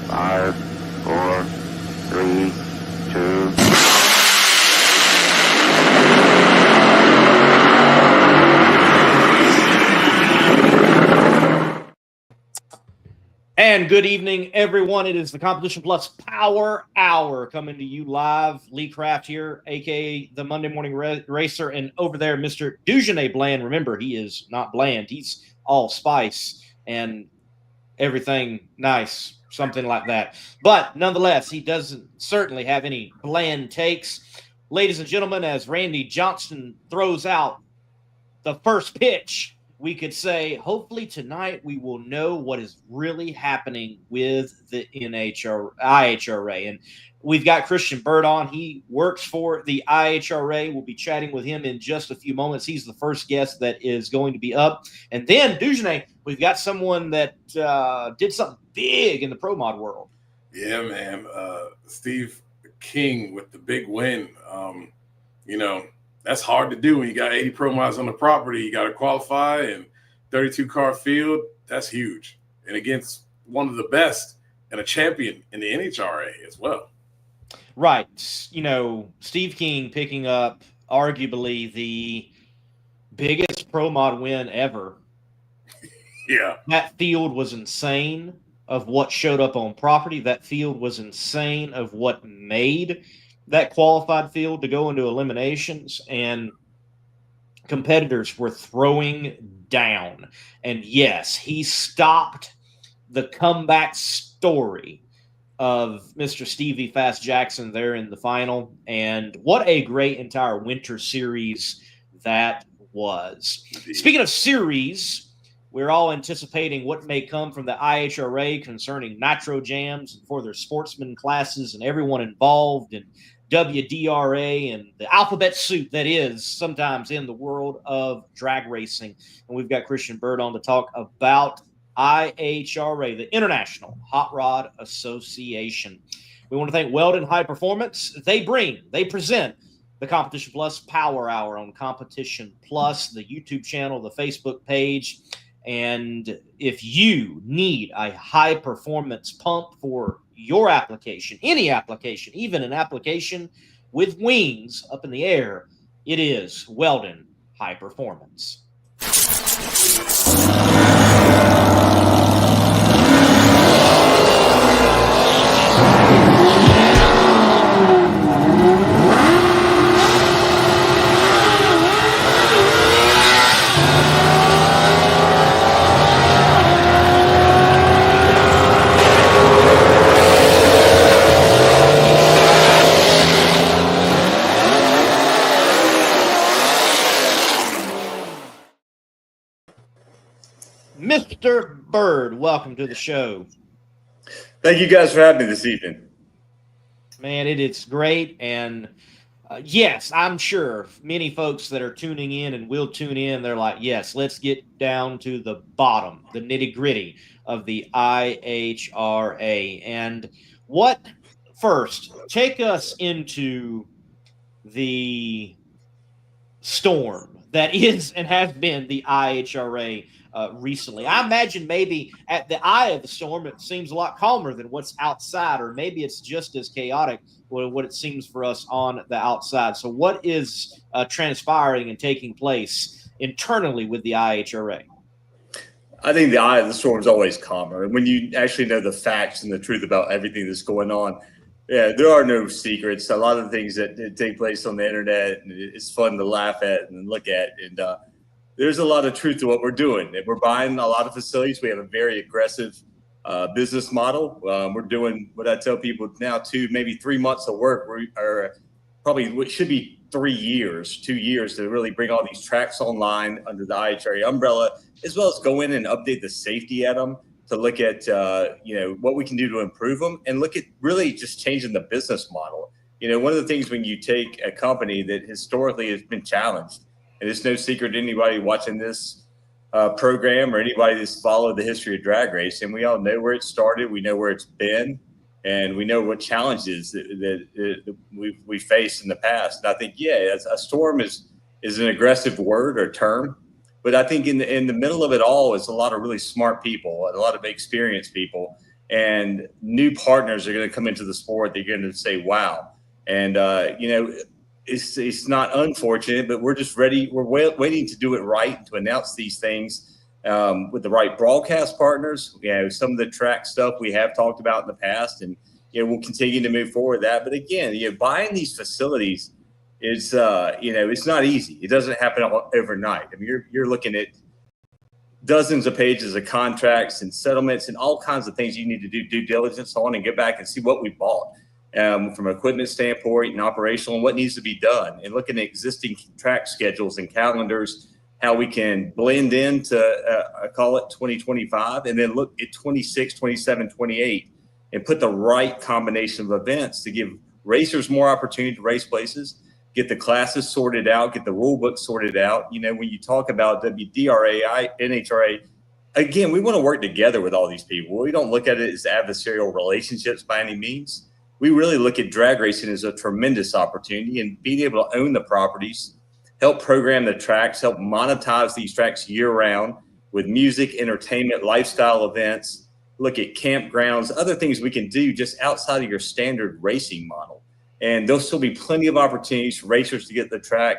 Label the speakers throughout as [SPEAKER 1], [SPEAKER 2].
[SPEAKER 1] 5, 4, 3, 2.
[SPEAKER 2] And good evening, everyone. It is the Competition Plus Power Hour coming to you live. Lee Craft here, a.k.a. the Monday Morning Racer. And over there, Mr. Dugenet Bland. Remember, he is not bland. He's all spice and everything nice, something like that. But nonetheless, he doesn't certainly have any bland takes. Ladies and gentlemen, as Randy Johnston throws out the first pitch, we could say, hopefully tonight we will know what is really happening with the IHRA. And we've got Christian Bird on. He works for the IHRA. We'll be chatting with him in just a few moments. He's the first guest that is going to be up. And then, Dugenet, we've got someone that did something big in the pro mod world.
[SPEAKER 3] Yeah, man. Steve King with the big win. That's hard to do when you got 80 pro mods on the property. You got to qualify and 32 car field. That's huge. And against one of the best and a champion in the NHRA as well.
[SPEAKER 2] Right. Steve King picking up arguably the biggest pro mod win ever.
[SPEAKER 3] Yeah.
[SPEAKER 2] That field was insane of what showed up on property. That field was insane of what made that qualified field to go into eliminations, and competitors were throwing down. And yes, he stopped the comeback story of Mr. Stevie Fast Jackson there in the final. And what a great entire winter series that was. Speaking of series, we're all anticipating what may come from the IHRA concerning nitro jams for their sportsman classes and everyone involved, and WDRA and the alphabet soup that is sometimes in the world of drag racing. And we've got Christian Bird on to talk about IHRA, the International Hot Rod Association. We want to thank Weldon High Performance. They present the Competition Plus Power Hour on Competition Plus, the YouTube channel, the Facebook page. And if you need a high performance pump for your application, any application, even an application with wings up in the air, it is Weldon High Performance. Mr. Bird, welcome to the show.
[SPEAKER 4] Thank you guys for having me this evening.
[SPEAKER 2] Man, it's great. And yes, I'm sure many folks that are tuning in and will tune in, they're like, yes, let's get down to the bottom, the nitty gritty of the IHRA. And take us into the storm that is and has been the IHRA recently. I imagine maybe at the eye of the storm, it seems a lot calmer than what's outside, or maybe it's just as chaotic what it seems for us on the outside. So what is transpiring and taking place internally with the IHRA?
[SPEAKER 4] I think the eye of the storm is always calmer. And when you actually know the facts and the truth about everything that's going on, yeah, there are no secrets. A lot of the things that take place on the internet, it's fun to laugh at and look at. And there's a lot of truth to what we're doing. We're buying a lot of facilities. We have a very aggressive business model. We're doing what I tell people now, 2, maybe 3 months of work. It should be 2 years to really bring all these tracks online under the IHRA umbrella, as well as go in and update the safety at them, to look at what we can do to improve them, and look at really just changing the business model. One of the things when you take a company that historically has been challenged, and it's no secret to anybody watching this program or anybody that's followed the history of drag racing, we all know where it started, we know where it's been, and we know what challenges that we faced in the past. And I think, a storm is an aggressive word or term, but I think in the middle of it all is a lot of really smart people, a lot of experienced people, and new partners are going to come into the sport. They're going to say, wow. And, it's not unfortunate, but we're just ready. We're waiting to do it right and to announce these things with the right broadcast partners. Some of the track stuff we have talked about in the past, and we'll continue to move forward with that. But again, buying these facilities is it's not easy. It doesn't happen overnight. I mean, you're looking at dozens of pages of contracts and settlements and all kinds of things you need to do due diligence on and get back and see what we bought. From an equipment standpoint and operational, and what needs to be done, and looking at existing track schedules and calendars, how we can blend into, I call it 2025, and then look at 26, 27, 28, and put the right combination of events to give racers more opportunity to race places, get the classes sorted out, get the rule book sorted out. When you talk about WDRA, NHRA, again, we want to work together with all these people. We don't look at it as adversarial relationships by any means. We really look at drag racing as a tremendous opportunity, and being able to own the properties, help program the tracks, help monetize these tracks year round with music, entertainment, lifestyle events, look at campgrounds, other things we can do just outside of your standard racing model. And there'll still be plenty of opportunities for racers to get the track,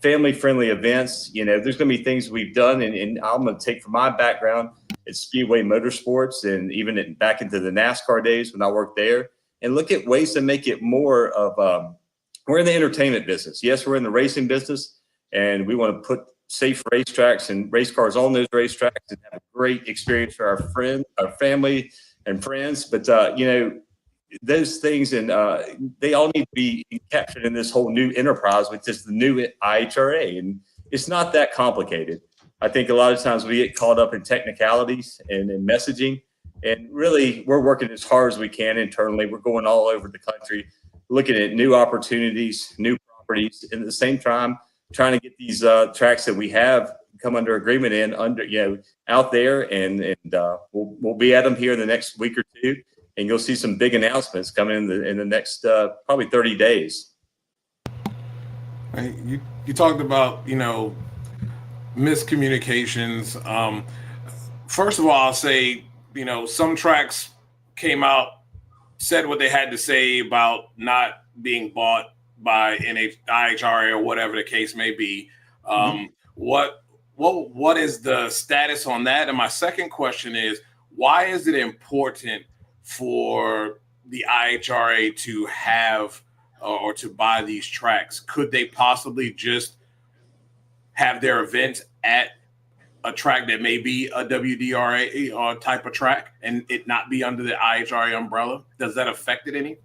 [SPEAKER 4] family-friendly events. There's going to be things we've done, and I'm going to take from my background at Speedway Motorsports and even back into the NASCAR days when I worked there, and look at ways to make it more of we're in the entertainment business. Yes, we're in the racing business, and we want to put safe racetracks and race cars on those racetracks and have a great experience for our family and friends. But, those things, and they all need to be captured in this whole new enterprise, which is the new IHRA. And it's not that complicated. I think a lot of times we get caught up in technicalities and in messaging. And really, we're working as hard as we can internally. We're going all over the country, looking at new opportunities, new properties, and at the same time, trying to get these tracks that we have come under agreement out there. And we'll be at them here in the next week or two, and you'll see some big announcements coming in the next probably 30 days.
[SPEAKER 3] You talked about miscommunications. First of all, I'll say, some tracks came out, said what they had to say about not being bought by IHRA or whatever the case may be. What is the status on that? And my second question is, why is it important for the IHRA to have or to buy these tracks? Could they possibly just have their events at a track that may be a WDRA type of track and it not be under the IHRA umbrella? Does that affect it any?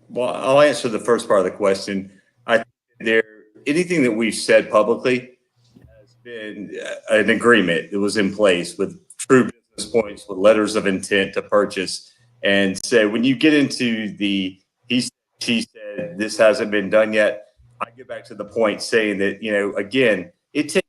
[SPEAKER 4] Well, I'll answer the first part of the question. I think anything that we've said publicly has been an agreement that was in place with true business points, with letters of intent to purchase. And so when you get into the he said, she said, this hasn't been done yet, I get back to the point saying that, again, it takes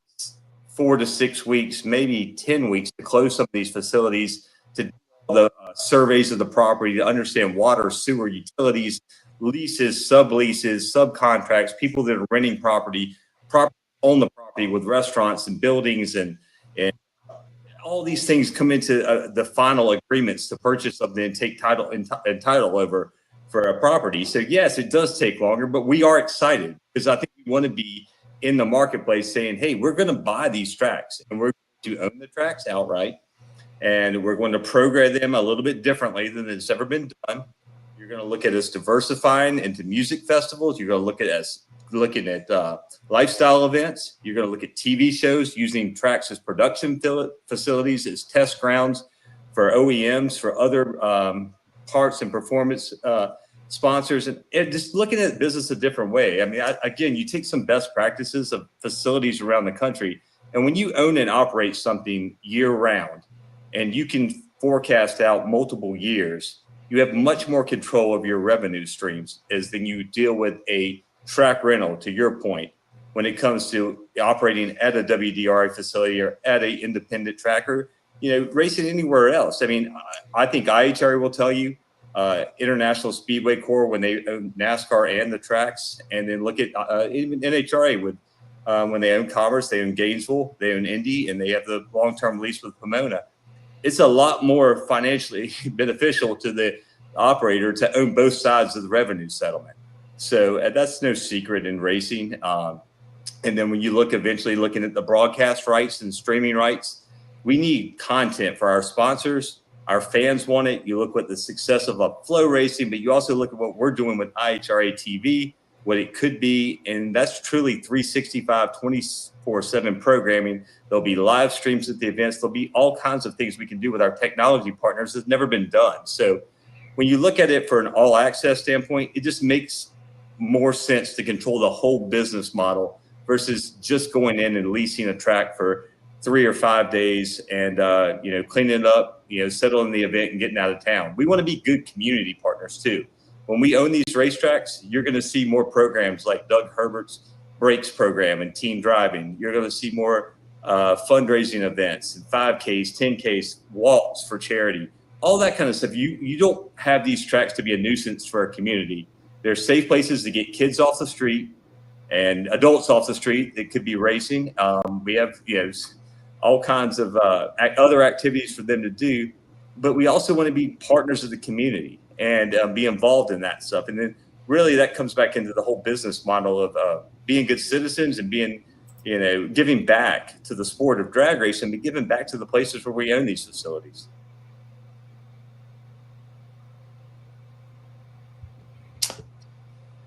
[SPEAKER 4] 4 to 6 weeks, maybe 10 weeks to close some of these facilities, to do all the surveys of the property, to understand water, sewer, utilities, leases, subleases, subcontracts, people that are renting property on the property with restaurants and buildings, and all these things come into the final agreements to purchase something and take title and title over for a property. So yes, it does take longer, but we are excited because I think we want to be in the marketplace saying, hey, we're going to buy these tracks and we're going to own the tracks outright, and we're going to program them a little bit differently than it's ever been done. You're going to look at us diversifying into music festivals. You're going to look at us looking at lifestyle events. You're going to look at TV shows, using tracks as production facilities, as test grounds for OEMs, for other parts and performance sponsors, and just looking at business a different way. I mean, again, you take some best practices of facilities around the country, and when you own and operate something year round, and you can forecast out multiple years, you have much more control of your revenue streams than you deal with a track rental, to your point, when it comes to operating at a WDRA facility or at a independent tracker, racing anywhere else. I mean, I think IHRA will tell you, International Speedway Corps, when they own NASCAR and the tracks, and then look at even NHRA with when they own Commerce, they own Gainesville, they own Indy, and they have the long-term lease with Pomona. it's a lot more financially beneficial to the operator to own both sides of the revenue settlement. So that's no secret in racing. And then when you look eventually looking at the broadcast rights and streaming rights, we need content for our sponsors. Our fans want it. You look at the success of Flow Racing, but you also look at what we're doing with IHRA TV, what it could be. And that's truly 365, 24/7 programming. There'll be live streams at the events. There'll be all kinds of things we can do with our technology partners that's never been done. So when you look at it for an all access standpoint, it just makes more sense to control the whole business model versus just going in and leasing a track for 3 or 5 days and, cleaning it up, settling the event and getting out of town. We want to be good community partners too. When we own these racetracks, you're going to see more programs like Doug Herbert's Brakes program and team driving. You're going to see more fundraising events and 5Ks, 10Ks, walks for charity, all that kind of stuff. You don't have these tracks to be a nuisance for a community. They're safe places to get kids off the street and adults off the street that could be racing. We have, all kinds of other activities for them to do, but we also want to be partners of the community and be involved in that stuff. And then really that comes back into the whole business model of being good citizens and being, giving back to the sport of drag racing, but giving back to the places where we own these facilities.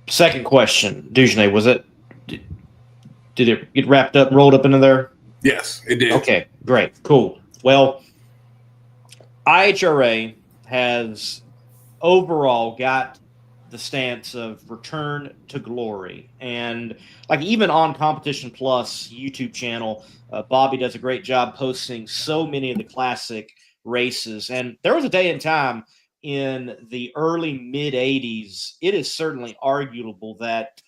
[SPEAKER 2] Second question, Dugenais, was it? Did it get wrapped up and rolled up into there?
[SPEAKER 3] Yes, it did.
[SPEAKER 2] Okay, great, cool. Well, IHRA has overall got the stance of return to glory. And like even on Competition Plus YouTube channel, Bobby does a great job posting so many of the classic races. And there was a day and time in the early mid 80s, it is certainly arguable that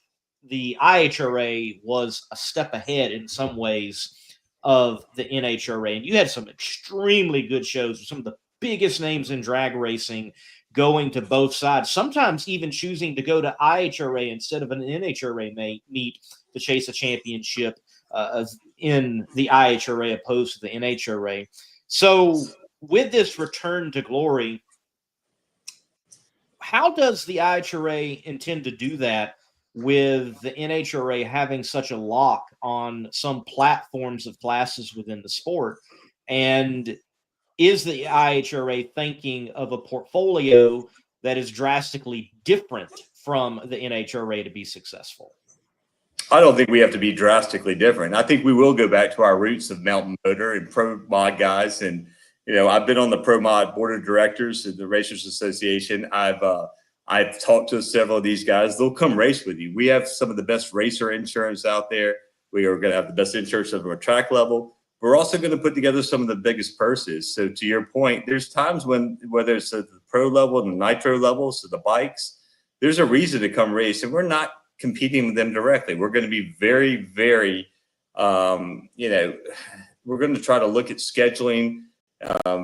[SPEAKER 2] the IHRA was a step ahead in some ways of the NHRA. And you had some extremely good shows with some of the biggest names in drag racing going to both sides, sometimes even choosing to go to IHRA instead of an NHRA meet to chase a championship in the IHRA opposed to the NHRA. So with this return to glory, how does the IHRA intend to do that with the NHRA having such a lock on some platforms of classes within the sport? And is the IHRA thinking of a portfolio that is drastically different from the NHRA to be successful?
[SPEAKER 4] I don't think we have to be drastically different. I think we will go back to our roots of mountain motor and pro mod guys. And, I've been on the pro mod board of directors of the Racers Association. I've talked to several of these guys. They'll come race with you. We have some of the best racer insurance out there. We are going to have the best insurance of a track level. We're also going to put together some of the biggest purses. So to your point, there's times when, whether it's at the pro level and the nitro levels, so the bikes, there's a reason to come race, and we're not competing with them directly. We're going to be very, very, we're going to try to look at scheduling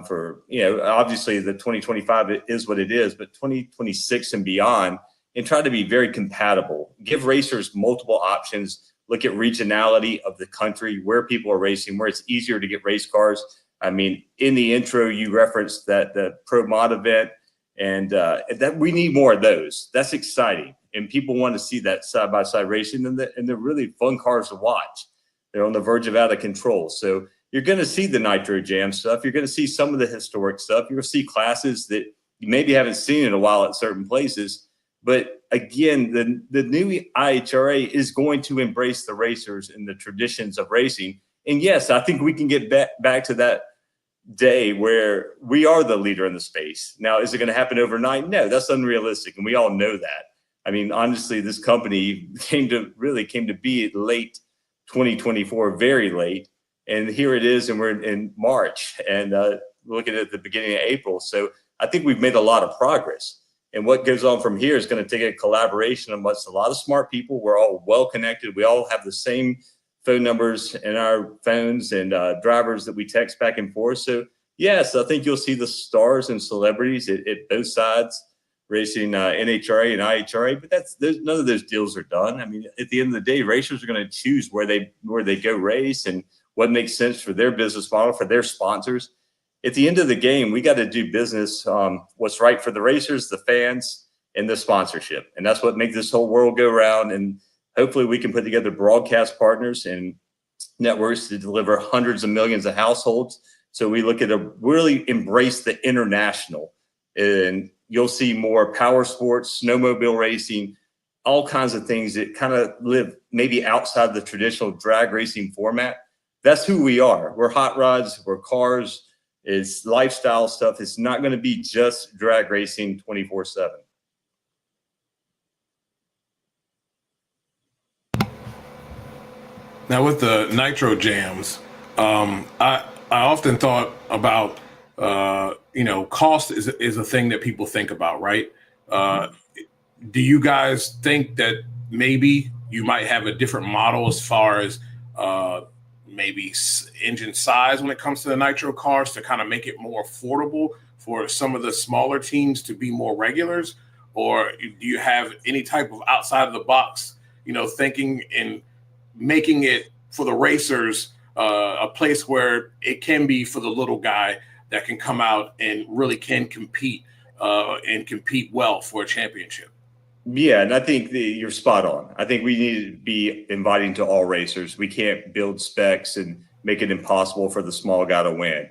[SPEAKER 4] for, obviously the 2025 is what it is, but 2026 and beyond, and try to be very compatible, give racers multiple options, look at regionality of the country, where people are racing, where it's easier to get race cars. I mean, in the intro, you referenced that the pro mod event, and that we need more of those. That's exciting. And people want to see that side-by-side racing, and they're really fun cars to watch. They're on the verge of out of control. So you're going to see the Nitro Jam stuff. You're going to see some of the historic stuff. You're going to see classes that you maybe haven't seen in a while at certain places. But again, the new IHRA is going to embrace the racers and the traditions of racing. And yes, I think we can get back to that day where we are the leader in the space. Now, is it going to happen overnight? No, that's unrealistic. And we all know that. I mean, honestly, this company came to be late 2024, very late. And here it is, and we're in March, and looking at the beginning of April. So I think we've made a lot of progress. And what goes on from here is going to take a collaboration amongst a lot of smart people. We're all well connected. We all have the same phone numbers in our phones and drivers that we text back and forth. So yes, I think you'll see the stars and celebrities at both sides racing NHRA and IHRA, but none of those deals are done. I mean, at the end of the day, racers are going to choose where they go race and what makes sense for their business model, for their sponsors. at the end of the game, we got to do business, what's right for the racers, the fans, and the sponsorship. And that's what makes this whole world go round. And hopefully we can put together broadcast partners and networks to deliver hundreds of millions of households. So we look at really embrace the international, and you'll see more power sports, snowmobile racing, all kinds of things that kind of live maybe outside the traditional drag racing format. That's who we are. We're hot rods, we're cars, it's lifestyle stuff. It's not going to be just drag racing 24/7.
[SPEAKER 3] Now with the nitro jams, I often thought about cost is a thing that people think about, right? Do you guys think that maybe you might have a different model as far as maybe engine size when it comes to the nitro cars to kind of make it more affordable for some of the smaller teams to be more regulars? Or do you have any type of outside of the box, thinking in making it for the racers a place where it can be for the little guy that can come out and really can compete and compete well for a championship?
[SPEAKER 4] Yeah, and I think you're spot on. I think we need to be inviting to all racers. We can't build specs and make it impossible for the small guy to win.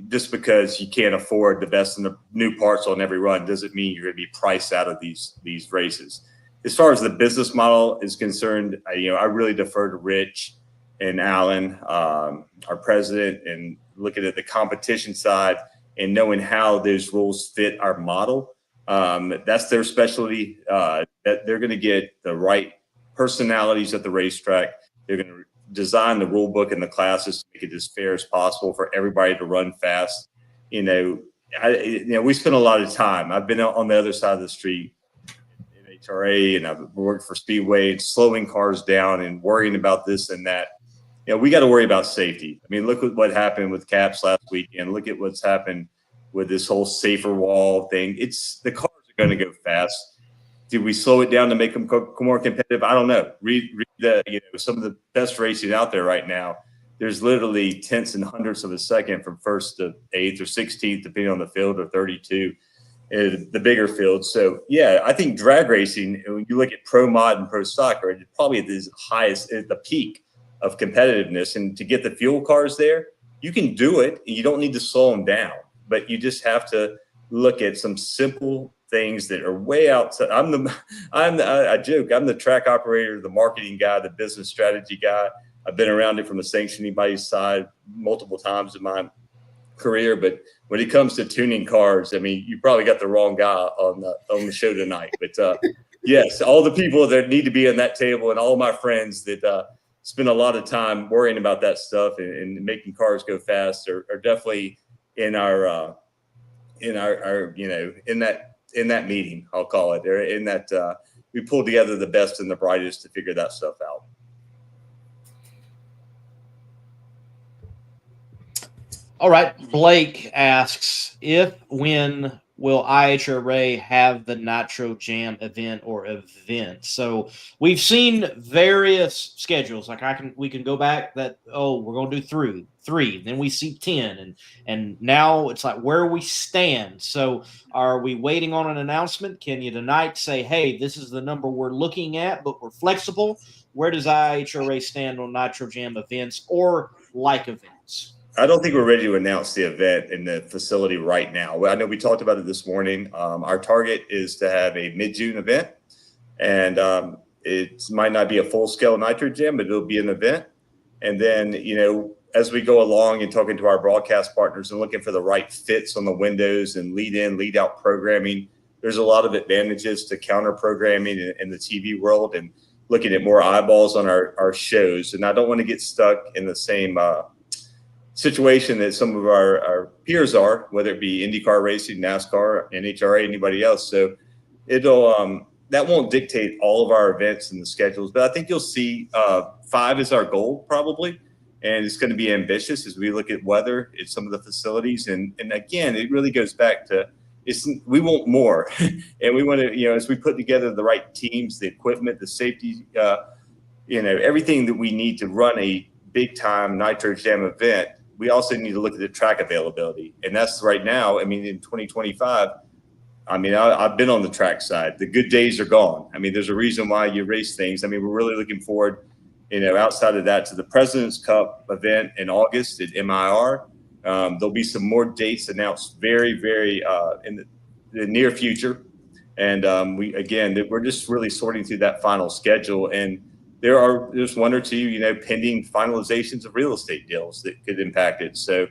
[SPEAKER 4] Just because you can't afford the best and the new parts on every run doesn't mean you're going to be priced out of these races. As far as the business model is concerned, I really defer to Rich and Alan, our president, and looking at the competition side and knowing how those rules fit our model. That's their specialty. That they're going to get the right personalities at the racetrack. They're going to design the rule book and the classes to make it as fair as possible for everybody to run fast. We spend a lot of time. I've been on the other side of the street, NHRA, and I've worked for Speedway, slowing cars down and worrying about this and that. We got to worry about safety. I mean, look at what happened with Caps last weekend. Look at what's happened with this whole safer wall thing. The cars are going to go fast. Did we slow it down to make them more competitive? I don't know. Read some of the best racing out there right now. There's literally tenths and hundredths of a second from first to eighth or 16th, depending on the field, or 32, the bigger field. So yeah, I think drag racing, when you look at pro mod and pro stock, are probably at the highest, at the peak of competitiveness. And to get the fuel cars there, you can do it. And you don't need to slow them down. But you just have to look at some simple things that are way outside. I joke, I'm the track operator, the marketing guy, the business strategy guy. I've been around it from a sanctioning body's side multiple times in my career. But when it comes to tuning cars, I mean, you probably got the wrong guy on the show tonight. But yes, all the people that need to be on that table and all my friends that spend a lot of time worrying about that stuff and making cars go fast are definitely in our in that meeting, I'll call it, or in that we pulled together the best and the brightest to figure that stuff out.
[SPEAKER 2] All right. Blake asks, when will IHRA have the Nitro Jam event or events? So we've seen various schedules. Like we can go back that, we're going to do three, then we see 10, and now it's like where we stand. So are we waiting on an announcement? Can you tonight say, hey, this is the number we're looking at, but we're flexible? Where does IHRA stand on Nitro Jam events or like events?
[SPEAKER 4] I don't think we're ready to announce the event in the facility right now. Well, I know we talked about it this morning. Our target is to have a mid-June event, and it might not be a full-scale Nitro Jam, but it'll be an event. And then, as we go along and talking to our broadcast partners and looking for the right fits on the windows and lead-in, lead-out programming, there's a lot of advantages to counter-programming in the TV world and looking at more eyeballs on our shows. And I don't want to get stuck in the same situation that some of our peers are, whether it be IndyCar racing, NASCAR, NHRA, anybody else. So it'll that won't dictate all of our events and the schedules, but I think you'll see 5 is our goal probably, and it's going to be ambitious as we look at weather at some of the facilities. And again, it really goes back to we want more, and we want to as we put together the right teams, the equipment, the safety, everything that we need to run a big time Nitro Jam event. we also need to look at the track availability. And that's right now, I mean, in 2025, I mean, I've been on the track side. The good days are gone. I mean, there's a reason why you race things. I mean, we're really looking forward, outside of that, to the President's Cup event in August at MIR. There'll be some more dates announced very, very in the near future. And we're just really sorting through that final schedule. And there's one or two, pending finalizations of real estate deals that could impact it. So,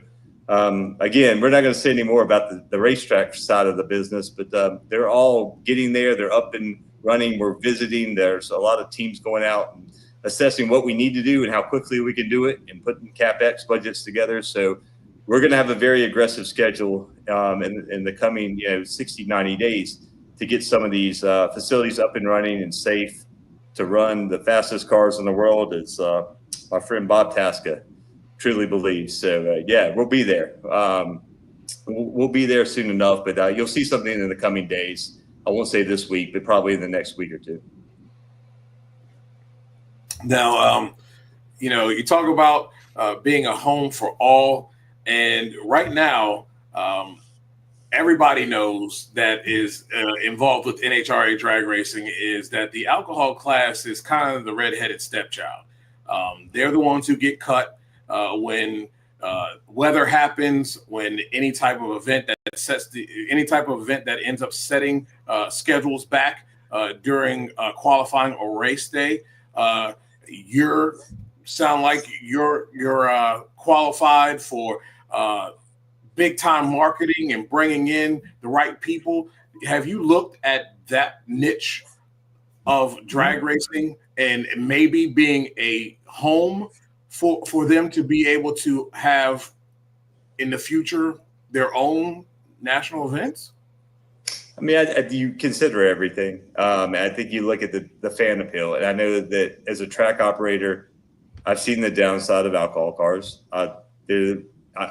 [SPEAKER 4] again, we're not going to say any more about the racetrack side of the business, but they're all getting there. They're up and running. We're visiting. There's a lot of teams going out and assessing what we need to do and how quickly we can do it and putting CapEx budgets together. So we're going to have a very aggressive schedule in the coming 60, 90 days to get some of these facilities up and running and safe to run the fastest cars in the world, as my friend Bob Tasca truly believes. So, we'll be there. We'll be there soon enough, but you'll see something in the coming days. I won't say this week, but probably in the next week or two.
[SPEAKER 3] Now, you talk about being a home for all, and right now, everybody knows that is involved with NHRA drag racing is that the alcohol class is kind of the redheaded stepchild. They're the ones who get cut when weather happens, when any type of event that ends up setting schedules back during qualifying or race day. You sound like you're qualified for big time marketing and bringing in the right people. Have you looked at that niche of drag racing and maybe being a home for them to be able to have in the future their own national events?
[SPEAKER 4] I mean, you consider everything. I think you look at the fan appeal, and I know that as a track operator, I've seen the downside of alcohol cars.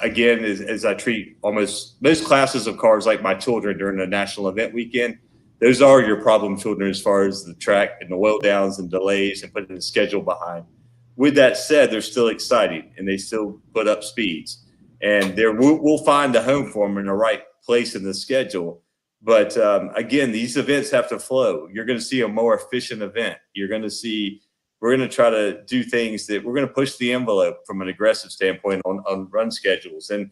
[SPEAKER 4] Again, as I treat almost most classes of cars like my children during a national event weekend, those are your problem children as far as the track and the oil downs and delays and putting the schedule behind. With that said, they're still exciting and they still put up speeds. And we'll find a home for them in the right place in the schedule. But again, these events have to flow. You're going to see a more efficient event. We're going to try to do things that we're going to push the envelope from an aggressive standpoint on run schedules. And,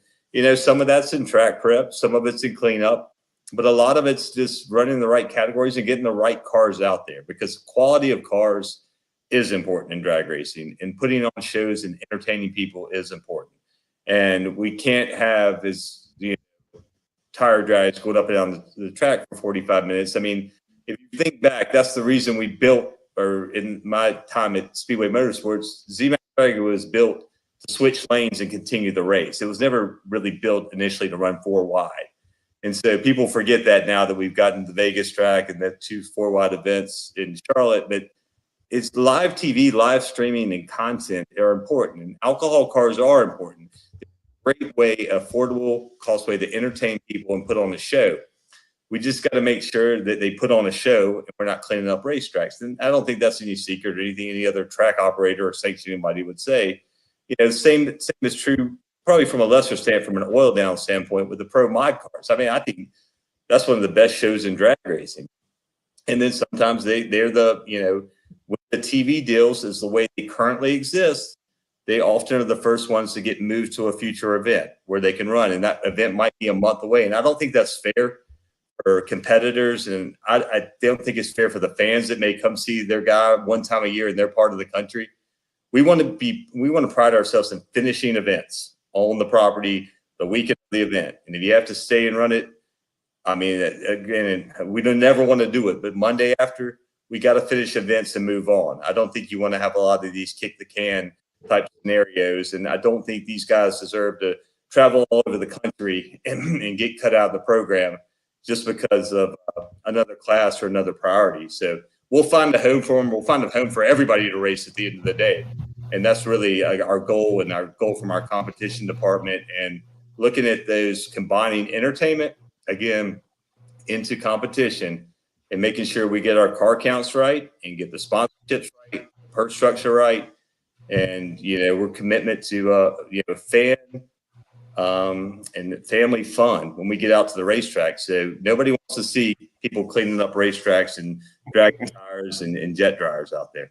[SPEAKER 4] some of that's in track prep, some of it's in cleanup, but a lot of it's just running the right categories and getting the right cars out there, because quality of cars is important in drag racing, and putting on shows and entertaining people is important. And we can't have tire drives going up and down the track for 45 minutes. I mean, if you think back, that's the reason we built, or in my time at Speedway Motorsports, Z-Max Drag was built to switch lanes and continue the race. It was never really built initially to run 4 wide. And so people forget that now that we've gotten the Vegas track and the 2 4-wide events in Charlotte. But it's live TV, live streaming, and content are important. And alcohol cars are important. Great way, affordable, cost way to entertain people and put on a show. We just got to make sure that they put on a show and we're not cleaning up racetracks. And I don't think that's any secret or anything any other track operator or sanctioning body would say. Same is true probably from a lesser standpoint, from an oil down standpoint with the Pro Mod cars. I mean, I think that's one of the best shows in drag racing. And then sometimes they're with the TV deals is the way they currently exist. They often are the first ones to get moved to a future event where they can run. And that event might be a month away. And I don't think that's fair for competitors. And I don't think it's fair for the fans that may come see their guy one time a year in their part of the country. We want to pride ourselves in finishing events on the property the weekend of the event. And if you have to stay and run it, I mean, again, we don't never want to do it, but Monday after, we got to finish events and move on. I don't think you want to have a lot of these kick the can type scenarios. And I don't think these guys deserve to travel all over the country and get cut out of the program just because of another class or another priority. So we'll find a home for them. We'll find a home for everybody to race at the end of the day. And that's really our goal, and our goal from our competition department, and looking at those combining entertainment again into competition and making sure we get our car counts right and get the sponsorships right, purse structure right. And, we're commitment to, fan and family fun when we get out to the racetrack. So nobody wants to see people cleaning up racetracks and dragging tires and jet dryers out there.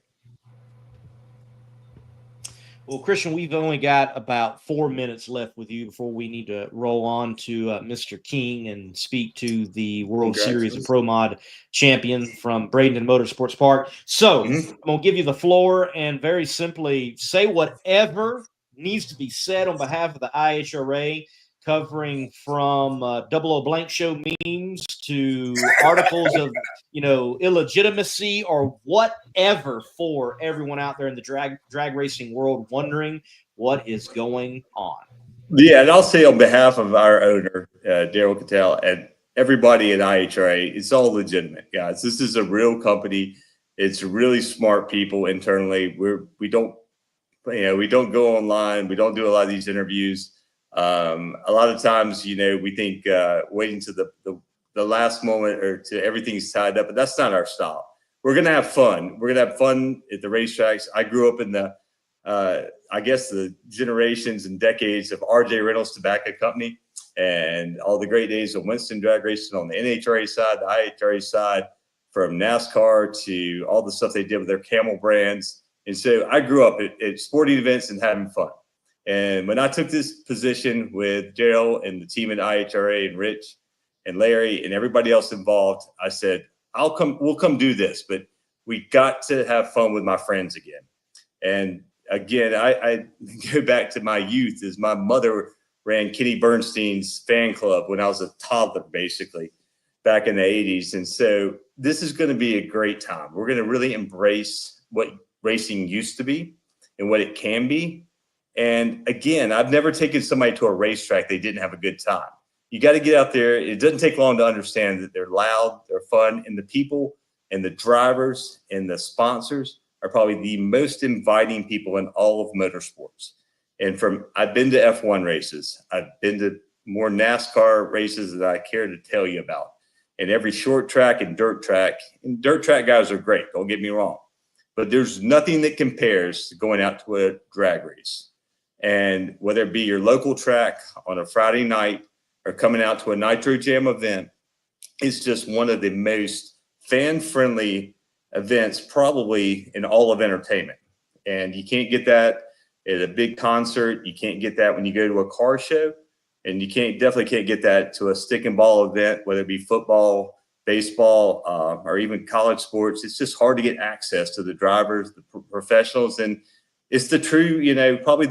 [SPEAKER 2] Well, Christian, we've only got about 4 minutes left with you before we need to roll on to Mr. King and speak to the World Series of Pro Mod champion from Bradenton Motorsports Park. So I'm going to give you the floor and very simply say whatever needs to be said on behalf of the IHRA, covering from Double O Blank Show memes to articles of illegitimacy or whatever, for everyone out there in the drag racing world wondering what is going on.
[SPEAKER 4] Yeah, and I'll say on behalf of our owner, Daryl Cattell, and everybody at IHRA, it's all legitimate, guys. This is a real company. It's really smart people internally. We don't go online. We don't do a lot of these interviews. A lot of times, we think waiting to the last moment or to everything's tied up, but that's not our style. We're going to have fun. We're going to have fun at the racetracks. I grew up in the generations and decades of RJ Reynolds Tobacco Company and all the great days of Winston drag racing on the NHRA side, the IHRA side, from NASCAR to all the stuff they did with their Camel brands. And so I grew up at sporting events and having fun. And when I took this position with Daryl and the team at IHRA and Rich and Larry and everybody else involved, I said, we'll come do this, but we got to have fun with my friends again. And again, I go back to my youth, as my mother ran Kenny Bernstein's fan club when I was a toddler, basically, back in the 80s. And so this is going to be a great time. We're going to really embrace what racing used to be and what it can be. And again, I've never taken somebody to a racetrack they didn't have a good time. You got to get out there. It doesn't take long to understand that they're loud, they're fun, and the people and the drivers and the sponsors are probably the most inviting people in all of motorsports. And I've been to F1 races. I've been to more NASCAR races than I care to tell you about. And every short track and dirt track guys are great, don't get me wrong. But there's nothing that compares to going out to a drag race. And whether it be your local track on a Friday night or coming out to a Nitro Jam event, it's just one of the most fan-friendly events probably in all of entertainment. And you can't get that at a big concert. You can't get that when you go to a car show. And you definitely can't get that to a stick and ball event, whether it be football, baseball, or even college sports. It's just hard to get access to the drivers, the professionals. And it's the true, probably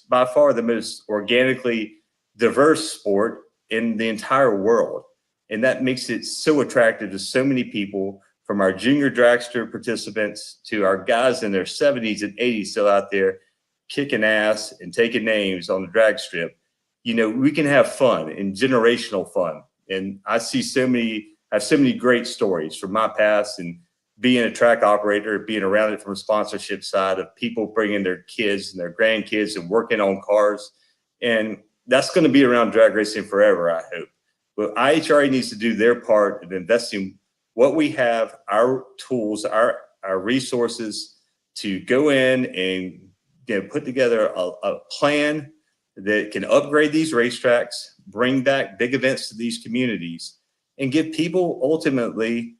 [SPEAKER 4] by far the most organically diverse sport in the entire world. And that makes it so attractive to so many people, from our junior dragster participants to our guys in their 70s and 80s still out there kicking ass and taking names on the drag strip. We can have fun and generational fun. And I see have so many great stories from my past and being a track operator, being around it from a sponsorship side, of people bringing their kids and their grandkids and working on cars. And that's going to be around drag racing forever, I hope. But IHRA needs to do their part of investing what we have, our tools, our resources, to go in and put together a plan that can upgrade these racetracks, bring back big events to these communities, and give people ultimately,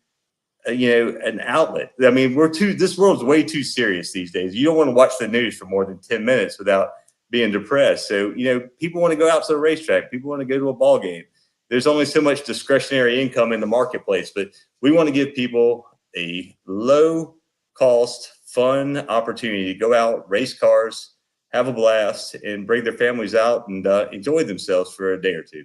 [SPEAKER 4] an outlet. I mean, this world's way too serious these days. You don't want to watch the news for more than 10 minutes without being depressed. So, people want to go out to the racetrack. People want to go to a ball game. There's only so much discretionary income in the marketplace, but we want to give people a low cost, fun opportunity to go out, race cars, have a blast, and bring their families out and enjoy themselves for a day or two.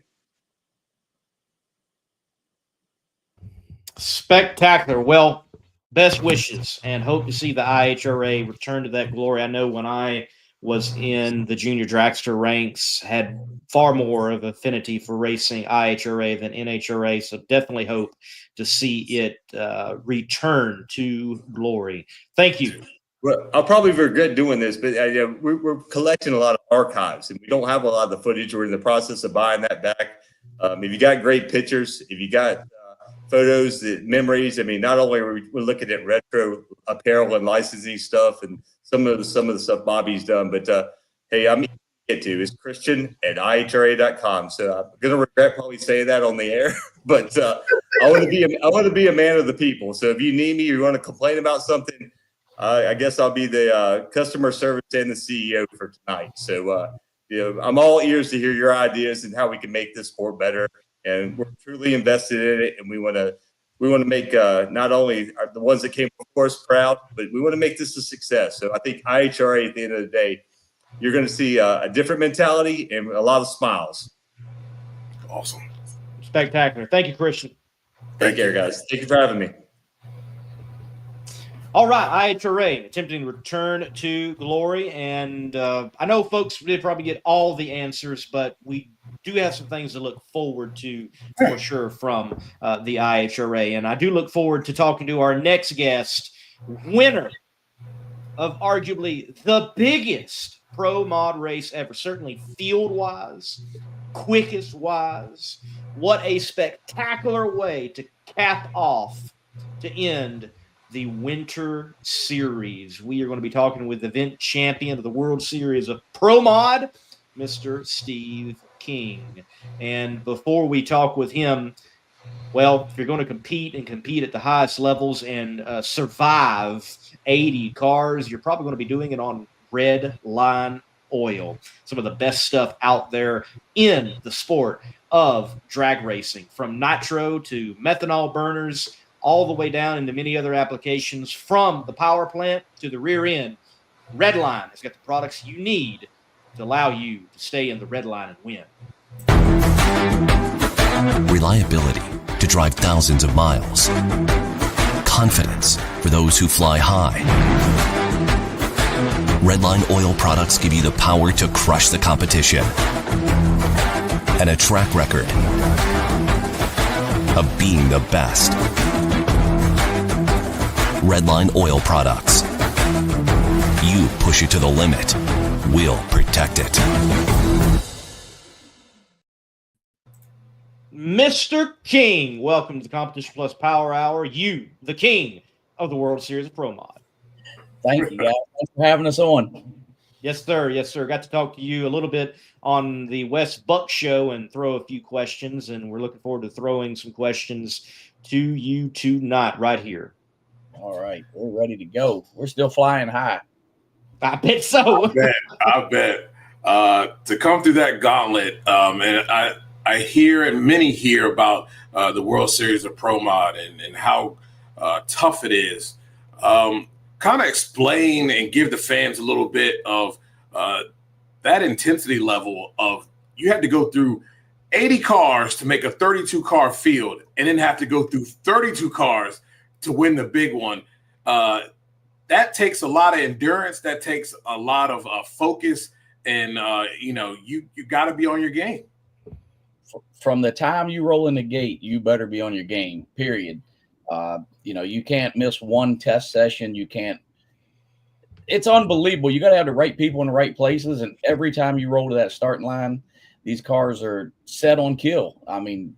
[SPEAKER 2] Spectacular. Well, best wishes, and hope to see the IHRA return to that glory. I know when I was in the junior dragster ranks, had far more of affinity for racing IHRA than NHRA, so definitely hope to see it return to glory. Thank you.
[SPEAKER 4] Well, I'll probably regret doing this, but we're collecting a lot of archives, and we don't have a lot of the footage. We're in the process of buying that back. If you got great pictures, if you got photos, memories, not only are we looking at retro apparel and licensing stuff and some of the stuff Bobby's done, but hey, get to is Christian@IHRA.com. So I'm going to regret probably saying that on the air, but I want to be a man of the people. So if you need me, you want to complain about something, I guess I'll be the customer service and the CEO for tonight. So I'm all ears to hear your ideas and how we can make this sport better. And we're truly invested in it, and we want to make not only the ones that came before us proud, but we want to make this a success. So I think IHRA at the end of the day, you're going to see a different mentality and a lot of smiles.
[SPEAKER 3] Awesome.
[SPEAKER 2] Spectacular. Thank you, Christian.
[SPEAKER 4] Take care, guys. Thank you for having me.
[SPEAKER 2] All right, IHRA attempting to return to glory. And I know folks did probably get all the answers, but we do have some things to look forward to for sure from the IHRA. And I do look forward to talking to our next guest, winner of arguably the biggest pro mod race ever, certainly field-wise, quickest-wise. What a spectacular way to cap off, to end the Winter Series. We are going to be talking with event champion of the World Series of Pro Mod, Mr. Steve King. And before we talk with him, well, if you're going to compete at the highest levels and survive 80 cars, you're probably going to be doing it on red line oil. Some of the best stuff out there in the sport of drag racing, from nitro to methanol burners, all the way down into many other applications, from the power plant to the rear end. Redline has got the products you need to allow you to stay in the red line and win.
[SPEAKER 5] Reliability to drive thousands of miles. Confidence for those who fly high. Redline oil products give you the power to crush the competition and a track record of being the best. Redline oil products. You push it to the limit, we'll protect it.
[SPEAKER 2] Mr. King, welcome to the Competition Plus Power Hour. You, the king of the World Series of Pro Mod.
[SPEAKER 6] Thank you, guys. Thanks for having us on.
[SPEAKER 2] Yes, sir. Yes, sir. Got to talk to you a little bit on the Wes Buck Show and throw a few questions, and we're looking forward to throwing some questions to you tonight right here.
[SPEAKER 6] All right. We're ready to go. We're still flying high.
[SPEAKER 2] I bet so.
[SPEAKER 3] I bet. To come through that gauntlet, and I hear and many hear about the World Series of Pro Mod and how tough it is. Kind of explain and give the fans a little bit of that intensity level of you had to go through 80 cars to make a 32-car field and then have to go through 32 cars to win the big one. That takes a lot of endurance. That takes a lot of focus. And, you got to be on your game.
[SPEAKER 6] From the time you roll in the gate, you better be on your game, period. You can't miss one test session. You can't. It's unbelievable. You got to have the right people in the right places. And every time you roll to that starting line, these cars are set on kill. I mean,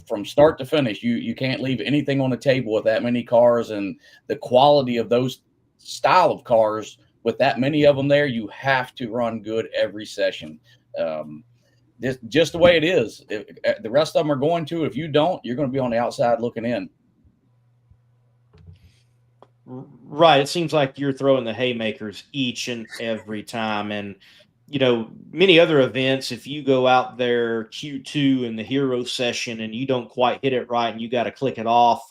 [SPEAKER 6] from start to finish, you can't leave anything on the table with that many cars, and the quality of those style of cars with that many of them there, you have to run good every session. This just the way it is. If the rest of them are going to. If you don't, you're going to be on the outside looking in.
[SPEAKER 2] Right. It seems like you're throwing the haymakers each and every time. And, many other events, if you go out there Q2 in the hero session and you don't quite hit it right and you got to click it off,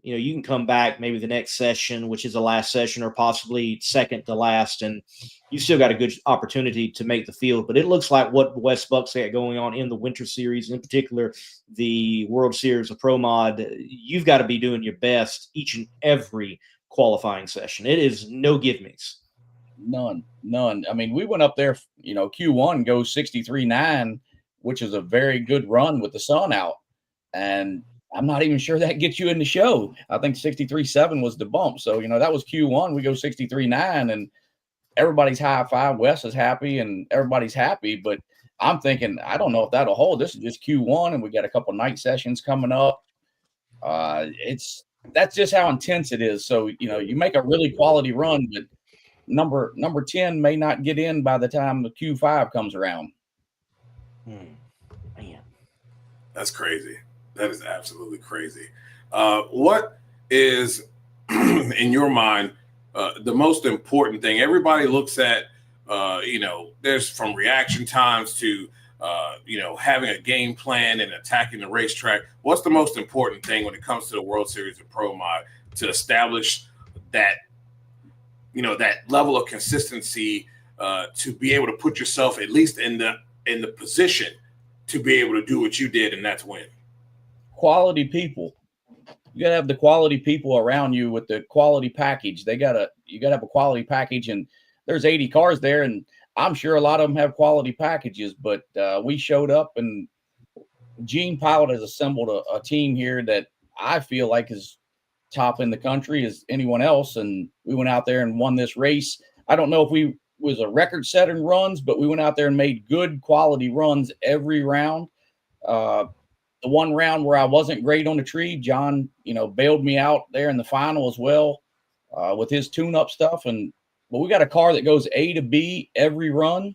[SPEAKER 2] you can come back maybe the next session, which is the last session, or possibly second to last, and you still got a good opportunity to make the field. But it looks like what Wes Buck's got going on in the Winter Series, in particular the World Series of Pro Mod, you've got to be doing your best each and every qualifying session. It is no give-me's.
[SPEAKER 6] None. I mean, we went up there, Q1 goes 63.9, which is a very good run with the sun out. And I'm not even sure that gets you in the show. I think 63.7 was the bump. So, that was Q1. We go 63.9 and everybody's high five. Wes is happy and everybody's happy. But I'm thinking, I don't know if that'll hold. This is just Q1 and we got a couple night sessions coming up. That's just how intense it is. So, you make a really quality run, but number 10 may not get in by the time the Q5 comes around.
[SPEAKER 2] Man.
[SPEAKER 3] That's crazy. That is absolutely crazy. What is, in your mind, the most important thing? Everybody looks at, there's from reaction times to, having a game plan and attacking the racetrack. What's the most important thing when it comes to the World Series of Pro Mod to establish that, that level of consistency to be able to put yourself at least in the position to be able to do what you did, and that's win?
[SPEAKER 6] Quality people. You gotta have the quality people around you with the quality package. You gotta have a quality package, and there's 80 cars there, and I'm sure a lot of them have quality packages, but we showed up, and Gene Pilot has assembled a team here that I feel like is top in the country as anyone else. And we went out there and won this race. I don't know if we was a record setting runs, but we went out there and made good quality runs every round. The one round where I wasn't great on the tree, John, bailed me out there in the final as well with his tune-up stuff. But we got a car that goes A to B every run.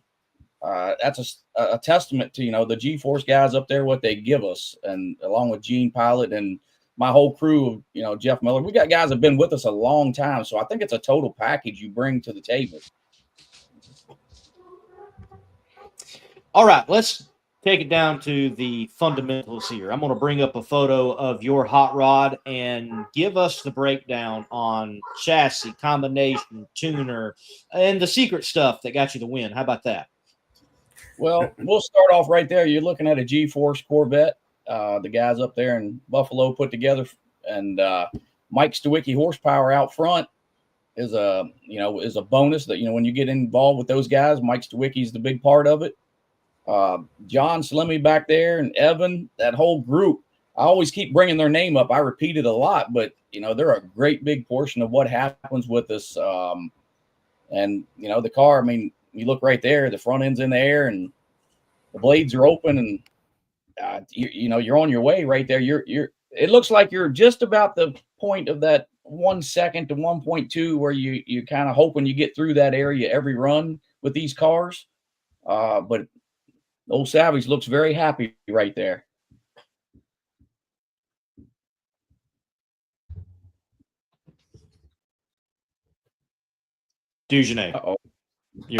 [SPEAKER 6] That's a testament to, the G-Force guys up there, what they give us, and along with Gene Pilot and my whole crew of, Jeff Miller. We got guys that have been with us a long time. So I think it's a total package you bring to the table.
[SPEAKER 2] All right, let's take it down to the fundamentals here. I'm going to bring up a photo of your hot rod and give us the breakdown on chassis, combination, tuner, and the secret stuff that got you the win. How about that?
[SPEAKER 6] Well, we'll start off right there. You're looking at a G-Force Corvette. The guys up there in Buffalo put together, and Mike Stawicki horsepower out front is a bonus that, when you get involved with those guys, Mike Stawicki's the big part of it. John Slimmy back there and Evan, that whole group, I always keep bringing their name up. I repeat it a lot, but they're a great big portion of what happens with us. And the car, you look right there, the front end's in the air and the blades are open, and you're on your way right there. It looks like you're just about the point of that 1 second to 1.2 where you kind of hoping you get through that area every run with these cars. But old Savage looks very happy right there.
[SPEAKER 2] Dugenais.
[SPEAKER 6] Uh-oh.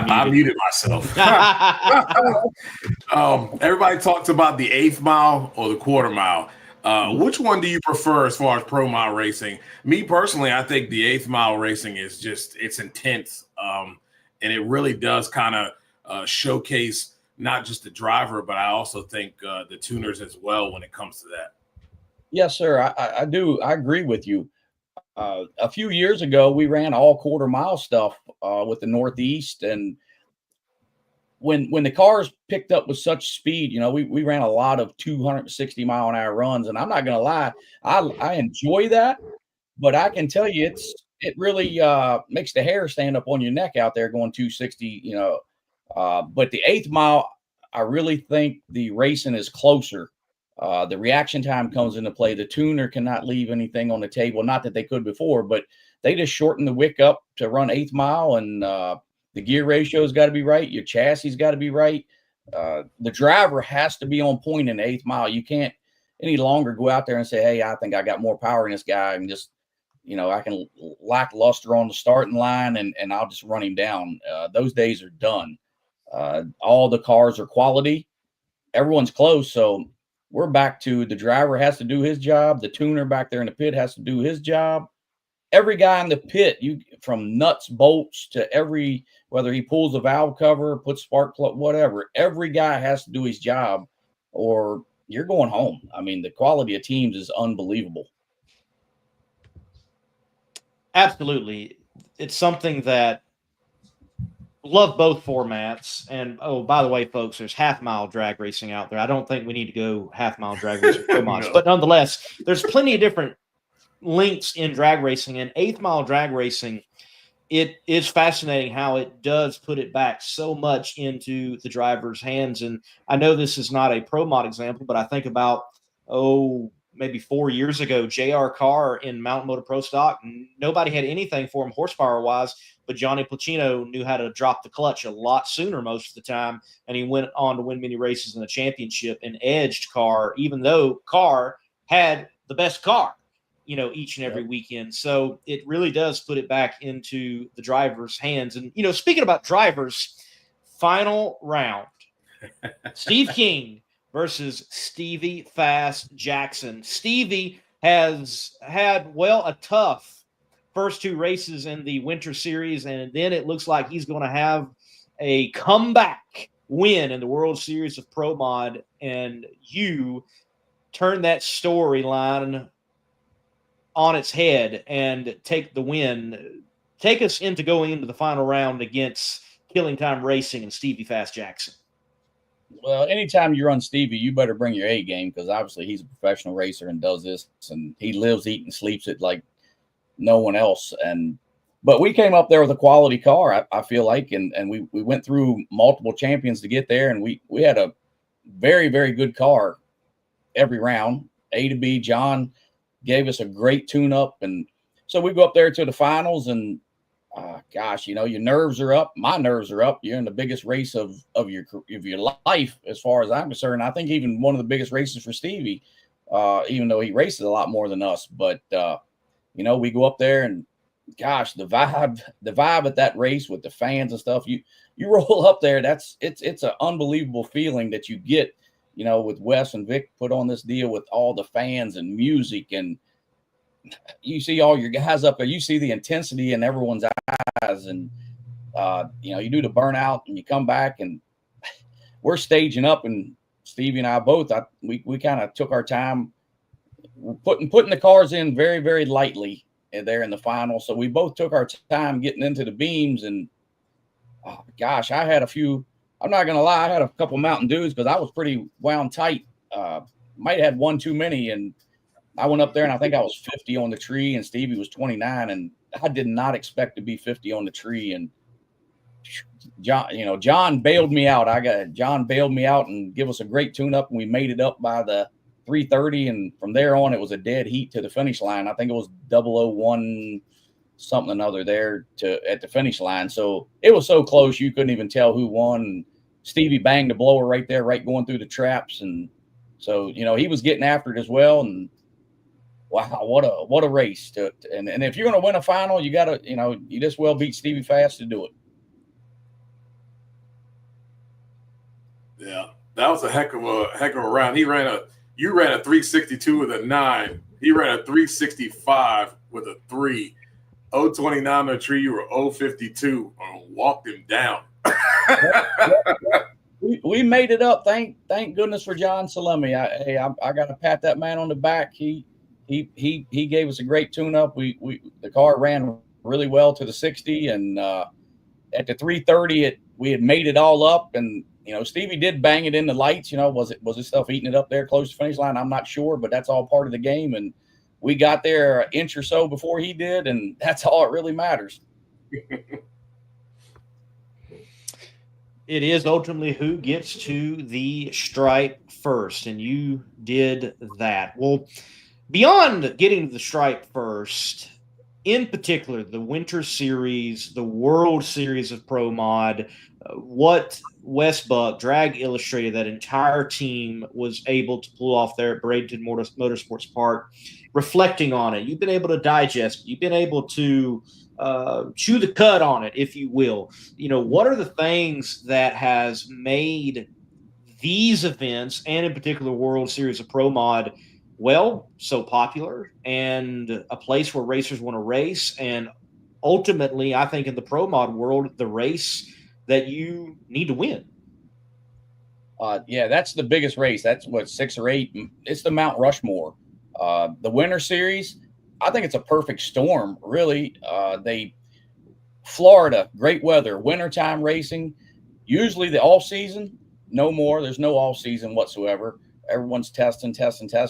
[SPEAKER 3] I muted myself. Everybody talks about the 8th mile or the quarter mile. Which one do you prefer as far as pro mile racing? Me personally, I think the 8th mile racing is it's intense. And it really does kind of showcase not just the driver, but I also think the tuners as well when it comes to that.
[SPEAKER 6] Yes, sir. I do. I agree with you. A few years ago, we ran all quarter mile stuff with the Northeast, and when the cars picked up with such speed, we ran a lot of 260 mile an hour runs, and I'm not going to lie, I enjoy that, but I can tell you it really makes the hair stand up on your neck out there going 260, but the 8th mile, I really think the racing is closer. The reaction time comes into play. The tuner cannot leave anything on the table. Not that they could before, but they just shorten the wick up to run 8th mile, and the gear ratio's got to be right. Your chassis got to be right. The driver has to be on point in the 8th mile. You can't any longer go out there and say, hey, I think I got more power in this guy, and just, I can lackluster on the starting line and I'll just run him down. Those days are done. All the cars are quality. Everyone's close. So we're back to the driver has to do his job. The tuner back there in the pit has to do his job. Every guy in the pit, from nuts, bolts to whether he pulls a valve cover, puts spark plug, whatever, every guy has to do his job or you're going home. The quality of teams is unbelievable.
[SPEAKER 2] Absolutely. It's something that love both formats. And by the way, folks, there's half-mile drag racing out there. I don't think we need to go half-mile drag racing pro mods, but nonetheless, there's plenty of different links in drag racing, and 8th mile drag racing. It is fascinating how it does put it back so much into the driver's hands. And I know this is not a pro mod example, but I think about maybe 4 years ago, J.R. Carr in Mountain Motor Pro Stock, nobody had anything for him horsepower-wise, but Johnny Placino knew how to drop the clutch a lot sooner most of the time, and he went on to win many races in the championship and edged Carr, even though Carr had the best car, each and every weekend. So it really does put it back into the driver's hands. And, speaking about drivers, final round, Steve King versus Stevie Fast Jackson. Stevie has had, a tough first 2 races in the Winter Series, and then it looks like he's going to have a comeback win in the World Series of Pro Mod, and you turn that storyline on its head and take the win. Take us into going into the final round against Killing Time Racing and Stevie Fast Jackson.
[SPEAKER 6] Well, anytime you run Stevie, you better bring your A game, because obviously he's a professional racer and does this, and he lives, eats, and sleeps it like no one else. But we came up there with a quality car, I feel like, and we went through multiple champions to get there, and we had a very, very good car every round. A to B. John gave us a great tune-up, and so we go up there to the finals, and your nerves are up. My nerves are up. You're in the biggest race of your life, as far as I'm concerned. I think even one of the biggest races for Stevie, even though he races a lot more than us. But we go up there, and the vibe at that race with the fans and stuff. You roll up there. It's an unbelievable feeling that you get. With Wes and Vic put on this deal with all the fans and music, and you see all your guys up there. You see the intensity in everyone's eyes, and you do the burnout, and you come back, and we're staging up, and Stevie and I both, we kind of took our time putting the cars in very, very lightly there in the final. So we both took our time getting into the beams, and I had a few. I'm not gonna lie, I had a couple Mountain Dews because I was pretty wound tight. Might have had one too many, and I went up there, and I think I was 50 on the tree, and Stevie was 29, and I did not expect to be 50 on the tree. And John bailed me out. John bailed me out and give us a great tune-up, and we made it up by the 3:30, and from there on, it was a dead heat to the finish line. I think it was 001 something or another there at the finish line. So it was so close, you couldn't even tell who won. And Stevie banged the blower right there, right going through the traps, and so he was getting after it as well. And wow, what a race! And if you're going to win a final, you got to you just well beat Stevie Fast to do it.
[SPEAKER 3] Yeah, that was a heck of a round. You ran a 362 with a 9. He ran a 365 with a 3. 029 on the tree, you were 052 and walked him down.
[SPEAKER 6] we made it up. Thank goodness for John Salemi. I got to pat that man on the back. He gave us a great tune-up. The car ran really well to the 60, and at the 330, we had made it all up, and Stevie did bang it in the lights. Was his stuff eating it up there close to the finish line? I'm not sure, but that's all part of the game. And we got there an inch or so before he did, and that's all it really matters.
[SPEAKER 2] It is ultimately who gets to the stripe first, and you did that. Well, beyond getting to the stripe first, in particular, the Winter Series, the World Series of Pro Mod, what Wes Buck, Drag Illustrated, that entire team was able to pull off there at Bradenton Motorsports Park, reflecting on it. You've been able to digest it. You've been able to chew the cud on it, if you will. What are the things that has made these events, and in particular World Series of Pro Mod, so popular and a place where racers want to race, and ultimately, I think in the Pro Mod world, the race that you need to win?
[SPEAKER 6] That's the biggest race. That's what, 6 or 8. It's the Mount Rushmore. The Winter Series, I think it's a perfect storm, really. Florida, great weather, wintertime racing, usually the off season, no more. There's no off season whatsoever. Everyone's testing.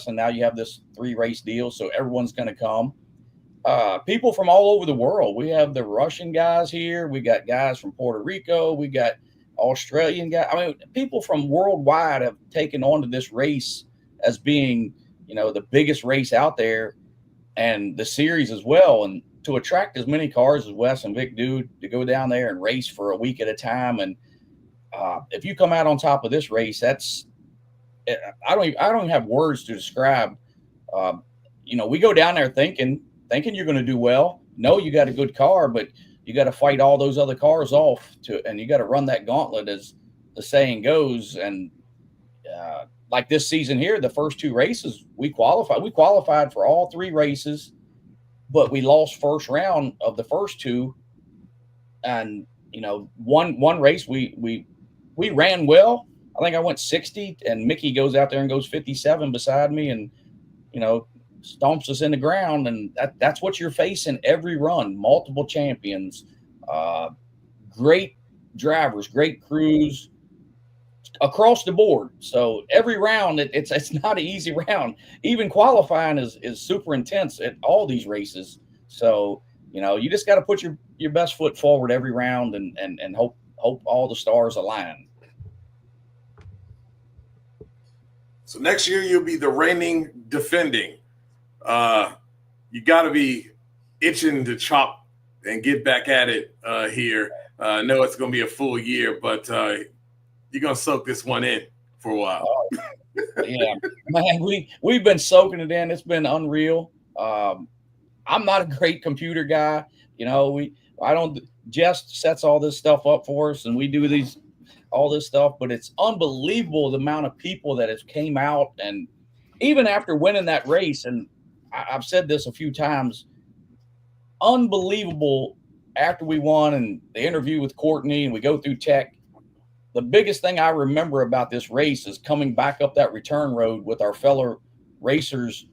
[SPEAKER 6] Now you have this 3-race deal, so everyone's going to come. People from all over the world. We have the Russian guys here. We got guys from Puerto Rico. We got Australian guys. I mean, people from worldwide have taken on to this race as being the biggest race out there and the series as well. And to attract as many cars as Wes and Vic do, to go down there and race for a week at a time. And if you come out on top of this race, I don't even have words to describe. We go down there thinking you're going to do well. No, you got a good car, but you got to fight all those other cars off and you got to run that gauntlet, as the saying goes. And like this season here, the first 2 races we qualified. We qualified for all 3 races, but we lost first round of the first 2. And one race we ran well. I think I went 60, and Mickey goes out there and goes 57 beside me, and stomps us in the ground. And that's what you're facing every run. Multiple champions, great drivers, great crews across the board. So every round, it's not an easy round. Even qualifying is super intense at all these races. So you just got to put your best foot forward every round and hope all the stars align.
[SPEAKER 3] So next year you'll be the reigning defending. You got to be itching to chop and get back at it here. I know it's going to be a full year, but you're going to soak this one in for a while.
[SPEAKER 6] Yeah, man, we've been soaking it in. It's been unreal. I'm not a great computer guy. Jess sets all this stuff up for us, and we do all this stuff, but it's unbelievable the amount of people that has came out. And even after winning that race, and I've said this a few times, unbelievable after we won and the interview with Courtney and we go through tech. The biggest thing I remember about this race is coming back up that return road with our fellow racers.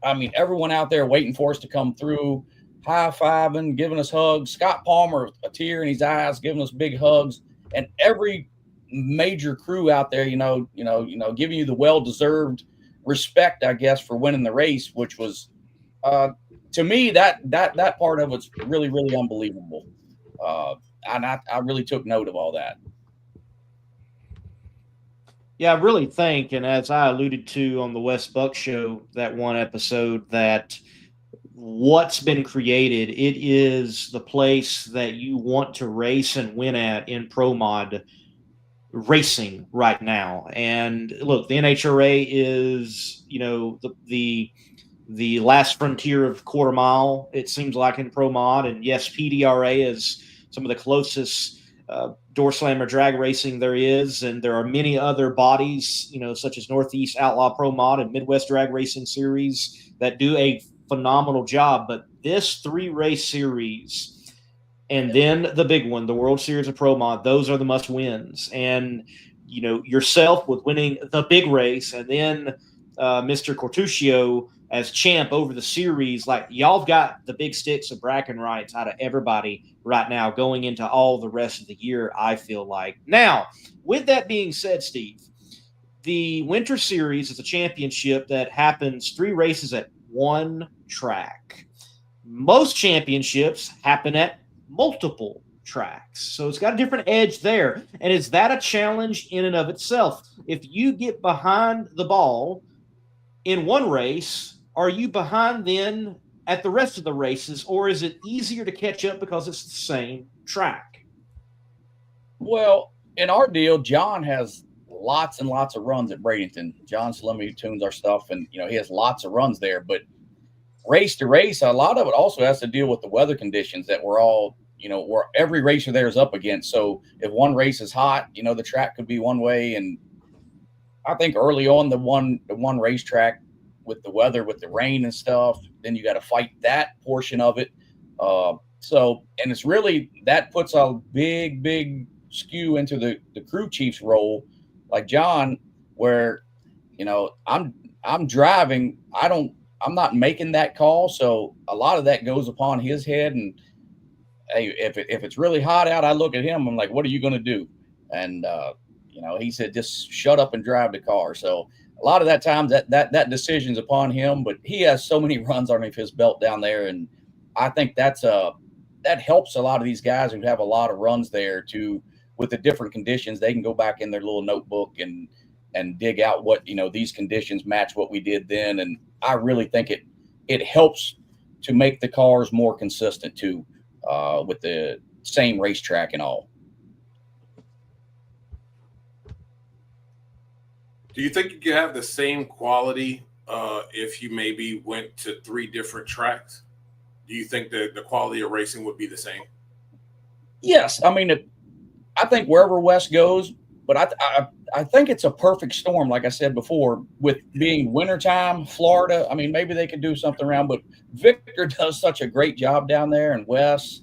[SPEAKER 6] I mean, everyone out there waiting for us to come through, high-fiving, giving us hugs. Scott Palmer, a tear in his eyes, giving us big hugs. And every major crew out there, giving you the well-deserved respect, I guess, for winning the race, which was, to me, that part of it's really, really unbelievable. And I really took note of all that.
[SPEAKER 2] Yeah, I really think, and as I alluded to on the Wes Buck show, that one episode, that what's been created, it is the place that you want to race and win at in pro mod racing right now. And look, the NHRA is, the last frontier of quarter mile, it seems like, in pro mod. And yes, PDRA is some of the closest door slammer drag racing there is, and there are many other bodies, such as Northeast Outlaw Pro Mod and Midwest Drag Racing Series, that do a phenomenal job. But this 3-race series, and then the big one, the World Series of Pro Mod, those are the must wins. And yourself with winning the big race, and then Mr. Cortuccio as champ over the series, like, y'all have got the big sticks of bragging rights out of everybody right now going into all the rest of the year, I feel like. Now, with that being said, Steve, the Winter Series is a championship that happens 3 races at one track. Most championships happen at multiple tracks. So it's got a different edge there. And is that a challenge in and of itself? If you get behind the ball in one race, are you behind then at the rest of the races, or is it easier to catch up because it's the same track?
[SPEAKER 6] Well, in our deal, John has lots and lots of runs at Bradenton. John Salemi tunes our stuff, and he has lots of runs there. But race to race, a lot of it also has to deal with the weather conditions that we're all, where every racer there is up against. So if one race is hot, the track could be one way. And I think early on, the one racetrack with the weather, with the rain and stuff, then you got to fight that portion of it. And it's really, that puts a big skew into the crew chief's role, like John, where, I'm driving. I'm not making that call. So a lot of that goes upon his head. And hey, if it's really hot out, I look at him, I'm like, what are you going to do? And, he said, just shut up and drive the car. So a lot of that times that decision's upon him, but he has so many runs underneath his belt down there. And I think that helps a lot of these guys who have a lot of runs there with the different conditions. They can go back in their little notebook and, and dig out what, these conditions match what we did then. And I really think it helps to make the cars more consistent too, with the same racetrack and all.
[SPEAKER 3] Do you think you could have the same quality if you maybe went to 3 different tracks? Do you think that the quality of racing would be the same?
[SPEAKER 6] Yes. I mean, I think wherever Wes goes, but I think it's a perfect storm, like I said before, with being wintertime, Florida. I mean, maybe they could do something around, but Victor does such a great job down there, and Wes,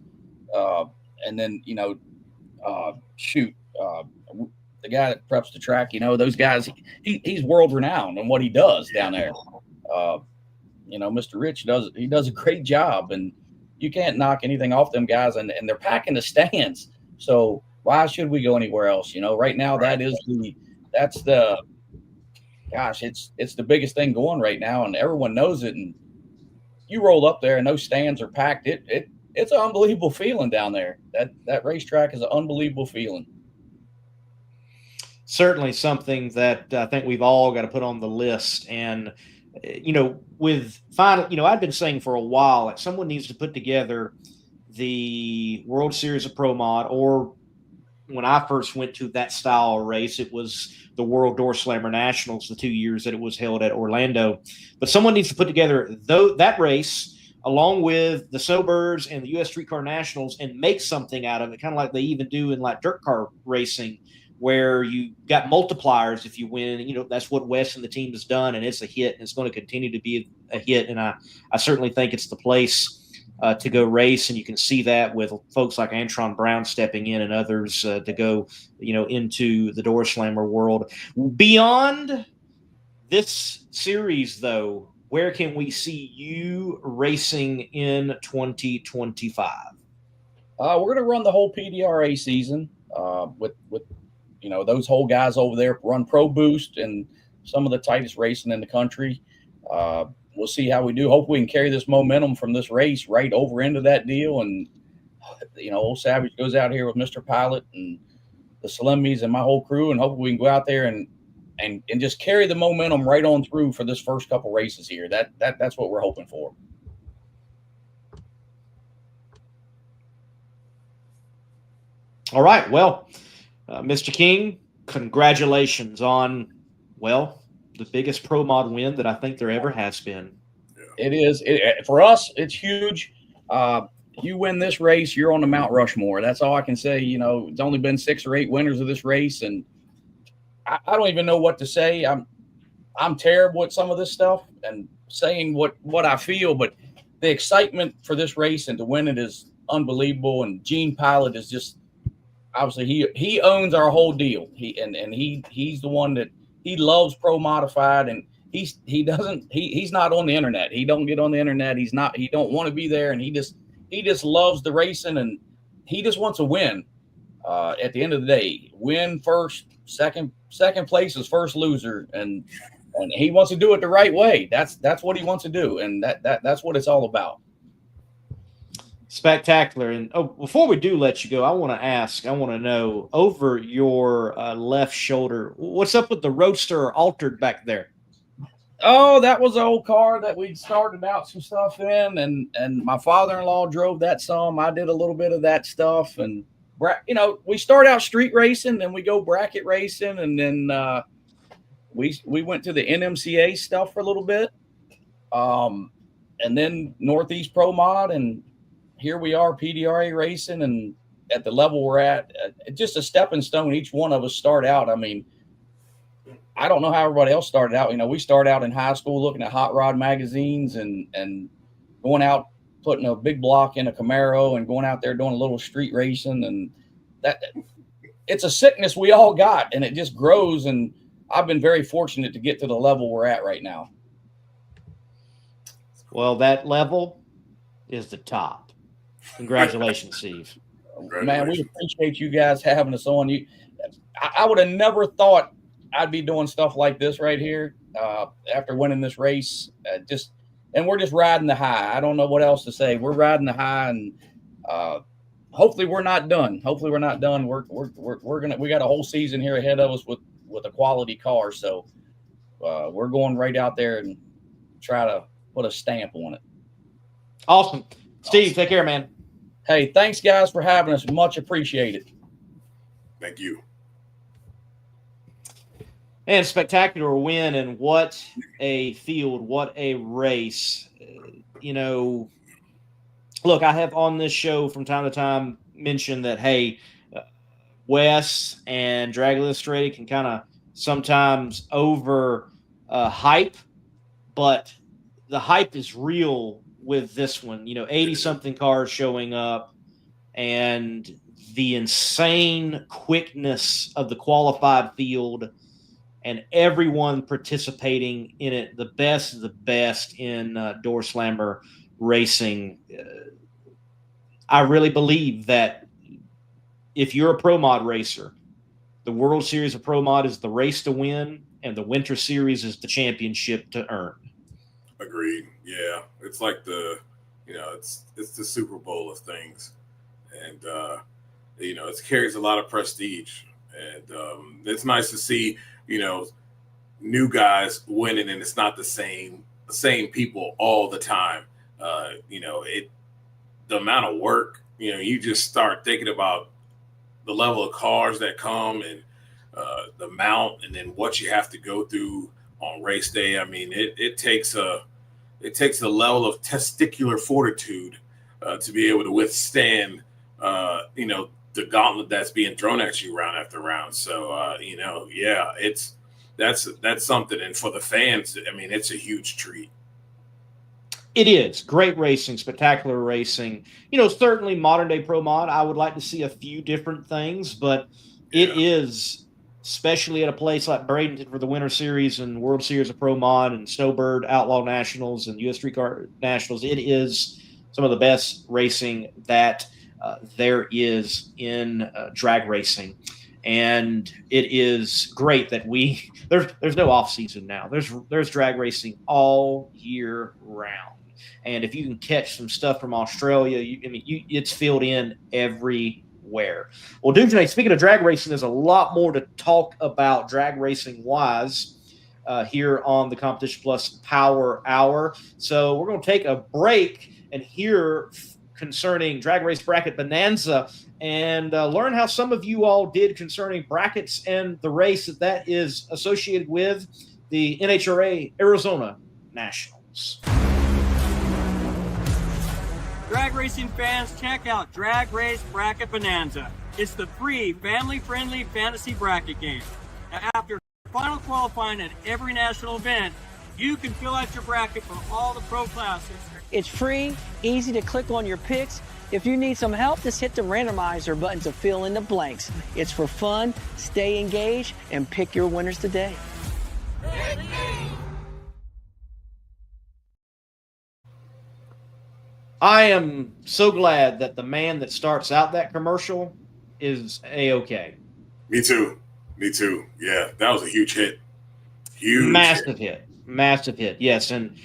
[SPEAKER 6] and then, the guy that preps the track, those guys, he's world renowned in what he does down there. Mr. Rich does a great job, and you can't knock anything off them guys, and they're packing the stands. So why should we go anywhere else? Right now, it's the biggest thing going right now, and everyone knows it. And you roll up there and those stands are packed. It's an unbelievable feeling down there. That racetrack is an unbelievable feeling.
[SPEAKER 2] Certainly something that I think we've all got to put on the list. And, I've been saying for a while that someone needs to put together the World Series of Pro Mod, or when I first went to that style of race, it was the World Door Slammer Nationals, the 2 years that it was held at Orlando. But someone needs to put together that race along with the Sobers and the U.S. Streetcar Nationals and make something out of it, kind of like they even do in like dirt car racing, where you got multipliers if you win. That's what Wes and the team has done, and it's a hit, and it's going to continue to be a hit. And I certainly think it's the place to go race, and you can see that with folks like Antron Brown stepping in and others to go, into the door slammer world. Beyond this series, though, where can we see you racing in 2025?
[SPEAKER 6] We're going to run the whole PDRA season with those whole guys over there run Pro Boost and some of the tightest racing in the country. We'll see how we do. Hopefully we can carry this momentum from this race right over into that deal. And, old Savage goes out here with Mr. Pilot and the Salemis and my whole crew, and hopefully we can go out there and just carry the momentum right on through for this first couple races here. That's what we're hoping for.
[SPEAKER 2] All right. Well, Mr. King, congratulations on, the biggest Pro Mod win that I think there ever has been.
[SPEAKER 6] It is. For us, it's huge. You win this race, you're on the Mount Rushmore. That's all I can say. It's only been 6 or 8 winners of this race, and I don't even know what to say. I'm terrible at some of this stuff and saying what I feel, but the excitement for this race and to win it is unbelievable. And Gene Pilot is just, obviously he owns our whole deal. He's the one that he loves Pro Modified, and he's not on the internet. He don't get on the internet. He don't want to be there, and he just loves the racing, and he just wants to win. At the end of the day, win first, second place is first loser, and he wants to do it the right way. That's what he wants to do, and that's what it's all about.
[SPEAKER 2] Spectacular. And before we do let you go, I want to know, over your left shoulder, what's up with the Roadster altered back there?
[SPEAKER 6] Oh, that was an old car that we started out some stuff in, and my father-in-law drove that some. I did a little bit of that stuff, and we start out street racing, then we go bracket racing, and then we went to the NMCA stuff for a little bit, and then Northeast Pro Mod, and here we are, PDRA racing, and at the level we're at, just a stepping stone. Each one of us start out. I mean, I don't know how everybody else started out. We started out in high school looking at hot rod magazines and going out, putting a big block in a Camaro and going out there doing a little street racing. And that it's a sickness we all got, and it just grows. And I've been very fortunate to get to the level we're at right now.
[SPEAKER 2] Well, that level is the top. Congratulations, Steve.
[SPEAKER 6] Man, we appreciate you guys having us on. I would have never thought I'd be doing stuff like this right here after winning this race. And we're just riding the high. I don't know what else to say. We're riding the high, and hopefully we're not done. We got a whole season here ahead of us with with a quality car. So we're going right out there and try to put a stamp on it.
[SPEAKER 2] Awesome. Steve, take care, man.
[SPEAKER 6] Hey, thanks, guys, for having us. Much appreciated.
[SPEAKER 3] Thank you.
[SPEAKER 2] And spectacular win, and what a field, what a race. You know, look, I have on this show from time to time mentioned that, hey, Wes and Drag Illustrated can kind of sometimes over hype, but the hype is real with this one. 80-something cars showing up, and the insane quickness of the qualified field, and everyone participating in it, the best of the best in door slammer racing. I really believe that if you're a Pro Mod racer, the World Series of Pro Mod is the race to win, and the Winter Series is the championship to earn.
[SPEAKER 3] Agreed. Yeah, it's like it's the Super Bowl of things, and it carries a lot of prestige, and it's nice to see new guys winning, and it's not the same people all the time. The amount of work, you just start thinking about the level of cars that come, and the mount, and then what you have to go through on race day. I mean, it takes a level of testicular fortitude to be able to withstand the gauntlet that's being thrown at you round after round. So that's something, and for the fans, I mean, it's a huge treat.
[SPEAKER 2] It is great racing, spectacular racing. Certainly modern day Pro Mod, I would like to see a few different things, but it is, especially at a place like Bradenton for the Winter Series and World Series of Pro Mod and Snowbird Outlaw Nationals and US Street Car Nationals, it is some of the best racing that there is in drag racing. And it is great that there's no off season now. There's drag racing all year round. And if you can catch some stuff from Australia, it's filled in everywhere. Well, Doomsday, speaking of drag racing, there's a lot more to talk about drag racing wise here on the Competition Plus Power Hour. So we're going to take a break and hear concerning Drag Race Bracket Bonanza, and learn how some of you all did concerning brackets and the race that is associated with the NHRA Arizona Nationals.
[SPEAKER 7] Drag racing fans, check out Drag Race Bracket Bonanza. It's the free, family-friendly fantasy bracket game. After final qualifying at every national event, you can fill out your bracket for all the pro classes.
[SPEAKER 8] It's free, easy to click on your picks. If you need some help, just hit the randomizer button to fill in the blanks. It's for fun, stay engaged, and pick your winners today.
[SPEAKER 2] I am so glad that the man that starts out that commercial is A-OK.
[SPEAKER 3] Me too. Yeah, that was a huge hit.
[SPEAKER 2] Massive hit. Yes. And,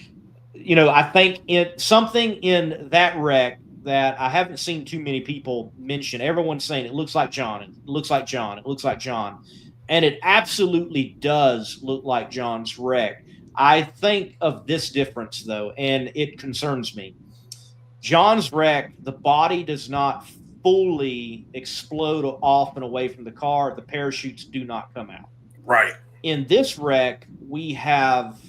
[SPEAKER 2] I think something in that wreck that I haven't seen too many people mention. Everyone's saying it looks like John. It looks like John. It looks like John. And it absolutely does look like John's wreck. I think of this difference, though, and it concerns me. John's wreck, the body does not fully explode off and away from the car. The parachutes do not come out.
[SPEAKER 3] Right.
[SPEAKER 2] In this wreck, we have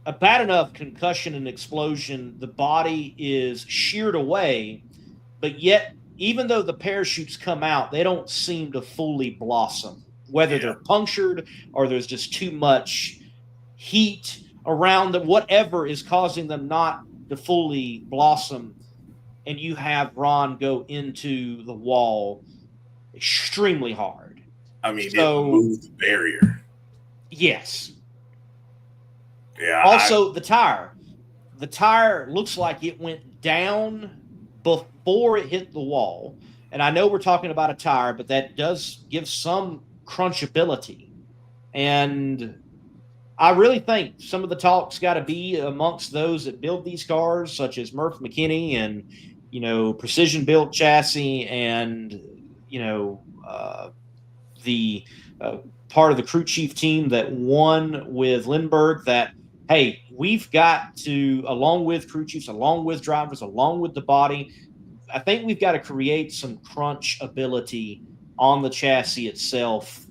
[SPEAKER 2] a bad enough concussion and explosion. The body is sheared away, but yet, even though the parachutes come out, they don't seem to fully blossom, whether they're punctured or there's just too much heat around them, whatever is causing them not to fully blossom. And you have Ron go into the wall extremely hard.
[SPEAKER 3] I mean, it moved the barrier.
[SPEAKER 2] Yes.
[SPEAKER 3] Yeah.
[SPEAKER 2] Also, the tire. The tire looks like it went down before it hit the wall. And I know we're talking about a tire, but that does give some crunchability. And I really think some of the talk's got to be amongst those that build these cars, such as Murph McKinney and, Precision Built Chassis and, the part of the crew chief team that won with Lindbergh, that, hey, we've got to, along with crew chiefs, along with drivers, along with the body, I think we've got to create some crunch ability on the chassis itself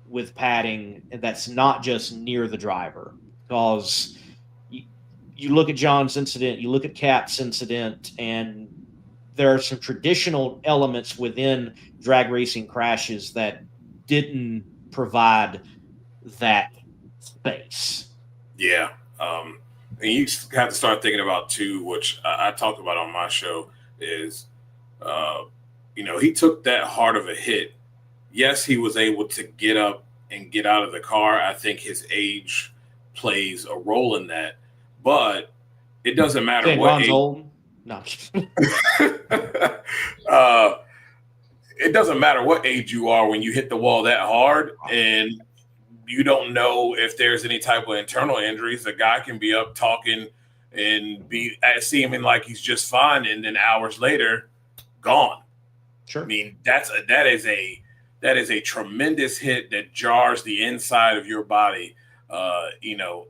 [SPEAKER 2] with padding that's not just near the driver. Because you look at John's incident, you look at Cap's incident, and there are some traditional elements within drag racing crashes that didn't provide that space.
[SPEAKER 3] Yeah. And you have to start thinking about too, which I talked about on my show, is, he took that hard of a hit. Yes, he was able to get up and get out of the car. I think his age plays a role in that, but it doesn't matter what age.
[SPEAKER 2] Old? No.
[SPEAKER 3] It doesn't matter what age you are when you hit the wall that hard, and you don't know if there's any type of internal injuries. A guy can be up talking and be seeming like he's just fine, and then hours later, gone.
[SPEAKER 2] Sure.
[SPEAKER 3] I mean, that is a tremendous hit that jars the inside of your body.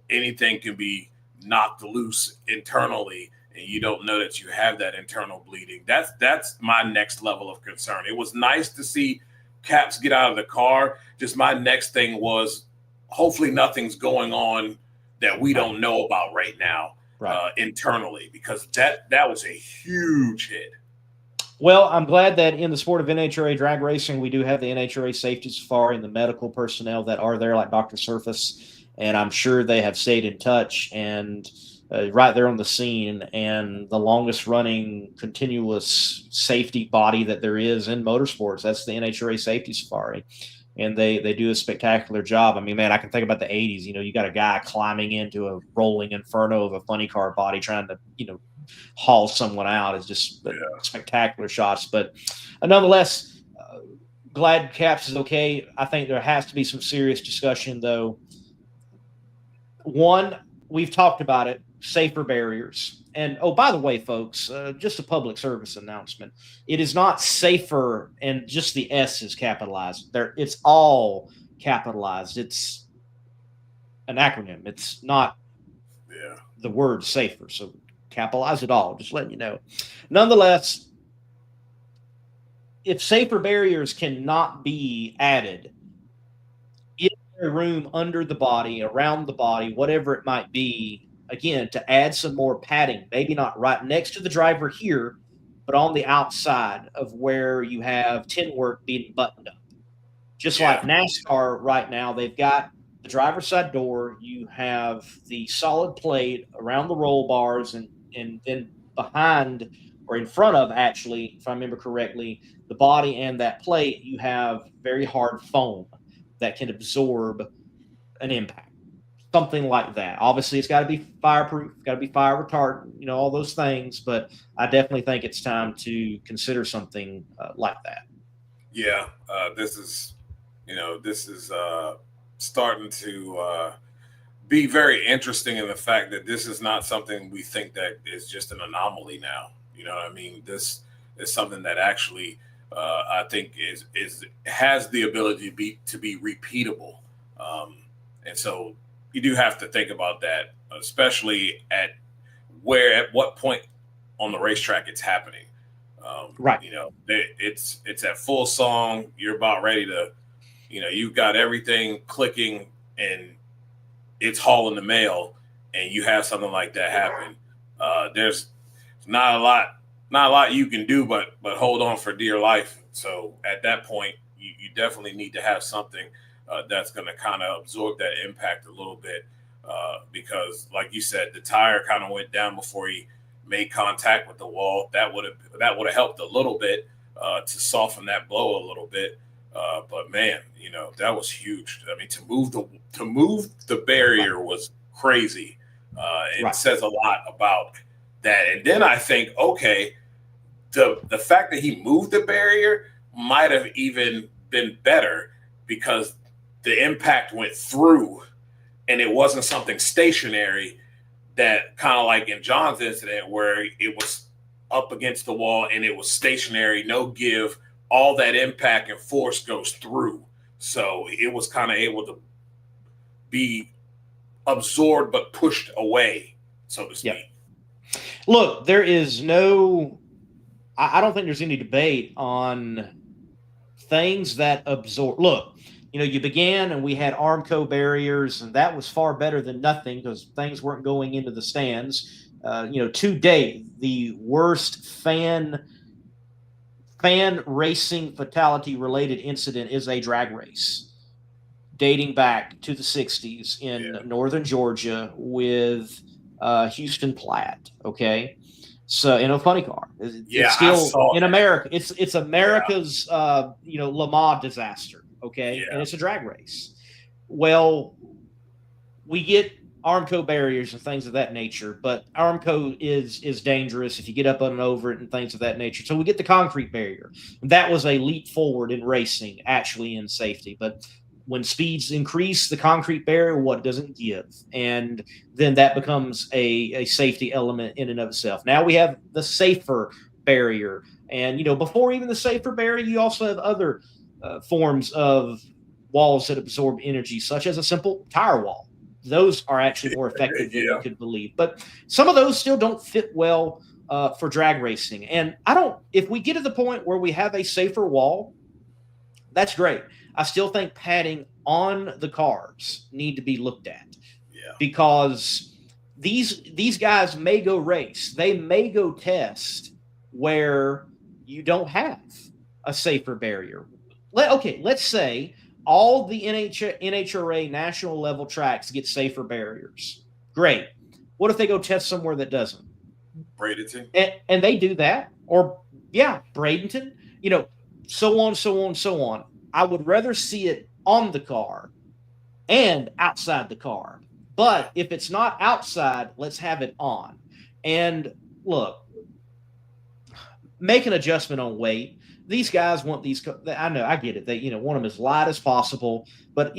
[SPEAKER 3] Anything can be knocked loose internally, and you don't know that you have that internal bleeding. That's my next level of concern. It was nice to see Caps get out of the car. Just my next thing was, hopefully nothing's going on that we don't know about right now, internally, because that was a huge hit.
[SPEAKER 2] Well, I'm glad that in the sport of NHRA drag racing, we do have the NHRA safety safari and the medical personnel that are there, like Dr. Surface, and I'm sure they have stayed in touch and right there on the scene. And the longest running continuous safety body that there is in motorsports, that's the NHRA safety safari. And they do a spectacular job. I mean, man, I can think about the 80s. You got a guy climbing into a rolling inferno of a funny car body trying to, haul someone out. Is just spectacular shots. But nonetheless, glad Caps is okay. I think there has to be some serious discussion, though. One, we've talked about it, safer barriers. And, oh, by the way, folks, just a public service announcement. It is not safer, and just the S is capitalized. It's all capitalized. It's an acronym. It's not the word safer. So capitalize it all, just letting you know. Nonetheless, if safer barriers cannot be added, is there room under the body, around the body, whatever it might be, again, to add some more padding, maybe not right next to the driver here, but on the outside of where you have tin work being buttoned up. Just like NASCAR right now, they've got the driver's side door, you have the solid plate around the roll bars, and then behind, or in front of, actually, if I remember correctly, the body and that plate, you have very hard foam that can absorb an impact. Something like that. Obviously, it's got to be fireproof, got to be fire retardant, all those things. But I definitely think it's time to consider something like that.
[SPEAKER 3] Yeah, this is starting to be very interesting in the fact that this is not something we think that is just an anomaly now. You know what I mean? This is something that actually I think has the ability to be repeatable, and so you do have to think about that, especially at what point on the racetrack it's happening.
[SPEAKER 2] Right.
[SPEAKER 3] It's at full song. You're about ready to, you've got everything clicking and it's hauling the mail, and you have something like that happen. There's not a lot you can do, but hold on for dear life. So at that point, you definitely need to have something that's going to kind of absorb that impact a little bit, because, like you said, the tire kind of went down before he made contact with the wall. That would have helped a little bit to soften that blow a little bit. But man, that was huge. I mean, to move the barrier was crazy. It says a lot about that. And then I think, okay, the fact that he moved the barrier might have even been better, because the impact went through and it wasn't something stationary, that kind of like in John's incident where it was up against the wall and it was stationary, no give, all that impact and force goes through. So it was kind of able to be absorbed but pushed away, so to speak.
[SPEAKER 2] Yep. Look, there is no, I don't think there's any debate on things that absorb. Look, you began and we had Armco barriers, and that was far better than nothing because things weren't going into the stands. To date, the worst fan racing fatality related incident is a drag race dating back to the 60s in northern Georgia with Houston Platt. Okay. So in a funny car, it's still in America. It's America's Le Mans disaster. Okay. And it's a drag race. Well, we get Armco barriers and things of that nature, but Armco is dangerous if you get up on and over it and things of that nature. So we get the concrete barrier. That was a leap forward in racing, actually in safety. But when speeds increase, the concrete barrier, what doesn't give? And then that becomes a safety element in and of itself. Now we have the safer barrier. And, before even the safer barrier, you also have other forms of walls that absorb energy, such as a simple tire wall. Those are actually more effective than you could believe. But some of those still don't fit well for drag racing. And if we get to the point where we have a safer wall, that's great. I still think padding on the cars need to be looked at because these guys may go race. They may go test where you don't have a safer barrier. Let's say all the NHRA national level tracks get safer barriers. Great. What if they go test somewhere that doesn't?
[SPEAKER 3] Bradenton.
[SPEAKER 2] And they do that. Or, Bradenton. So on, so on, so on. I would rather see it on the car and outside the car. But if it's not outside, let's have it on. And look, make an adjustment on weight. These guys want these. I know, I get it. They want them as light as possible. But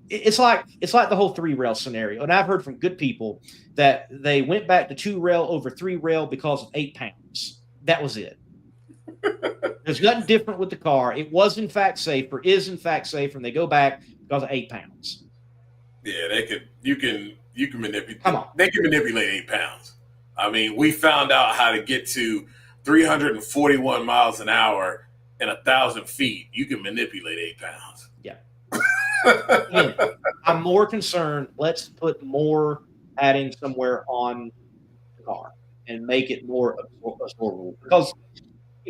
[SPEAKER 2] it's like the whole 3-rail scenario. And I've heard from good people that they went back to 2-rail over 3-rail because of 8 pounds. That was it. There's nothing different with the car. It was in fact safer, is in fact safer, and they go back because of 8 pounds.
[SPEAKER 3] Yeah, you can manipulate.
[SPEAKER 2] Come on.
[SPEAKER 3] They can manipulate 8 pounds. I mean, we found out how to get to 341 miles an hour and 1,000 feet. You can manipulate 8 pounds.
[SPEAKER 2] Yeah. Again, I'm more concerned. Let's put more padding somewhere on the car and make it more absorbable. Because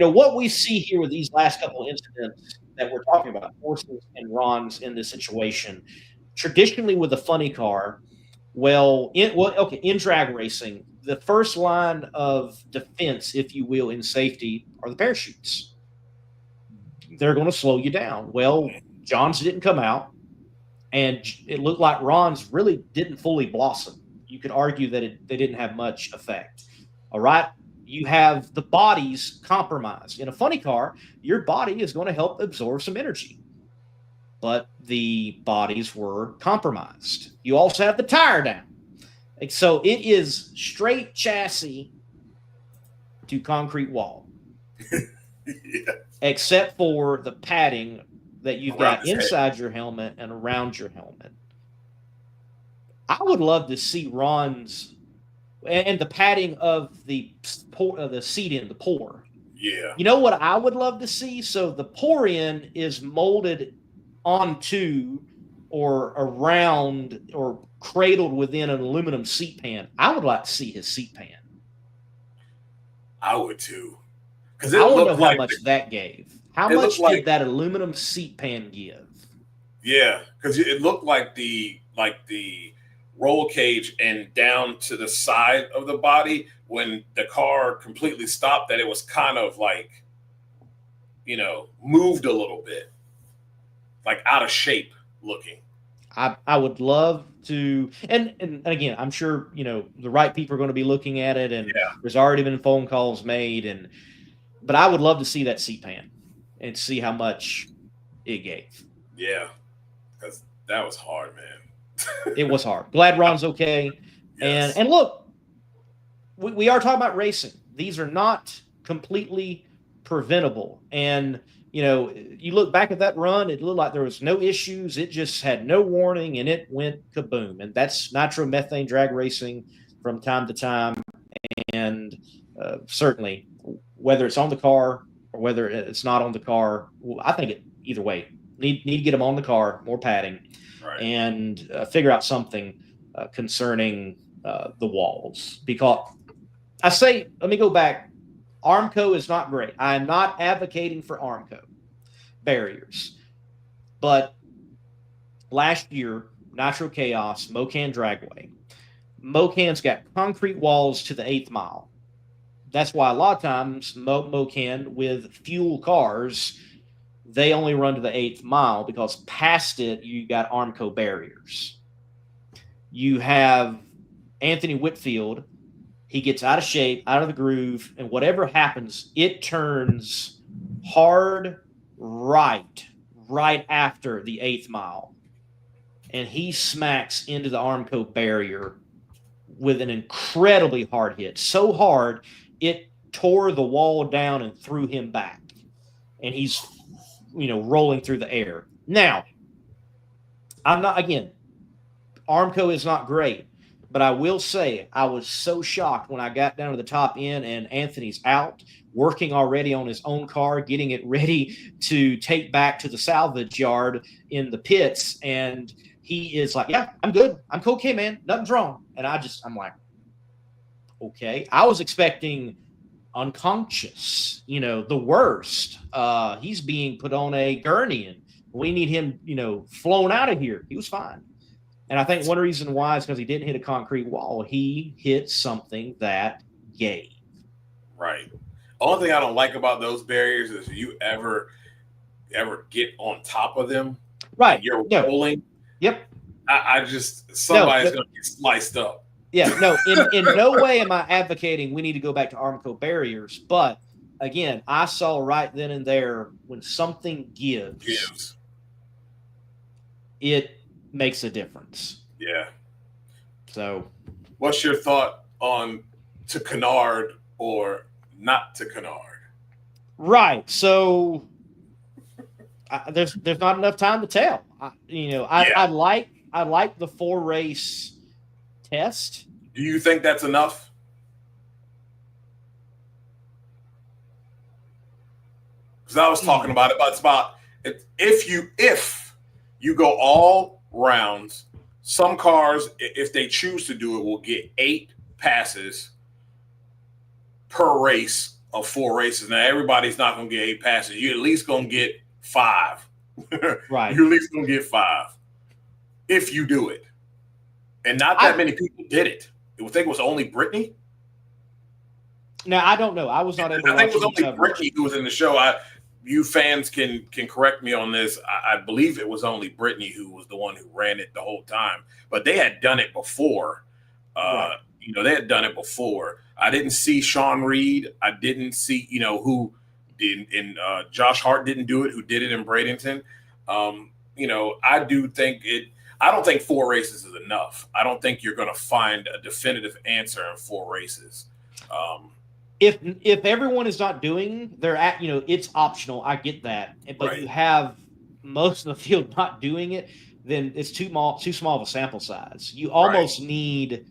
[SPEAKER 2] what we see here with these last couple of incidents that we're talking about, horses and Ron's in this situation, traditionally with a funny car, in drag racing, the first line of defense, if you will, in safety are the parachutes. They're going to slow you down. Well, John's didn't come out, and it looked like Ron's really didn't fully blossom. You could argue that they didn't have much effect. All right. You have the bodies compromised. In a funny car, your body is going to help absorb some energy, but the bodies were compromised. You also have the tire down. So it is straight chassis to concrete wall, except for the padding that you've got inside your helmet and around your helmet. I would love to see Ron's and the padding of the seat in the pour.
[SPEAKER 3] Yeah.
[SPEAKER 2] You know what I would love to see? So the pour in is molded onto or around or cradled within an aluminum seat pan. I would like to see his seat pan.
[SPEAKER 3] I would too. Because
[SPEAKER 2] I want to know how much that gave. How much did that aluminum seat pan give?
[SPEAKER 3] Yeah, because it looked like the roll cage and down to the side of the body when the car completely stopped, that it was kind of like, moved a little bit, like out of shape looking.
[SPEAKER 2] I would love to, and again, I'm sure, the right people are going to be looking at it, and there's already been phone calls made, but I would love to see that seat pan and see how much it gave.
[SPEAKER 3] Yeah, because that was hard, man.
[SPEAKER 2] It was hard. Glad Ron's okay. Yes. And look, we are talking about racing. These are not completely preventable. And you look back at that run, it looked like there was no issues. It just had no warning, and it went kaboom. And that's nitromethane drag racing from time to time. And certainly, whether it's on the car or whether it's not on the car, I think either way, need to get them on the car, more padding,
[SPEAKER 3] Right.
[SPEAKER 2] and figure out something concerning the walls. Because let me go back. Armco is not great. I'm not advocating for Armco barriers. But last year, Nitro Chaos, Mocan Dragway, Mocan's got concrete walls to the 8th mile. That's why a lot of times Mocan with fuel cars, they only run to the 8th mile, because past it, you got Armco barriers. You have Anthony Whitfield. He gets out of shape, out of the groove, and whatever happens, it turns hard right after the 8th mile. And he smacks into the Armco barrier with an incredibly hard hit. So hard, it tore the wall down and threw him back. And he's, rolling through the air. Now, Armco is not great. But I will say, I was so shocked when I got down to the top end and Anthony's out, working already on his own car, getting it ready to take back to the salvage yard in the pits. And he is like, yeah, I'm good. I'm okay, man. Nothing's wrong. And I'm like, okay. I was expecting unconscious, the worst. He's being put on a gurney and we need him, flown out of here. He was fine. And I think one reason why is because he didn't hit a concrete wall. He hit something that gave.
[SPEAKER 3] Right. Only thing I don't like about those barriers is you ever get on top of them.
[SPEAKER 2] Right.
[SPEAKER 3] You're rolling.
[SPEAKER 2] Yep.
[SPEAKER 3] Somebody's going to get sliced up.
[SPEAKER 2] Yeah. No, in no way am I advocating we need to go back to Armco barriers. But again, I saw right then and there when something gives. It makes a difference.
[SPEAKER 3] Yeah.
[SPEAKER 2] So,
[SPEAKER 3] what's your thought on to canard or not to canard?
[SPEAKER 2] Right. So, there's not enough time to tell. I like the 4-race test.
[SPEAKER 3] Do you think that's enough? Because I was talking about it, but it's about if you go all rounds, some cars, if they choose to do it, will get 8 passes per race of 4 races. Now, everybody's not going to get 8 passes. You're at least going to get 5.
[SPEAKER 2] Right.
[SPEAKER 3] You're at least going to get 5 if you do it. And not that many people did it. I think it was only Brittany.
[SPEAKER 2] Now, I don't know. I was not able to watch.
[SPEAKER 3] I think it was only Brittany who was in the show. You fans can correct me on this. I believe it was only Brittany who was the one who ran it the whole time. But they had done it before. Right. They had done it before. I didn't see Sean Reed. I didn't see, who did. And Josh Hart didn't do it, who did it in Bradenton. I do think I don't think 4 races is enough. I don't think you're going to find a definitive answer in 4 races.
[SPEAKER 2] If everyone is not doing, it's optional. I get that, but right. You have most of the field not doing it, then it's too small of a sample size. You almost need,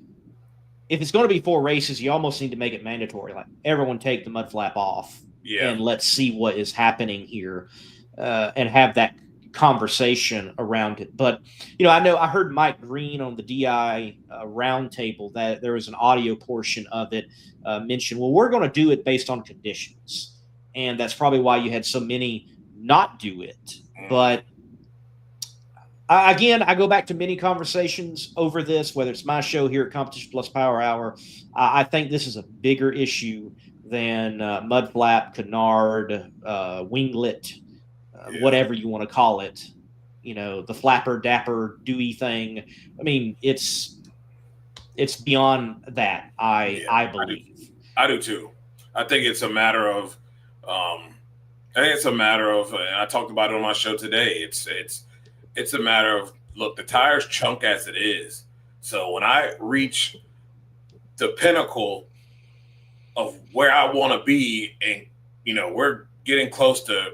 [SPEAKER 2] if it's going to be 4 races, you almost need to make it mandatory. Like everyone take the mud flap off, and let's see what is happening here, and have that conversation around it. But I heard Mike Green on the DI roundtable that there was an audio portion of it mentioned. Well, we're going to do it based on conditions, and that's probably why you had so many not do it. But again, I go back to many conversations over this, whether it's my show here at Competition Plus Power Hour. I think this is a bigger issue than mud flap, canard, winglet. Whatever you want to call it, the flapper, dapper, Dewey thing. I mean, it's beyond that. I believe.
[SPEAKER 3] I do too. I think it's a matter of. And I talked about it on my show today. It's a matter of, look, the tire's chunk as it is. So when I reach the pinnacle of where I want to be, and we're getting close to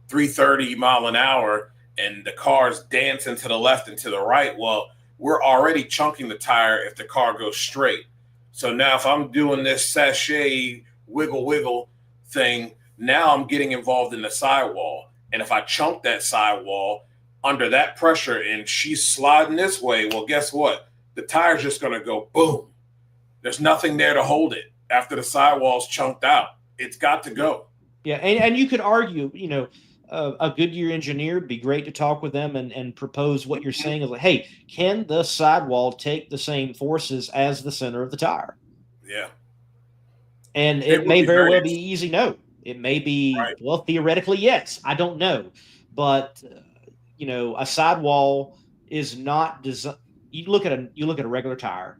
[SPEAKER 3] 330 mile an hour and the car's dancing to the left and to the right, well, we're already chunking the tire if the car goes straight. So now if I'm doing this sachet wiggle thing, now I'm getting involved in the sidewall. And if I chunk that sidewall under that pressure and she's sliding this way, well, guess what? The tire's just going to go boom. There's nothing there to hold it after the sidewall's chunked out. It's got to go.
[SPEAKER 2] Yeah, and you could argue, a Goodyear engineer would be great to talk with them and propose what you're saying is like, hey, can the sidewall take the same forces as the center of the tire?
[SPEAKER 3] Yeah.
[SPEAKER 2] And it may very well be easy no. It may be, well, theoretically, yes. I don't know. But, a sidewall is not designed. You look at a regular tire,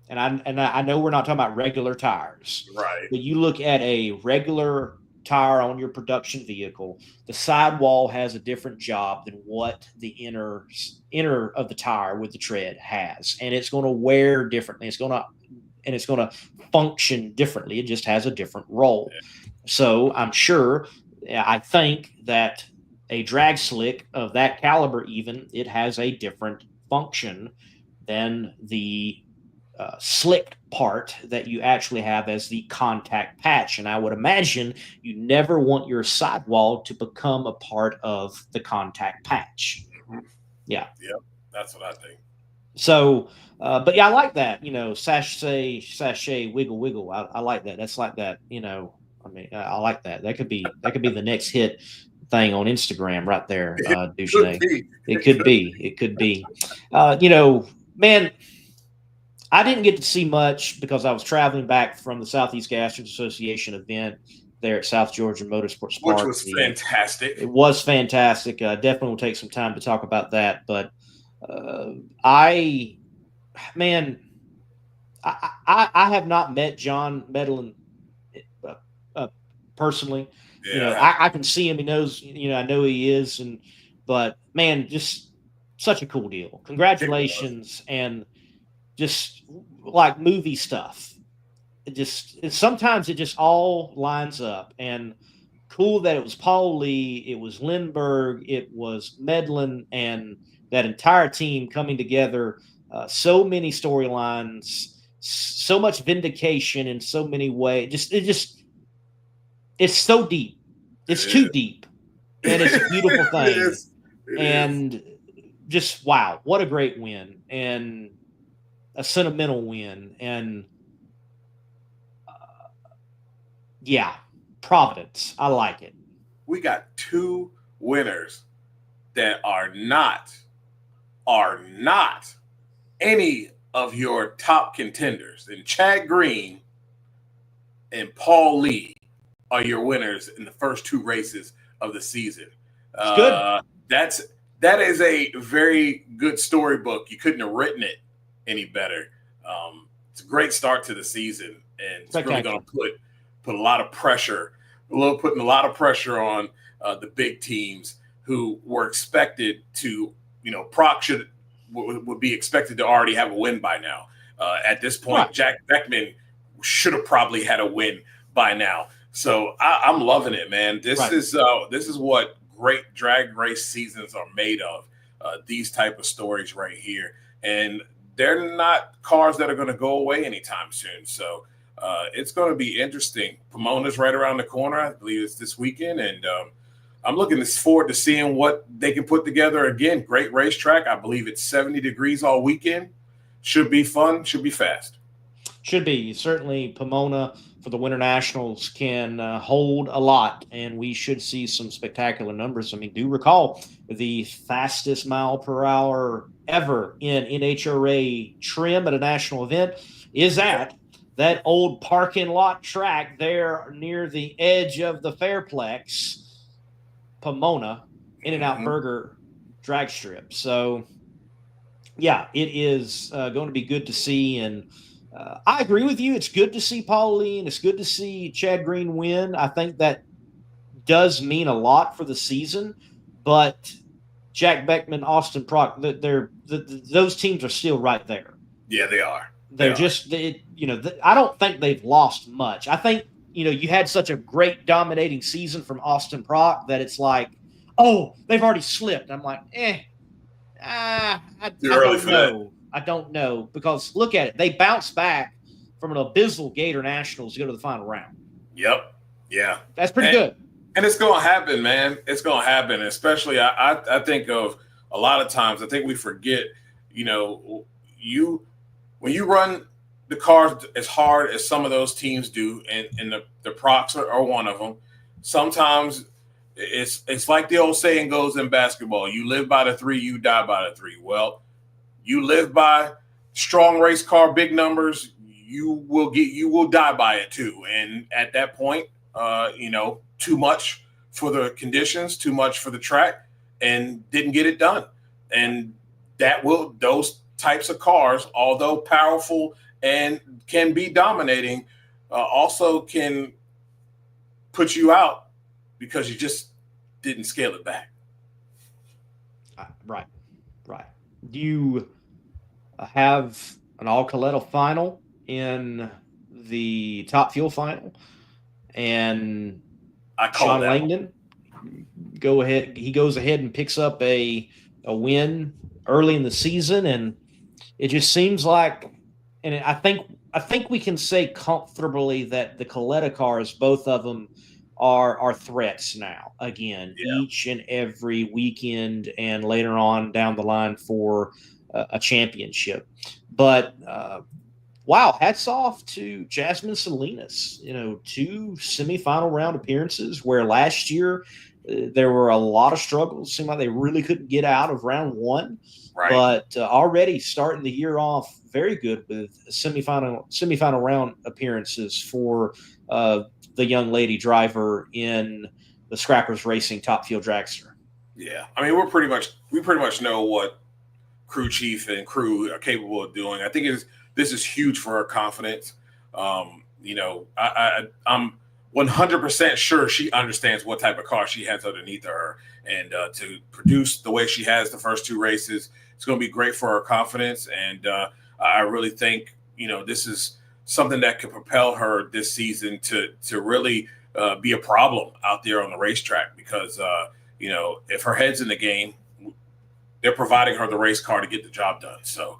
[SPEAKER 2] and I know we're not talking about regular tires.
[SPEAKER 3] Right.
[SPEAKER 2] But you look at a regular tire on your production vehicle, the sidewall has a different job than what the inner of the tire with the tread has. And it's going to wear differently. It's going to function differently. It just has a different role. Yeah. So I think that a drag slick of that caliber, even, it has a different function than the slick part that you actually have as the contact patch. And I would imagine you never want your sidewall to become a part of the contact patch. Yeah.
[SPEAKER 3] Yep. That's what I think.
[SPEAKER 2] So, but yeah, I like that, sachet, wiggle. I like that. That's like that, I like that. That could be the next hit thing on Instagram right there. It could be, man, I didn't get to see much because I was traveling back from the Southeast Gassers Association event there at South Georgia Motorsports Park.
[SPEAKER 3] Which was fantastic.
[SPEAKER 2] It was fantastic. Definitely will take some time to talk about that. But I have not met John Medlin personally.
[SPEAKER 3] Yeah.
[SPEAKER 2] I can see him. He knows, I know he is. But man, just such a cool deal. Congratulations. And just like movie stuff. Sometimes it just all lines up, and cool that it was Paul Lee, it was Lindbergh, it was Medlin, and that entire team coming together. So many storylines, so much vindication in so many ways. It's so deep. It's too deep, and it's a beautiful thing.
[SPEAKER 3] It is.
[SPEAKER 2] Just wow, what a great win, and a sentimental win, and Providence. I like it.
[SPEAKER 3] We got two winners that are not any of your top contenders. And Chad Green and Paul Lee are your winners in the first two races of the season.
[SPEAKER 2] Good.
[SPEAKER 3] That is a very good storybook. You couldn't have written it any better. It's a great start to the season, and it's really going to put a lot of pressure, putting a lot of pressure on the big teams who were expected to, Proc would be expected to already have a win by now. At this point, right. Jack Beckman should have probably had a win by now. So I'm loving it, man. This is what great drag race seasons are made of. These type of stories right here, and they're not cars that are going to go away anytime soon. So it's going to be interesting. Pomona's right around the corner. I believe it's this weekend, and I'm looking forward to seeing what they can put together. Again, great racetrack. I believe it's 70 degrees all weekend. Should be fun. Should be fast.
[SPEAKER 2] Should be. Certainly Pomona for the Winter Nationals can hold a lot, and we should see some spectacular numbers. I mean, do recall the fastest mile per hour ever in NHRA trim at a national event is at that old parking lot track there near the edge of the Fairplex, Pomona, In-N-Out Burger drag strip. So, yeah, it is going to be good to see. And I agree with you. It's good to see Paul Lee, and it's good to see Chad Green win. I think that does mean a lot for the season. But Jack Beckman, Austin Proc, those teams are still right there.
[SPEAKER 3] Yeah, they are.
[SPEAKER 2] They're just, I don't think they've lost much. I think, you had such a great dominating season from Austin Proc that it's like, oh, they've already slipped. I'm like, I don't know. I don't know, because look at it. They bounced back from an abysmal Gator Nationals to go to the final round.
[SPEAKER 3] Yep. Yeah.
[SPEAKER 2] That's pretty good.
[SPEAKER 3] And it's going to happen, man. It's going to happen. Especially, I think of a lot of times, I think we forget, when you run the cars as hard as some of those teams do, and the Procs are one of them, sometimes it's like the old saying goes in basketball: you live by the 3, you die by the 3. Well, you live by strong race car, big numbers, you will die by it too. And at that point, too much for the conditions, too much for the track, and didn't get it done. And those types of cars, although powerful and can be dominating, also can put you out because you just didn't scale it back.
[SPEAKER 2] Right. You have an all Coletta final in the Top Fuel final, and Sean Langdon he goes ahead and picks up a win early in the season, and it just seems like, and I think we can say comfortably that the Coletta cars, both of them, are threats now again, each and every weekend and later on down the line for a championship. But wow, hats off to Jasmine Salinas, 2 semifinal round appearances, where last year there were a lot of struggles. Seemed like they really couldn't get out of round 1. Right. But already starting the year off very good with semifinal round appearances for the young lady driver in the Scrappers Racing Top Fuel Dragster.
[SPEAKER 3] Yeah, I mean, we pretty much know what crew chief and crew are capable of doing. I think this is huge for her confidence. I'm 100% sure she understands what type of car she has underneath her, and to produce the way she has the first 2 races, it's going to be great for her confidence. And I really think, this is something that could propel her this season to really be a problem out there on the racetrack, because, if her head's in the game, they're providing her the race car to get the job done. So,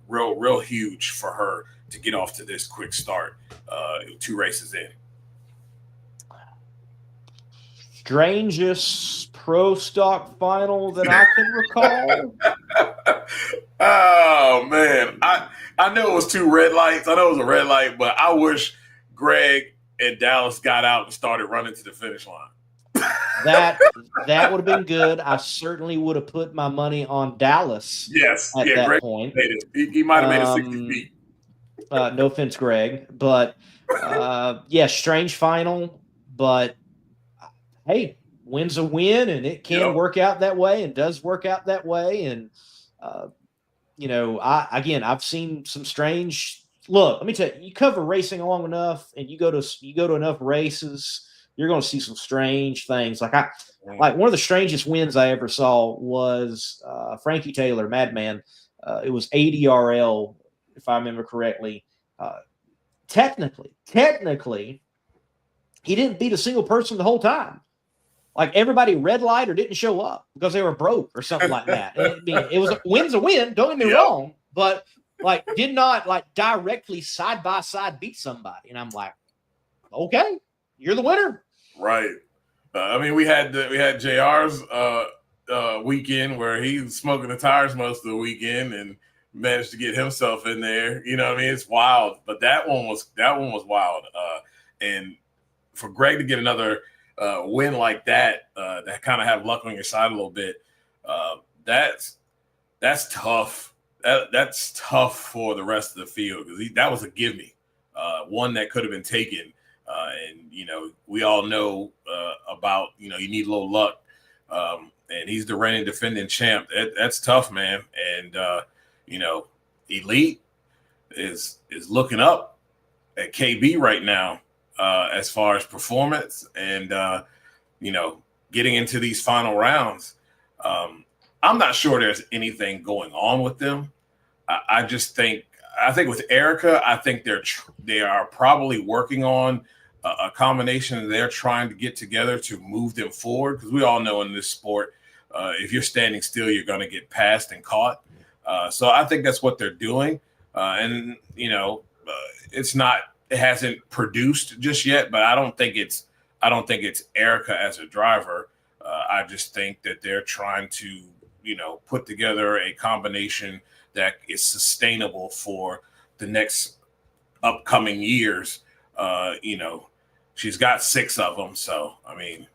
[SPEAKER 3] real huge for her to get off to this quick start, 2 races in.
[SPEAKER 2] Strangest pro stock final that I can recall.
[SPEAKER 3] Oh man, I know it was 2 red lights. I know it was a red light, but I wish Greg and Dallas got out and started running to the finish line.
[SPEAKER 2] That would have been good. I certainly would have put my money on Dallas.
[SPEAKER 3] Yes,
[SPEAKER 2] at that
[SPEAKER 3] Greg
[SPEAKER 2] point.
[SPEAKER 3] He might have made it 60 feet.
[SPEAKER 2] No offense, Greg, but strange final. But hey, win's a win, and it can work out that way, and does work out that way. And I've seen some strange. Look, let me tell you, you cover racing long enough, and you go to enough races, you're going to see some strange things. Like one of the strangest wins I ever saw was Frankie Taylor, Madman. It was ADRL, if I remember correctly. Technically, he didn't beat a single person the whole time. Like, everybody red light or didn't show up because they were broke or something like that. It was win's a win. Don't get me wrong, but did not directly side by side beat somebody. And I'm like, okay, you're the winner.
[SPEAKER 3] Right. We had JR's weekend where he was smoking the tires most of the weekend and managed to get himself in there. It's wild. But that one was wild. And for Greg to get another win like that kind of have luck on your side a little bit, that's tough. That's tough for the rest of the field, because that was a gimme, one that could have been taken. And we all know about you need a little luck, and he's the reigning defending champ. That's tough, man. And Elite is looking up at KB right now as far as performance and getting into these final rounds. I'm not sure there's anything going on with them. I think with Erica, I think they are probably working on a combination they're trying to get together to move them forward. Because we all know in this sport, if you're standing still, you're going to get passed and caught. So I think that's what they're doing. And, it hasn't produced just yet, but I don't think it's Erica as a driver. I just think that they're trying to, put together a combination that is sustainable for the next upcoming years. She's got 6 of them. So, I mean,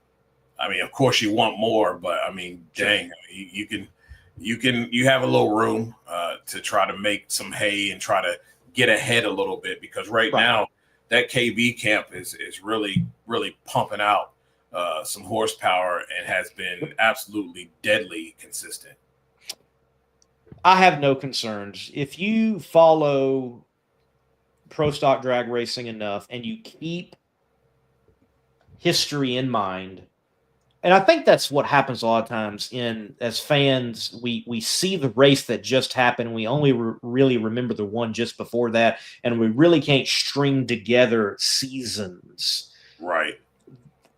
[SPEAKER 3] of course you want more, but I mean, dang, you have a little room to try to make some hay and try to get ahead a little bit, because right now that KB camp is really, really pumping out some horsepower and has been absolutely deadly consistent.
[SPEAKER 2] I have no concerns. If you follow pro stock drag racing enough and you keep history in mind, and I think that's what happens a lot of times as fans, we see the race that just happened. We only really remember the one just before that, and we really can't string together seasons.
[SPEAKER 3] Right.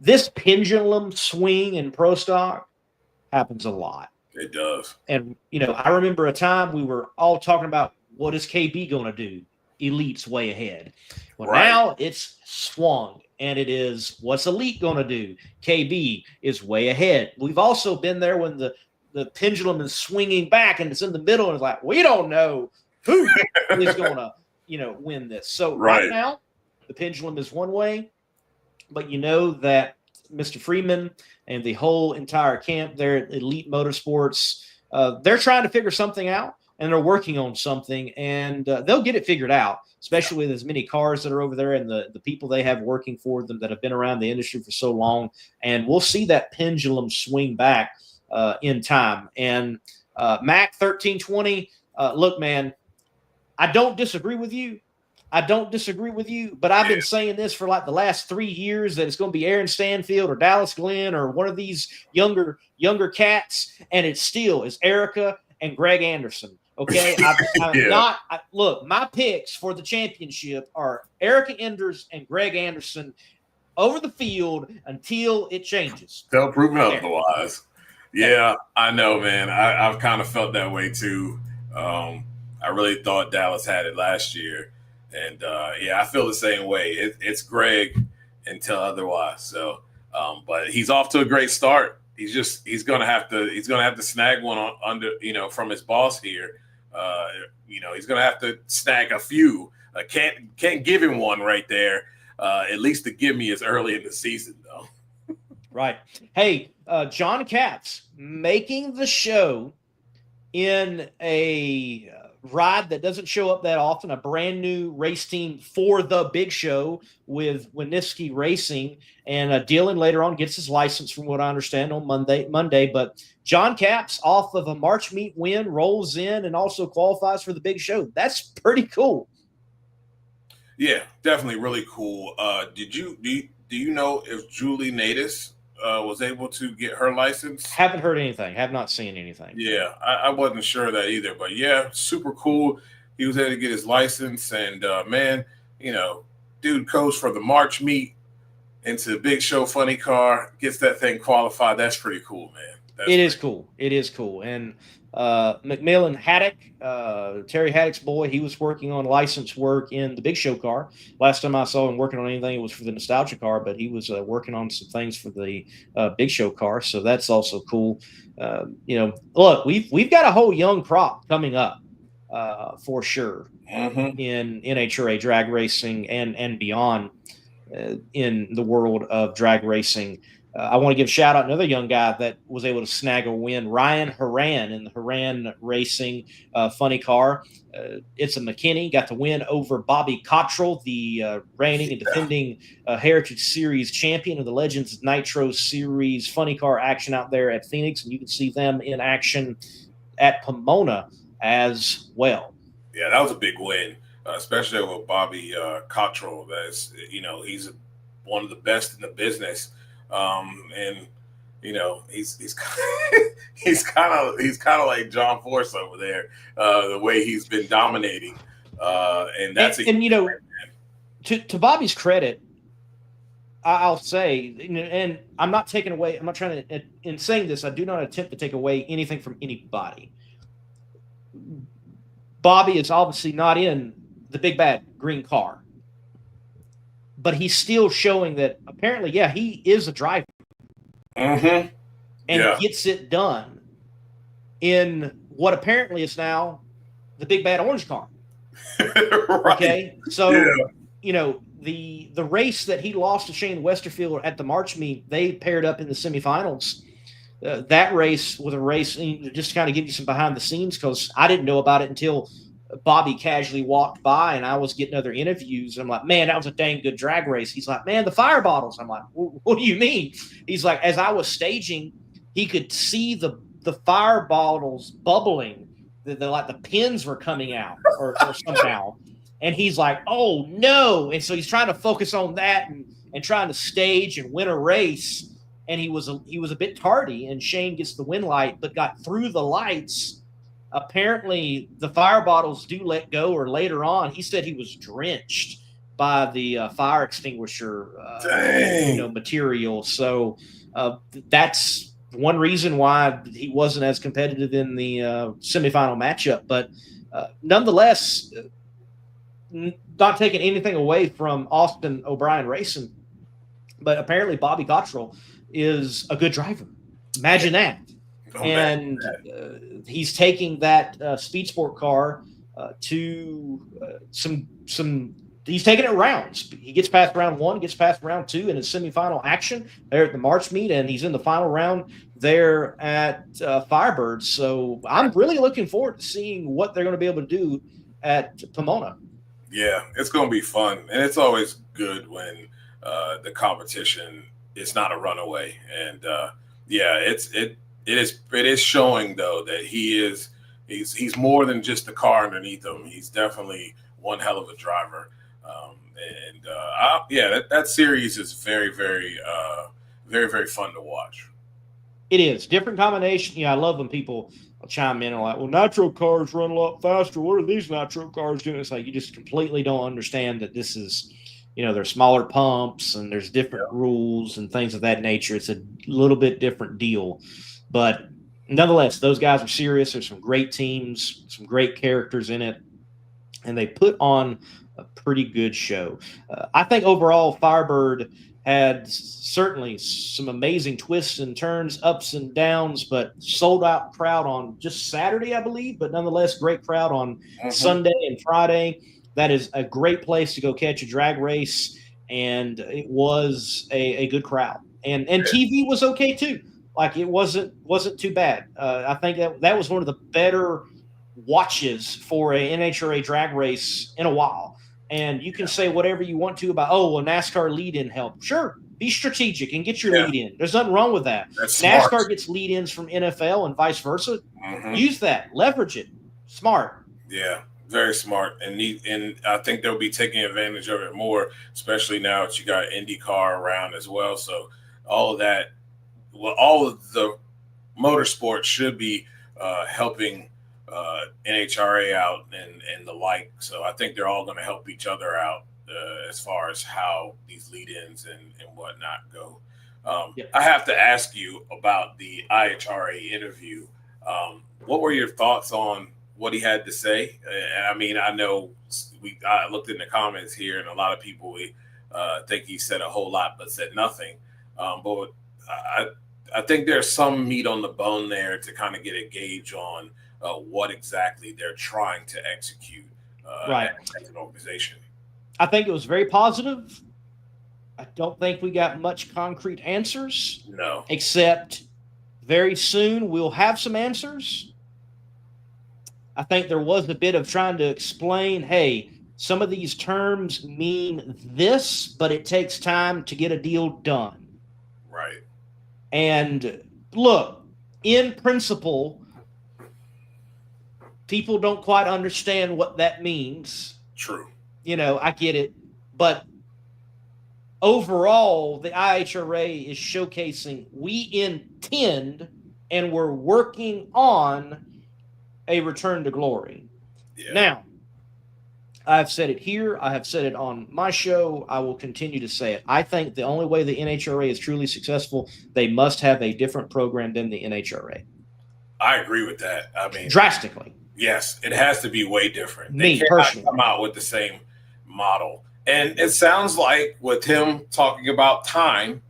[SPEAKER 2] This pendulum swing in pro stock happens a lot.
[SPEAKER 3] It does.
[SPEAKER 2] And, I remember a time we were all talking about, what is KB going to do? Elite's way ahead. Well, now it's swung, and it is, what's Elite going to do? KB is way ahead. We've also been there when the pendulum is swinging back and it's in the middle, and it's like, we don't know who is going to, win this. So right now, the pendulum is one way, but that Mr. Freeman and the whole entire camp there at Elite Motorsports, they're trying to figure something out. And they're working on something, and they'll get it figured out, especially with as many cars that are over there and the people they have working for them that have been around the industry for so long. And we'll see that pendulum swing back in time. And Mac 1320, look, man, I don't disagree with you. But I've been saying this for like the last 3 years, that it's going to be Aaron Stanfield or Dallas Glenn or one of these younger cats, and it still is Erica and Greg Anderson. Okay, look, my picks for the championship are Erica Enders and Greg Anderson over the field until it changes.
[SPEAKER 3] They'll prove otherwise. Yeah, I know, man. I've kind of felt that way too. I really thought Dallas had it last year, and I feel the same way. It's Greg until otherwise. So, but he's off to a great start. He's gonna have to snag one from his boss here. He's gonna have to snag a few. Can't give him one right there. At least the give me is early in the season, though.
[SPEAKER 2] Right. Hey, John Katz making the show in a ride that doesn't show up that often, a brand new race team for the big show with Winifsky Racing. And Dylan later on gets his license, from what I understand, on Monday. But John Capps, off of a March meet win, rolls in and also qualifies for the big show. That's pretty cool.
[SPEAKER 3] Yeah, definitely really cool. Do you know if Julie Natus was able to get her license?
[SPEAKER 2] Haven't heard anything. Have not seen anything.
[SPEAKER 3] Yeah, I wasn't sure of that either. But yeah, super cool. He was able to get his license, and man, dude goes from the March meet into the big show funny car, gets that thing qualified. That's pretty cool, man.
[SPEAKER 2] It is cool. It is cool. And McMillan Haddock, Terry Haddock's boy, he was working on license work in the big show car. Last time I saw him working on anything, it was for the nostalgia car, but he was working on some things for the big show car. So that's also cool. Look, we've got a whole young crop coming up for sure in NHRA drag racing and beyond in the world of drag racing. I want to give a shout out to another young guy that was able to snag a win, Ryan Haran in the Haran Racing funny car. It's a McKinney, got the win over Bobby Cottrell, the reigning and defending Heritage Series champion of the Legends Nitro Series funny car action out there at Phoenix. And you can see them in action at Pomona as well.
[SPEAKER 3] Yeah, that was a big win, especially with Bobby Cottrell. That's, he's one of the best in the business. And he's he's kind of like John Force over there, the way he's been dominating, and that's
[SPEAKER 2] to Bobby's credit, I'll say, and I'm not taking away, I'm not trying to, in saying this, I do not attempt to take away anything from anybody. Bobby is obviously not in the big bad green car, but he's still showing that apparently, yeah, he is a driver
[SPEAKER 3] Mm-hmm.
[SPEAKER 2] and gets it done in what apparently is now the big bad orange car.
[SPEAKER 3] Right.
[SPEAKER 2] Okay. So, the race that he lost to Shane Westerfield at the March meet, they paired up in the semifinals. That race was a race, just to kind of give you some behind the scenes, because I didn't know about it until Bobby casually walked by and I was getting other interviews. And I'm like, man, that was a dang good drag race. He's like, man, the fire bottles. I'm like, what do you mean? He's like, as I was staging, he could see the fire bottles bubbling. Like the pins were coming out or somehow. And he's like, oh no. And so he's trying to focus on that and trying to stage and win a race. And he was a bit tardy, and Shane gets the win light, but got through the lights. Apparently the fire bottles do let go, or later on, he said he was drenched by the fire extinguisher material. So that's one reason why he wasn't as competitive in the semifinal matchup. But nonetheless, not taking anything away from Austin O'Brien Racing, but apparently Bobby Cottrell is a good driver. Imagine that. And he's taking that speed sport car to some. He's taking it rounds. He gets past round 1, gets past round 2 in his semifinal action there at the March meet, and he's in the final round there at Firebirds. So I'm really looking forward to seeing what they're going to be able to do at Pomona.
[SPEAKER 3] Yeah, it's going to be fun, and it's always good when the competition is not a runaway. And it is showing though that he's more than just the car underneath him. He's definitely one hell of a driver. That series is very, very, very, very fun to watch.
[SPEAKER 2] It is different combination. I love when people chime in and like, well, nitro cars run a lot faster. What are these nitro cars doing? It's like you just completely don't understand that this is, there's smaller pumps and there's different rules and things of that nature. It's a little bit different deal. But nonetheless, those guys are serious. There's some great teams, some great characters in it, and they put on a pretty good show. I think overall Firebird had certainly some amazing twists and turns, ups and downs, but sold out crowd on just Saturday, I believe, but nonetheless, great crowd on Sunday and Friday. That is a great place to go catch a drag race, and it was a good crowd. And TV was okay too. Like it wasn't too bad. I think that was one of the better watches for a NHRA drag race in a while. And you can say whatever you want to about, NASCAR lead-in help. Sure, be strategic and get your lead-in. There's nothing wrong with that.
[SPEAKER 3] That's
[SPEAKER 2] NASCAR
[SPEAKER 3] smart.
[SPEAKER 2] Gets lead-ins from NFL and vice versa. Use that. Leverage it. Smart.
[SPEAKER 3] Yeah, very smart. And I think they'll be taking advantage of it more, especially now that you got IndyCar around as well. So all of that, all of the motorsport should be helping NHRA out and the like. So I think they're all going to help each other out as far as how these lead-ins and whatnot go. I have to ask you about the IHRA interview. What were your thoughts on what he had to say? And I mean, I know I looked in the comments here, and a lot of people think he said a whole lot but said nothing. But I think there's some meat on the bone there to kind of get a gauge on what exactly they're trying to execute as an organization.
[SPEAKER 2] I think it was very positive. I don't think we got much concrete answers.
[SPEAKER 3] No.
[SPEAKER 2] Except very soon we'll have some answers. I think there was a bit of trying to explain, hey, some of these terms mean this, but it takes time to get a deal done.
[SPEAKER 3] Right.
[SPEAKER 2] And look, in principle, people don't quite understand what that means.
[SPEAKER 3] True.
[SPEAKER 2] I get it. But overall, the IHRA is showcasing we intend and we're working on a return to glory.
[SPEAKER 3] Yeah.
[SPEAKER 2] Now, I've said it here. I have said it on my show. I will continue to say it. I think the only way the NHRA is truly successful, they must have a different program than the NHRA.
[SPEAKER 3] I agree with that. I mean,
[SPEAKER 2] drastically.
[SPEAKER 3] Yes, it has to be way different.
[SPEAKER 2] Me
[SPEAKER 3] they
[SPEAKER 2] personally,
[SPEAKER 3] cannot come out with the same model. And it sounds like with him talking about time,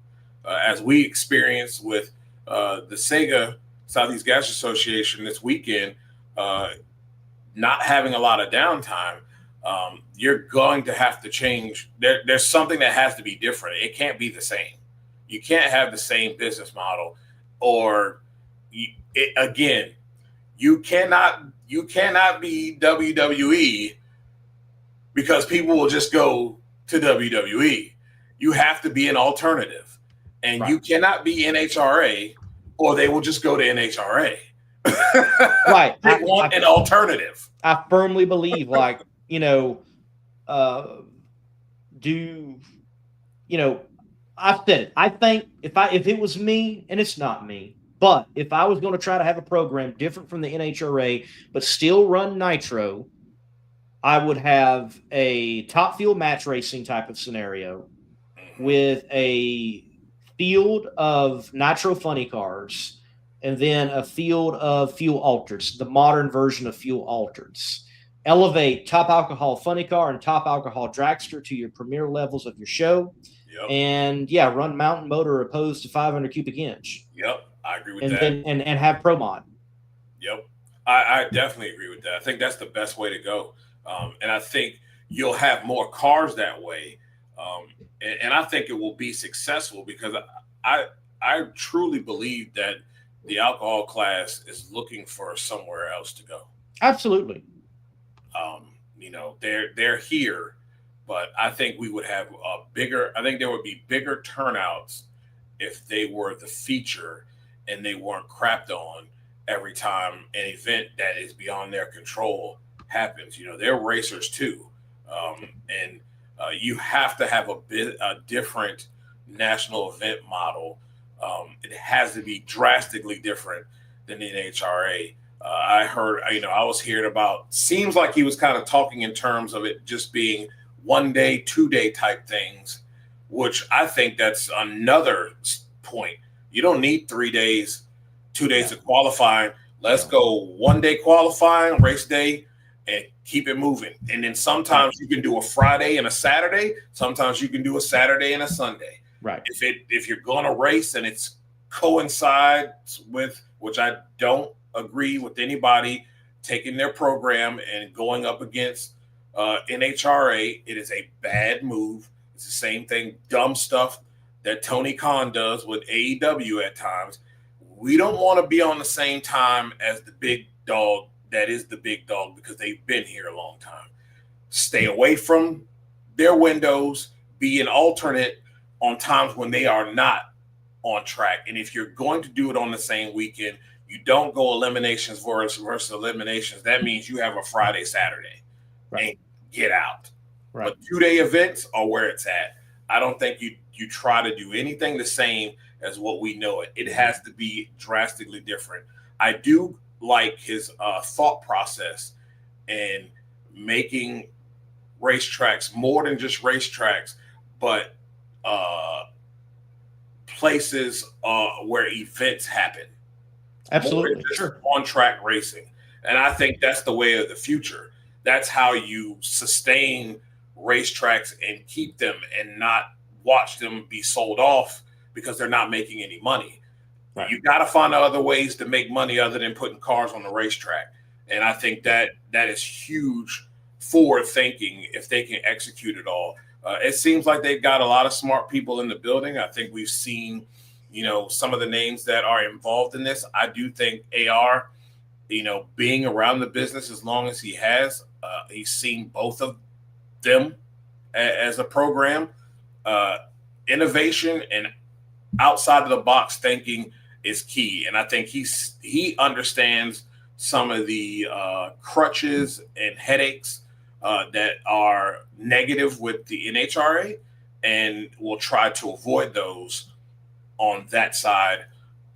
[SPEAKER 3] as we experienced with the Sega Southeast Gas Association this weekend, not having a lot of downtime, you're going to have to change. There's something that has to be different. It can't be the same. You can't have the same business model, or again, you cannot be WWE because people will just go to WWE. You have to be an alternative, and
[SPEAKER 2] right.
[SPEAKER 3] You cannot be NHRA, or they will just go to NHRA.
[SPEAKER 2] Right.
[SPEAKER 3] They want an alternative.
[SPEAKER 2] I firmly believe, I've said it. I think if it was me, and it's not me, but if I was going to try to have a program different from the NHRA, but still run Nitro, I would have a top field match racing type of scenario with a field of Nitro funny cars and then a field of fuel altereds, the modern version of fuel altereds. Elevate top alcohol funny car and top alcohol dragster to your premier levels of your show.
[SPEAKER 3] Yep.
[SPEAKER 2] And run mountain motor opposed to 500 cubic inch.
[SPEAKER 3] Yep, I agree with
[SPEAKER 2] and
[SPEAKER 3] that.
[SPEAKER 2] Then, and have pro mod.
[SPEAKER 3] Yep, I definitely agree with that. I think that's the best way to go. And I think you'll have more cars that way. And I think it will be successful because I truly believe that the alcohol class is looking for somewhere else to go.
[SPEAKER 2] Absolutely.
[SPEAKER 3] They're here, but I think we would have there would be bigger turnouts if they were the feature and they weren't crapped on every time an event that is beyond their control happens. They're racers too. And you have to have a different national event model. It has to be drastically different than the NHRA. I heard, I was hearing about, seems like he was kind of talking in terms of it just being 1 day, 2 day type things, which I think that's another point. You don't need 3 days, 2 days of qualifying. Let's go 1 day qualifying, race day, and keep it moving. And then sometimes you can do a Friday and a Saturday. Sometimes you can do a Saturday and a Sunday.
[SPEAKER 2] Right.
[SPEAKER 3] If you're going to race and it's coincides with, which I don't agree with anybody taking their program and going up against NHRA, it is a bad move. It's the same thing, dumb stuff that Tony Khan does with AEW at times. We don't want to be on the same time as the big dog that is the big dog because they've been here a long time. Stay away from their windows, be an alternate on times when they are not on track. And if you're going to do it on the same weekend, you don't go eliminations versus eliminations. That means you have a Friday, Saturday, and get out.
[SPEAKER 2] Right.
[SPEAKER 3] But 2 day events are where it's at. I don't think you try to do anything the same as what we know it. It has to be drastically different. I do like his thought process and making racetracks more than just racetracks, but places where events happen.
[SPEAKER 2] Absolutely.
[SPEAKER 3] Sure. On track racing. And I think that's the way of the future. That's how you sustain racetracks and keep them and not watch them be sold off because they're not making any money. Right. You got to find other ways to make money other than putting cars on the racetrack. And I think that is huge forward thinking if they can execute it all. It seems like they've got a lot of smart people in the building. I think we've seen, some of the names that are involved in this. I do think AR, being around the business as long as he has, he's seen both of them as a program. Innovation and outside of the box thinking is key. And I think he understands some of the crutches and headaches that are negative with the NHRA and will try to avoid those on that side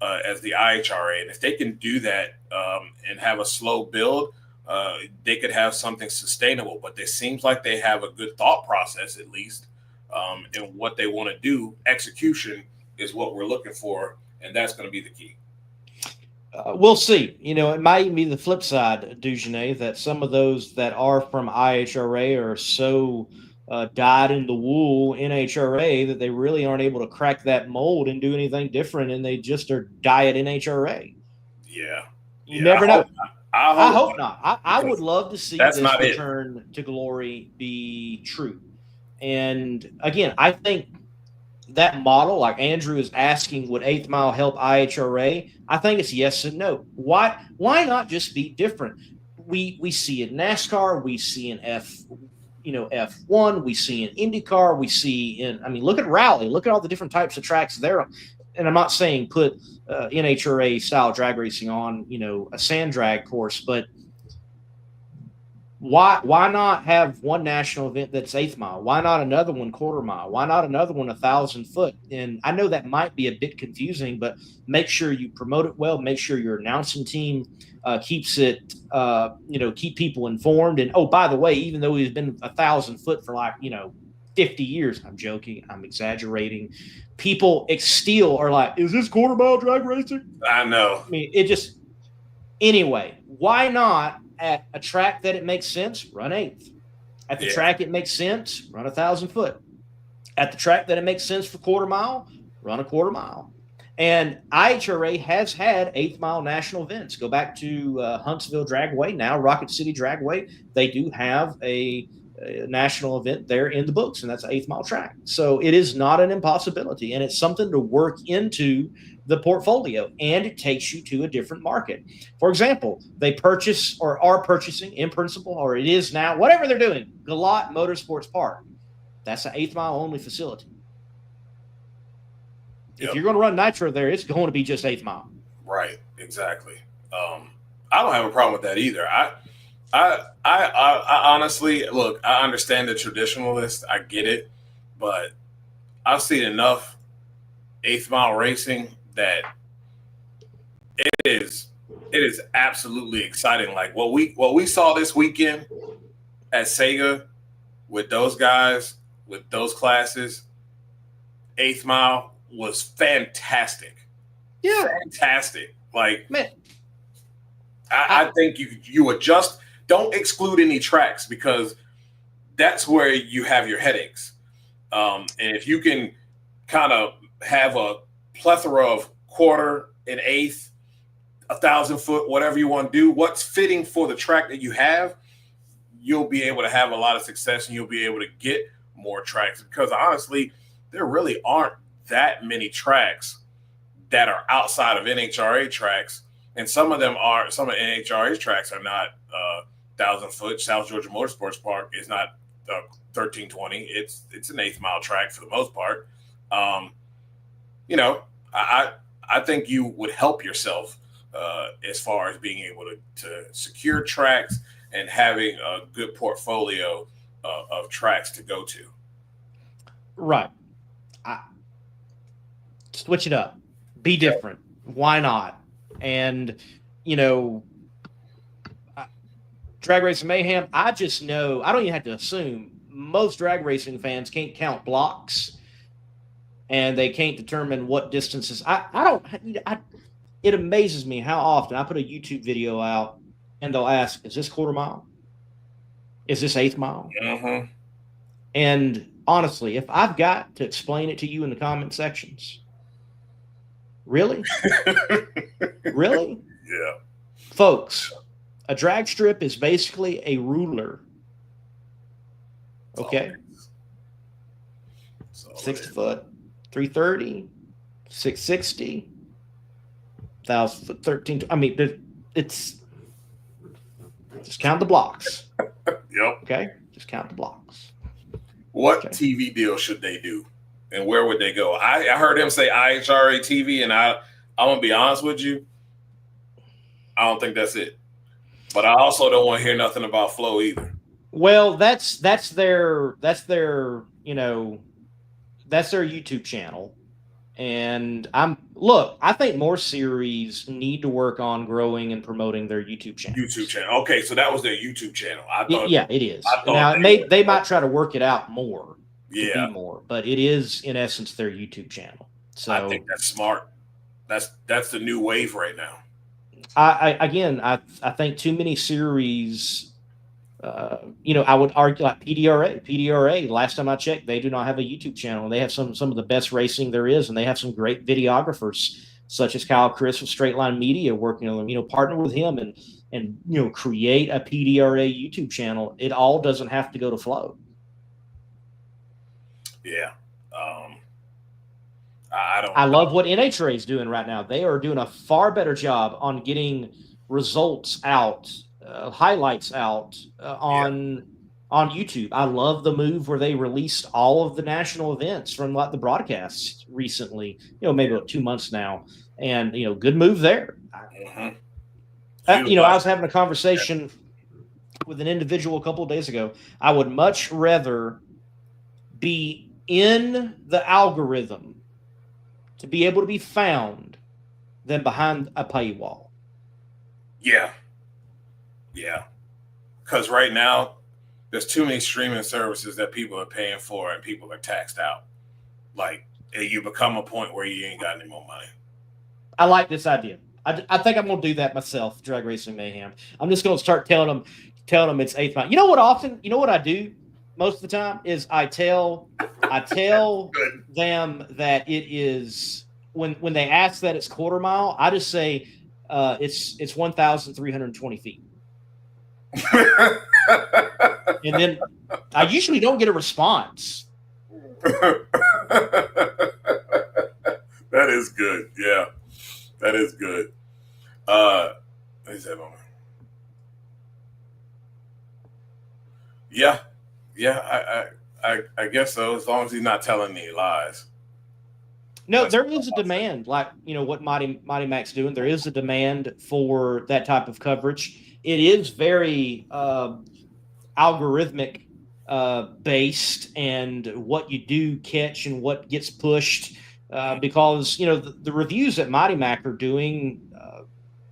[SPEAKER 3] as the IHRA. And if they can do that and have a slow build, they could have something sustainable. But it seems like they have a good thought process, at least, in what they want to do. Execution is what we're looking for, and that's going to be the key.
[SPEAKER 2] We'll see. It might even be the flip side, Dugenet, that some of those that are from IHRA are so dyed in the wool NHRA that they really aren't able to crack that mold and do anything different, and they just are diet NHRA.
[SPEAKER 3] Yeah.
[SPEAKER 2] You never know.
[SPEAKER 3] I
[SPEAKER 2] hope not. I would love to see
[SPEAKER 3] that's
[SPEAKER 2] this
[SPEAKER 3] not
[SPEAKER 2] return to glory be true. And again, I think that model, like Andrew is asking, would 8th Mile help IHRA? I think it's yes and no. Why not just be different? We see in NASCAR, we see in F1, we see in IndyCar, we see look at Rally, look at all the different types of tracks there. And I'm not saying put NHRA style drag racing on, a sand drag course, but why not have one national event that's 8th Mile? Why not another one 1/4 mile? Why not another one 1,000 foot? And I know that might be a bit confusing, but make sure you promote it well. Make sure your announcing team keeps it, keep people informed. And, oh, by the way, even though he's been 1,000 foot for 50 years, I'm joking, I'm exaggerating. People still are like, is this 1/4 mile drag racing?
[SPEAKER 3] I know.
[SPEAKER 2] Anyway, why not at a track that it makes sense, run 8th. At the track it makes sense, run 1,000 foot. At the track that it makes sense for 1/4 mile, run a 1/4 mile. And IHRA has had 8th Mile national events. Go back to Huntsville Dragway, now Rocket City Dragway. They do have a national event there in the books, and that's an 8th Mile track. So it is not an impossibility, and it's something to work into the portfolio, and it takes you to a different market. For example, they purchase or are purchasing in principle, or it is now, whatever they're doing, Galot Motorsports Park. That's an 8th Mile only facility. If you're going to run nitro there, it's going to be just 8th Mile.
[SPEAKER 3] Right. Exactly. I don't have a problem with that either. I honestly, look, I understand the traditionalist. I get it, but I've seen enough 8th Mile racing that it is absolutely exciting. Like what we saw this weekend at Sega with those guys, with those classes, 8th Mile was fantastic.
[SPEAKER 2] Yeah.
[SPEAKER 3] Fantastic. Like,
[SPEAKER 2] man,
[SPEAKER 3] I think you adjust, don't exclude any tracks, because that's where you have your headaches. And if you can kind of have a plethora of 1/4 and 8th, 1,000 foot, whatever you want to do, what's fitting for the track that you have, you'll be able to have a lot of success, and you'll be able to get more tracks, because honestly, there really aren't that many tracks that are outside of NHRA tracks. And some of NHRA's tracks are not 1,000 foot. South Georgia Motorsports Park is not 1320. It's an 8th Mile track for the most part. I think you would help yourself as far as being able to secure tracks and having a good portfolio of tracks to go to.
[SPEAKER 2] Right. Switch it up. Be different. Why not? And, Drag Racing Mayhem, I just know, I don't even have to assume, most drag racing fans can't count blocks, and they can't determine what distances. It amazes me how often I put a YouTube video out and they'll ask, is this 1/4 mile? Is this 8th Mile?
[SPEAKER 3] Mm-hmm.
[SPEAKER 2] And honestly, if I've got to explain it to you in the comment sections, really? Really?
[SPEAKER 3] Yeah.
[SPEAKER 2] Folks, a drag strip is basically a ruler. Okay? 60 foot, 330, 660, 1,000 foot, 13. It's just count the blocks.
[SPEAKER 3] Yep.
[SPEAKER 2] Okay? Just count the blocks.
[SPEAKER 3] What TV deal should they do? And where would they go? I heard him say IHRA TV, and I'm going to be honest with you, I don't think that's it. But I also don't want to hear nothing about Flow either.
[SPEAKER 2] Well, that's their YouTube channel, And I think more series need to work on growing and promoting their YouTube channel.
[SPEAKER 3] YouTube channel. Okay, so that was their YouTube channel. I thought,
[SPEAKER 2] yeah, it is.
[SPEAKER 3] I thought
[SPEAKER 2] Now they might try to work it out more. To
[SPEAKER 3] Yeah.
[SPEAKER 2] be more, but it is in essence their YouTube channel. So
[SPEAKER 3] I think that's smart. That's the new wave right now.
[SPEAKER 2] I think too many series. I would argue like PDRA. PDRA. Last time I checked, they do not have a YouTube channel. They have some of the best racing there is, and they have some great videographers such as Kyle Chris with Straight Line Media working on them. Partner with him and create a PDRA YouTube channel. It all doesn't have to go to Flow.
[SPEAKER 3] Yeah.
[SPEAKER 2] I love what NHRA is doing right now. They are doing a far better job on getting results out, highlights out on YouTube. I love the move where they released all of the national events from like the broadcasts recently, maybe about 2 months now. And, good move there.
[SPEAKER 3] Mm-hmm.
[SPEAKER 2] I was having a conversation with an individual a couple of days ago. I would much rather be in the algorithm to be able to be found than behind a paywall.
[SPEAKER 3] Yeah. Because right now, there's too many streaming services that people are paying for and people are taxed out. Like, you become a point where you ain't got any more money.
[SPEAKER 2] I like this idea. I think I'm going to do that myself, Drag Racing Mayhem. I'm just going to start telling them it's 8th mile. You know what I do most of the time is I tell them that it is when they ask that it's quarter mile, I just say it's 1,320 feet. And then I usually don't get a response.
[SPEAKER 3] That is good. Yeah, that is good. What is that on? Yeah, I guess so. As long as he's not telling any lies.
[SPEAKER 2] No, there is a demand, like what Mighty Mac's doing. There is a demand for that type of coverage. It is very algorithmic based, and what you do catch and what gets pushed. Because the reviews that Mighty Mac are doing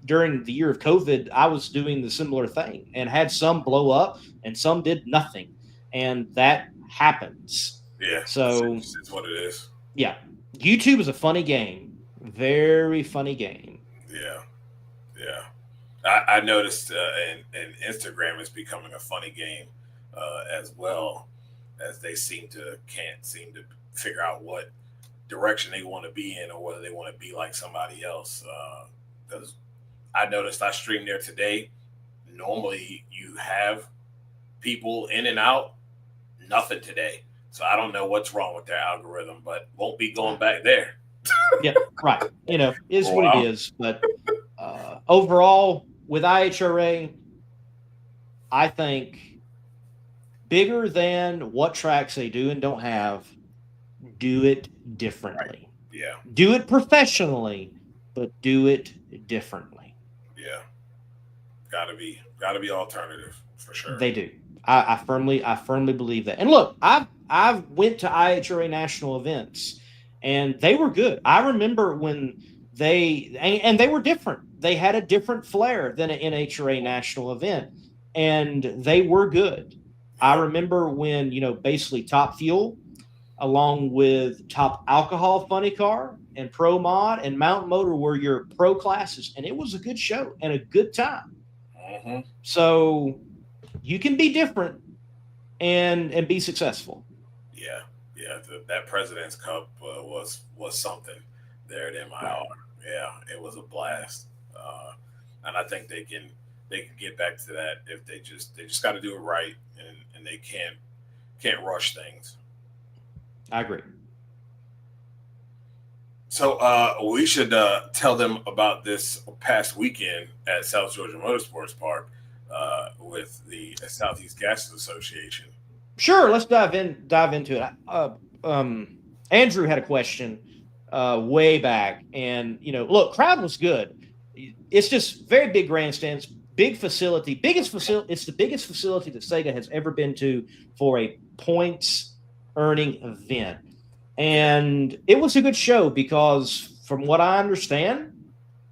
[SPEAKER 2] during the year of COVID, I was doing the similar thing and had some blow up and some did nothing, and that happens.
[SPEAKER 3] Yeah,
[SPEAKER 2] so
[SPEAKER 3] it's what it is.
[SPEAKER 2] Yeah, YouTube is a funny game, very funny game.
[SPEAKER 3] Yeah. I noticed, and Instagram is becoming a funny game as well, as they can't seem to figure out what direction they want to be in or whether they want to be like somebody else. Because I noticed I streamed there today. Normally you have people in and out, nothing today. So I don't know what's wrong with their algorithm, but won't be going back there.
[SPEAKER 2] Yeah, right. Is what it is. But overall, with IHRA, I think bigger than what tracks they do and don't have, do it differently.
[SPEAKER 3] Right. Yeah.
[SPEAKER 2] Do it professionally, but do it differently.
[SPEAKER 3] Yeah. Gotta be alternative for sure.
[SPEAKER 2] They do. I firmly believe that. And look, I went to IHRA national events and they were good. I remember when they were different. They had a different flair than an NHRA national event, and they were good. I remember when, basically Top Fuel, along with Top Alcohol Funny Car and Pro Mod and Mountain Motor were your pro classes, and it was a good show and a good time.
[SPEAKER 3] Mm-hmm.
[SPEAKER 2] So you can be different and be successful.
[SPEAKER 3] Yeah. That President's Cup was something there at MIR.
[SPEAKER 2] Right.
[SPEAKER 3] Yeah, it was a blast, and I think they can get back to that if they just got to do it right, and they can't rush things.
[SPEAKER 2] I agree.
[SPEAKER 3] So we should tell them about this past weekend at South Georgia Motorsports Park with the Southeast Gases Association.
[SPEAKER 2] Sure, let's dive into it. Andrew had a question way back, and look, crowd was good. It's just very big grandstands, big facility, biggest facility. It's the biggest facility that Sega has ever been to for a points earning event. And it was a good show because, from what I understand,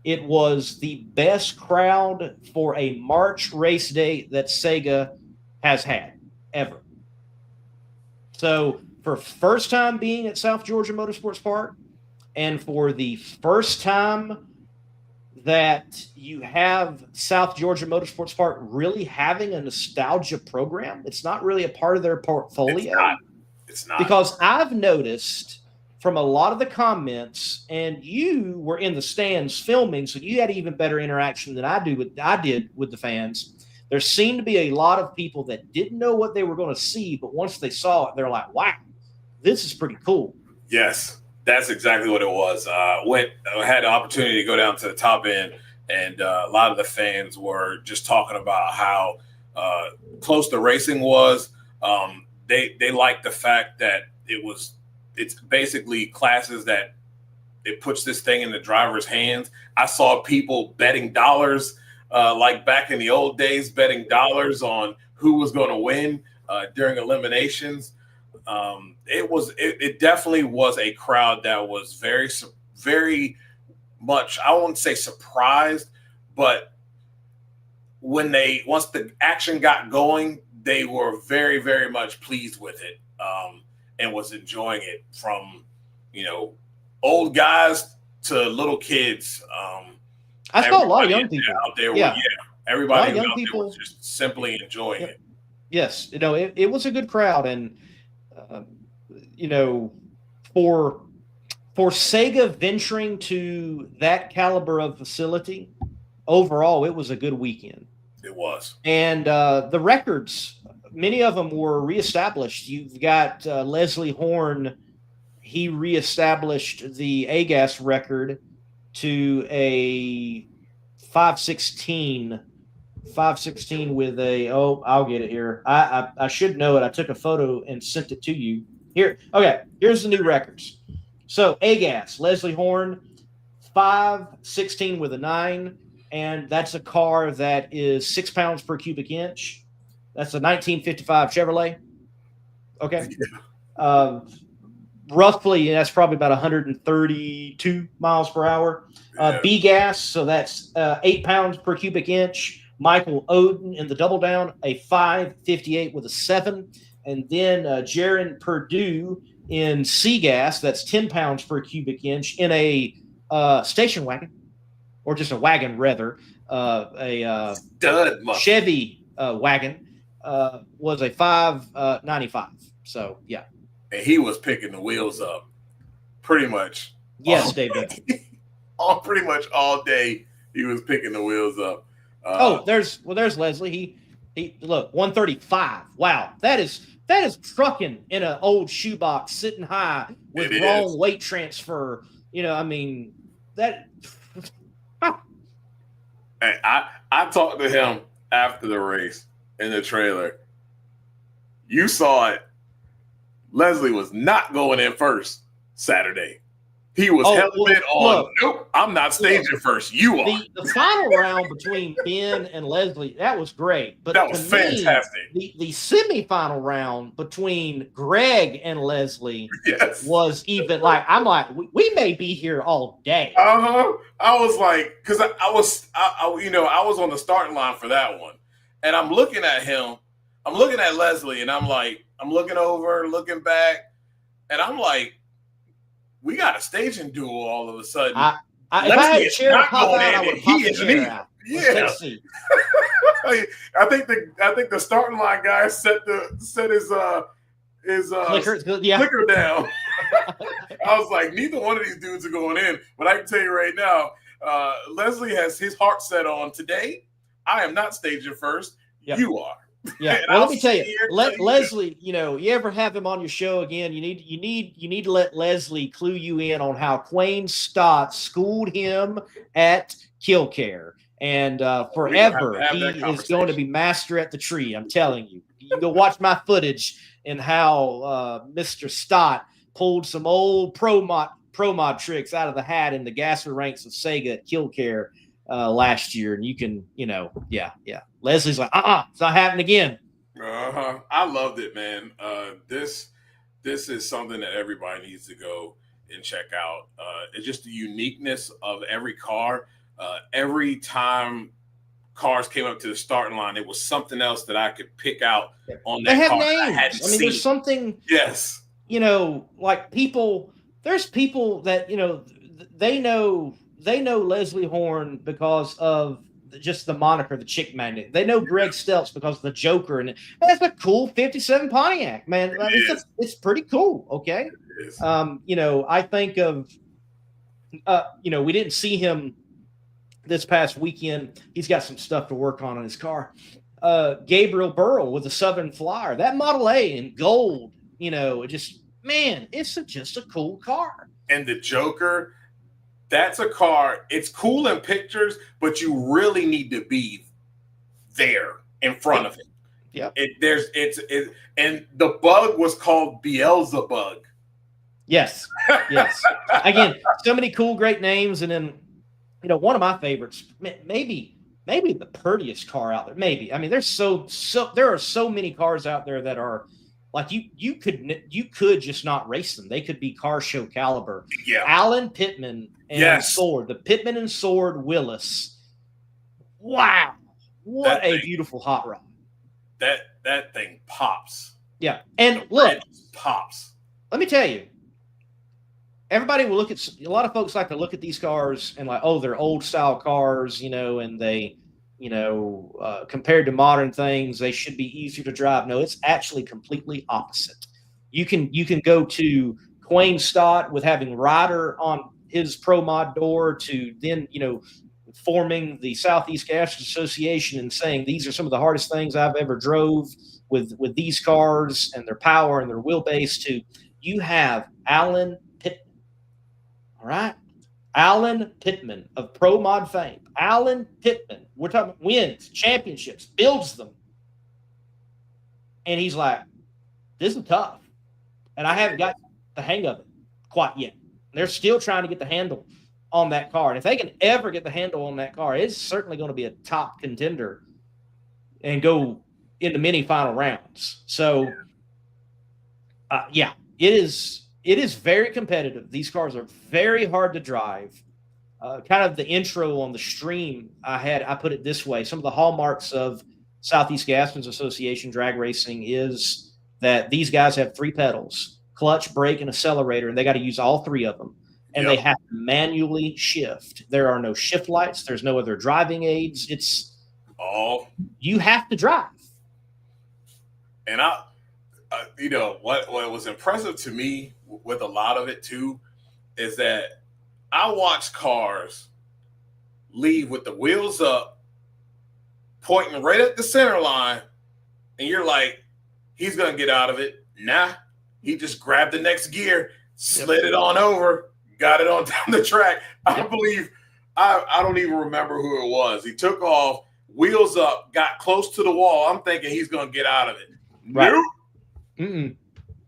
[SPEAKER 2] it was the best crowd for a March race day that Sega has had ever. So, for first time being at South Georgia Motorsports Park, and for the first time that you have South Georgia Motorsports Park really having a nostalgia program, it's not really a part of their portfolio.
[SPEAKER 3] It's not.
[SPEAKER 2] Because I've noticed from a lot of the comments, and you were in the stands filming, so you had even better interaction than I did with the fans. There seemed to be a lot of people that didn't know what they were going to see, but once they saw it, they're like, wow, this is pretty cool.
[SPEAKER 3] Yes, that's exactly what it was. I had the opportunity to go down to the top end, and a lot of the fans were just talking about how close the racing was. They liked the fact that it's basically classes that it puts this thing in the driver's hands. I saw people betting dollars, like back in the old days, betting dollars on who was going to win during eliminations. It definitely was a crowd that was very, very much, I won't say surprised, but once the action got going, they were very, very much pleased with it, and was enjoying it, from, old guys to little kids.
[SPEAKER 2] I saw a lot of young people
[SPEAKER 3] out there.
[SPEAKER 2] A
[SPEAKER 3] Everybody
[SPEAKER 2] lot of young
[SPEAKER 3] out
[SPEAKER 2] people
[SPEAKER 3] there was just simply enjoying it.
[SPEAKER 2] Yes, it was a good crowd, and for Sega venturing to that caliber of facility, overall, it was a good weekend.
[SPEAKER 3] It was.
[SPEAKER 2] And the records, many of them were reestablished. You've got Leslie Horn. He reestablished the AGAS record to a 516 with I'll get it here. I should know it. I took a photo and sent it to you. Here. Okay, here's the new records. So AGAS, Leslie Horn, 516 with a 9. And that's a car that is 6 pounds per cubic inch. That's a 1955 Chevrolet. Okay. Roughly, that's probably about 132 miles per hour. B-gas, so that's 8 pounds per cubic inch. Michael Oden in the double down, a 558 with a 7. And then Jaron Perdue in C-gas, that's 10 pounds per cubic inch in a station wagon. Or just a wagon, rather, a Chevy wagon, was a 595. So, yeah.
[SPEAKER 3] And he was picking the wheels up pretty much.
[SPEAKER 2] Yes, David.
[SPEAKER 3] Pretty much all day he was picking the wheels up.
[SPEAKER 2] There's Leslie. He look, 135. Wow, that is trucking in an old shoebox, sitting high with wrong weight transfer. That.
[SPEAKER 3] Hey, I talked to him after the race in the trailer. You saw it. Leslie was not going in first Saturday. He was hell-bent on, nope, I'm not staging first. You are.
[SPEAKER 2] The final round between Ben and Leslie, that was great. But
[SPEAKER 3] that was fantastic.
[SPEAKER 2] The semifinal round between Greg and Leslie was even I'm like, we may be here all day.
[SPEAKER 3] I was like, because I was on the starting line for that one. And I'm looking at him. I'm looking at Leslie, and I'm like, I'm looking over, looking back, and I'm like, we got a staging duel all of a sudden.
[SPEAKER 2] If I had a chair to pop out, I would pop the chair out.
[SPEAKER 3] Yeah. I think the starting line guy set his clicker down. I was like, neither one of these dudes are going in. But I can tell you right now, Leslie has his heart set on today. I am not staging first. Yep. You are.
[SPEAKER 2] Yeah. Well, let me tell you, Leslie, you ever have him on your show again, you need to let Leslie clue you in on how Quayne Stott schooled him at Killcare. And forever, he is going to be master at the tree. I'm telling you. You can go watch my footage and how Mr. Stott pulled some old pro mod tricks out of the hat in the gasser ranks of Sega at Killcare last year. And you can, Leslie's like, it's not happening again.
[SPEAKER 3] I loved it, man. This this is something that everybody needs to go and check out. It's just the uniqueness of every car. Every time cars came up to the starting line, it was something else that I could pick out on that
[SPEAKER 2] They have
[SPEAKER 3] car.
[SPEAKER 2] names. I mean, there's something.
[SPEAKER 3] Yes.
[SPEAKER 2] Like people. There's people that they know Leslie Horn because of just the moniker, the Chick Magnet. They know Greg Stelz because of the Joker, and that's a cool '57 Pontiac, man. It's pretty cool. Okay. I think of, we didn't see him this past weekend. He's got some stuff to work on his car. Gabriel Burrell with the Southern Flyer, that Model A in gold, it's just a cool car.
[SPEAKER 3] And the Joker, that's a car. It's cool in pictures, but you really need to be there in front of it.
[SPEAKER 2] Yeah.
[SPEAKER 3] And the bug was called Beelzebub.
[SPEAKER 2] Yes. Again, so many cool, great names. And then, one of my favorites, maybe the prettiest car out there. Maybe. I mean, there are so many cars out there that are like you could just not race them. They could be car show caliber.
[SPEAKER 3] Yeah.
[SPEAKER 2] Alan Pittman and Sword, the Pittman and Sword Willis. Wow. What a beautiful hot rod.
[SPEAKER 3] That thing pops.
[SPEAKER 2] Yeah. And look,
[SPEAKER 3] pops.
[SPEAKER 2] Let me tell you, everybody will look at, a lot of folks like to look at these cars and like, oh, they're old style cars, and they, compared to modern things, they should be easier to drive. No, it's actually completely opposite. You can go to Quayne Stott with having Ryder on his Pro Mod door to then, forming the Southeast Gas Association and saying these are some of the hardest things I've ever drove with these cars and their power and their wheelbase. To you have Alan Pittman, all right? Alan Pittman of Pro Mod fame. Alan Pittman, we're talking wins, championships, builds them. And he's like, this is tough. And I haven't got the hang of it quite yet. They're still trying to get the handle on that car. And if they can ever get the handle on that car, it's certainly going to be a top contender and go into many final rounds. So, it is very competitive. These cars are very hard to drive. Kind of the intro on the stream I put it this way. Some of the hallmarks of Southeast Gasman's Association drag racing is that these guys have 3 pedals: clutch, brake, and accelerator, and they got to use all 3 of them. And they have to manually shift. There are no shift lights. There's no other driving aids. It's all you have to drive.
[SPEAKER 3] And what was impressive to me with a lot of it too is that I watched cars leave with the wheels up, pointing right at the center line, and you're like, he's gonna get out of it. Nah, he just grabbed the next gear, slid it on over, got it on down the track. I believe, I don't even remember who it was. He took off, wheels up, got close to the wall. I'm thinking he's going to get out of it.
[SPEAKER 2] Right.
[SPEAKER 3] Nope.
[SPEAKER 2] Mm-mm.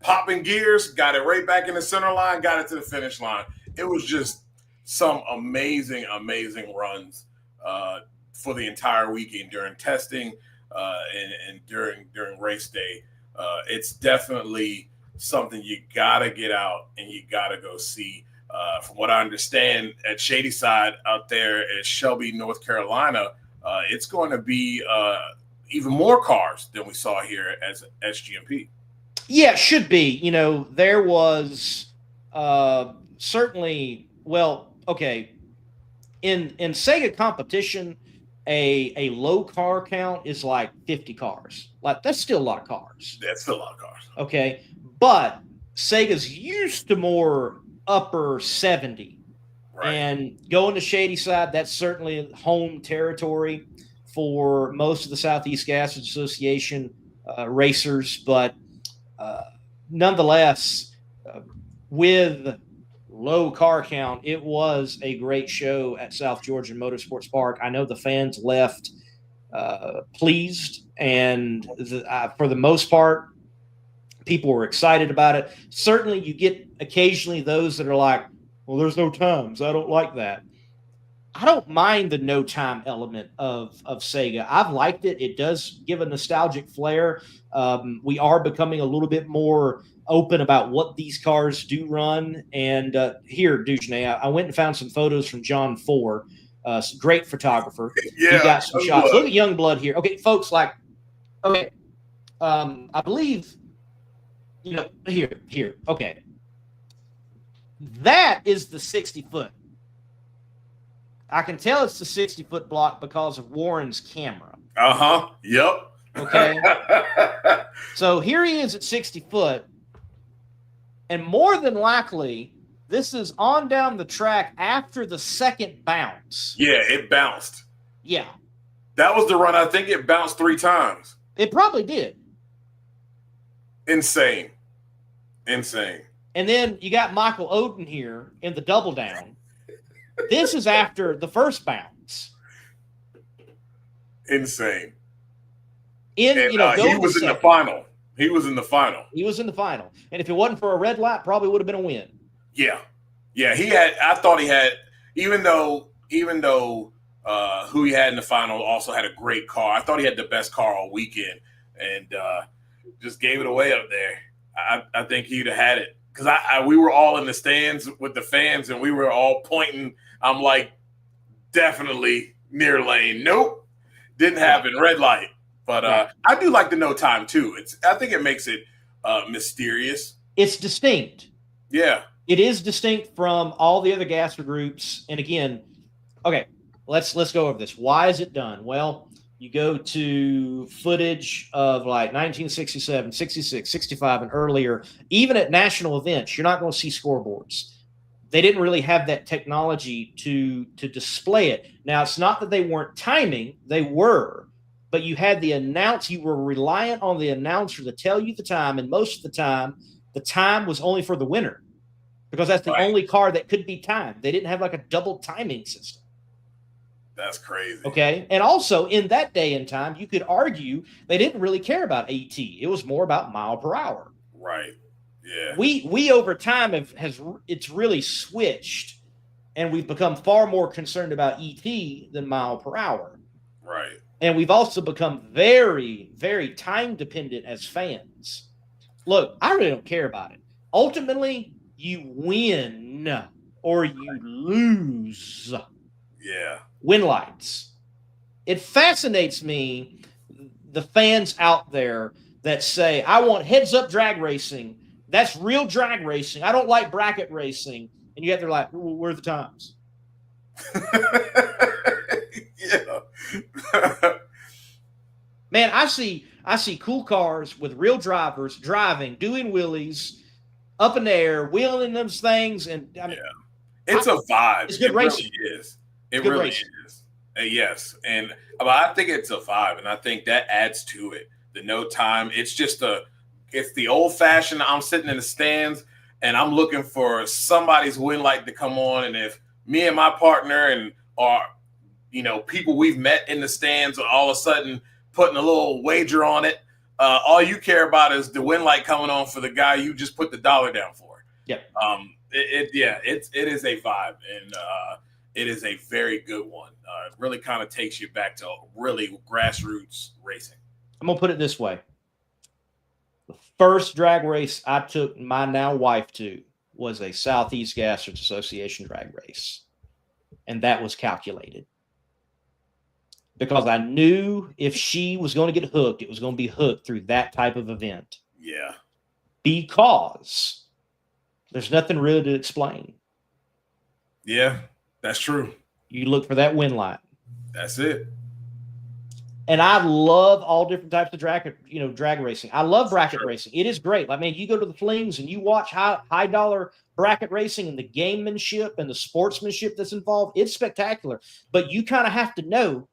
[SPEAKER 3] Popping gears, got it right back in the center line, got it to the finish line. It was just some amazing, amazing runs for the entire weekend during testing and during race day. It's definitely something you got to get out and you got to go see. From what I understand, at Shadyside out there at Shelby, North Carolina, it's going to be even more cars than we saw here as SGMP.
[SPEAKER 2] Yeah, it should be. There was certainly, in Sega competition, a low car count is like 50 cars. Like, that's still a lot of cars.
[SPEAKER 3] That's still a lot of cars.
[SPEAKER 2] Okay. But Sega's used to more upper 70. Right. And going to Shadyside, that's certainly home territory for most of the Southeast Gas Association racers. But nonetheless, with low car count, it was a great show at South Georgia Motorsports Park. I know the fans left pleased, and for the most part, people were excited about it. Certainly, you get occasionally those that are like, well, there's no times. I don't like that. I don't mind the no time element of Sega. I've liked it. It does give a nostalgic flair. We are becoming a little bit more open about what these cars do run. And here, Dujanay, I went and found some photos from John Ford, great photographer.
[SPEAKER 3] Yeah,
[SPEAKER 2] he got some shots. Look at Youngblood here. Okay, folks, I believe, here. Okay. That is the 60-foot. I can tell it's the 60-foot block because of Warren's camera.
[SPEAKER 3] Yep.
[SPEAKER 2] Okay. So here he is at 60 foot. And more than likely, this is on down the track after the second bounce.
[SPEAKER 3] Yeah, it bounced.
[SPEAKER 2] Yeah.
[SPEAKER 3] That was the run. I think it bounced 3 times.
[SPEAKER 2] It probably did.
[SPEAKER 3] Insane.
[SPEAKER 2] And then you got Michael Oden here in the double down. This is after the first bounce.
[SPEAKER 3] Insane.
[SPEAKER 2] He
[SPEAKER 3] was in the final. He was in the final. And if it wasn't for a red light, probably would have been a win. Yeah. I thought he had, even though who he had in the final also had a great car. I thought he had the best car all weekend and just gave it away up there. I think he'd have had it. Because we were all in the stands with the fans and we were all pointing. I'm like, definitely near lane. Nope. Didn't happen. Red light. But I do like the no time too. I think it makes it mysterious.
[SPEAKER 2] It's distinct.
[SPEAKER 3] Yeah.
[SPEAKER 2] It is distinct from all the other gasser groups. And again, okay, let's go over this. Why is it done? Well, you go to footage of like 1967, 66, 65, and earlier. Even at national events, you're not going to see scoreboards. They didn't really have that technology to display it. Now, it's not that they weren't timing. They were. But you had you were reliant on the announcer to tell you the time. And most of the time was only for the winner because that's the only car that could be timed. They didn't have like a double timing system.
[SPEAKER 3] That's crazy.
[SPEAKER 2] Okay. And also in that day and time, you could argue they didn't really care about AT. It was more about mile per hour.
[SPEAKER 3] Right. Yeah.
[SPEAKER 2] We over time it's really switched and we've become far more concerned about ET than mile per hour.
[SPEAKER 3] Right.
[SPEAKER 2] And we've also become very, very time dependent as fans. Look, I really don't care about it. Ultimately, you win or you lose.
[SPEAKER 3] Yeah.
[SPEAKER 2] Win lights. It fascinates me, the fans out there that say, I want heads-up drag racing. That's real drag racing. I don't like bracket racing. And yet they're like, well, where are the times?
[SPEAKER 3] Yeah.
[SPEAKER 2] Man, I see cool cars with real drivers driving, doing wheelies, up in the air, wheeling those things. And I mean,
[SPEAKER 3] it's a vibe.
[SPEAKER 2] It's good racing.
[SPEAKER 3] Really is. It really is. Yes. And I think it's a vibe. And I think that adds to it. The no time. It's just it's the old fashioned. I'm sitting in the stands and I'm looking for somebody's win light to come on. And if me and my partner and people we've met in the stands are all of a sudden putting a little wager on it, all you care about is the win light coming on for the guy you just put the dollar down for.
[SPEAKER 2] Yep.
[SPEAKER 3] It is a vibe and it is a very good one. It really kind of takes you back to really grassroots racing.
[SPEAKER 2] I'm going to put it this way. The first drag race I took my now wife to was a Southeast Gassers Association drag race. And that was calculated. Because I knew if she was going to get hooked, it was going to be hooked through that type of event.
[SPEAKER 3] Yeah.
[SPEAKER 2] Because there's nothing really to explain.
[SPEAKER 3] Yeah, that's true.
[SPEAKER 2] You look for that win light.
[SPEAKER 3] That's it.
[SPEAKER 2] And I love all different types of drag racing. I love bracket racing. It is great. I mean, you go to the flings and you watch high dollar bracket racing and the gamemanship and the sportsmanship that's involved. It's spectacular. But you kind of have to know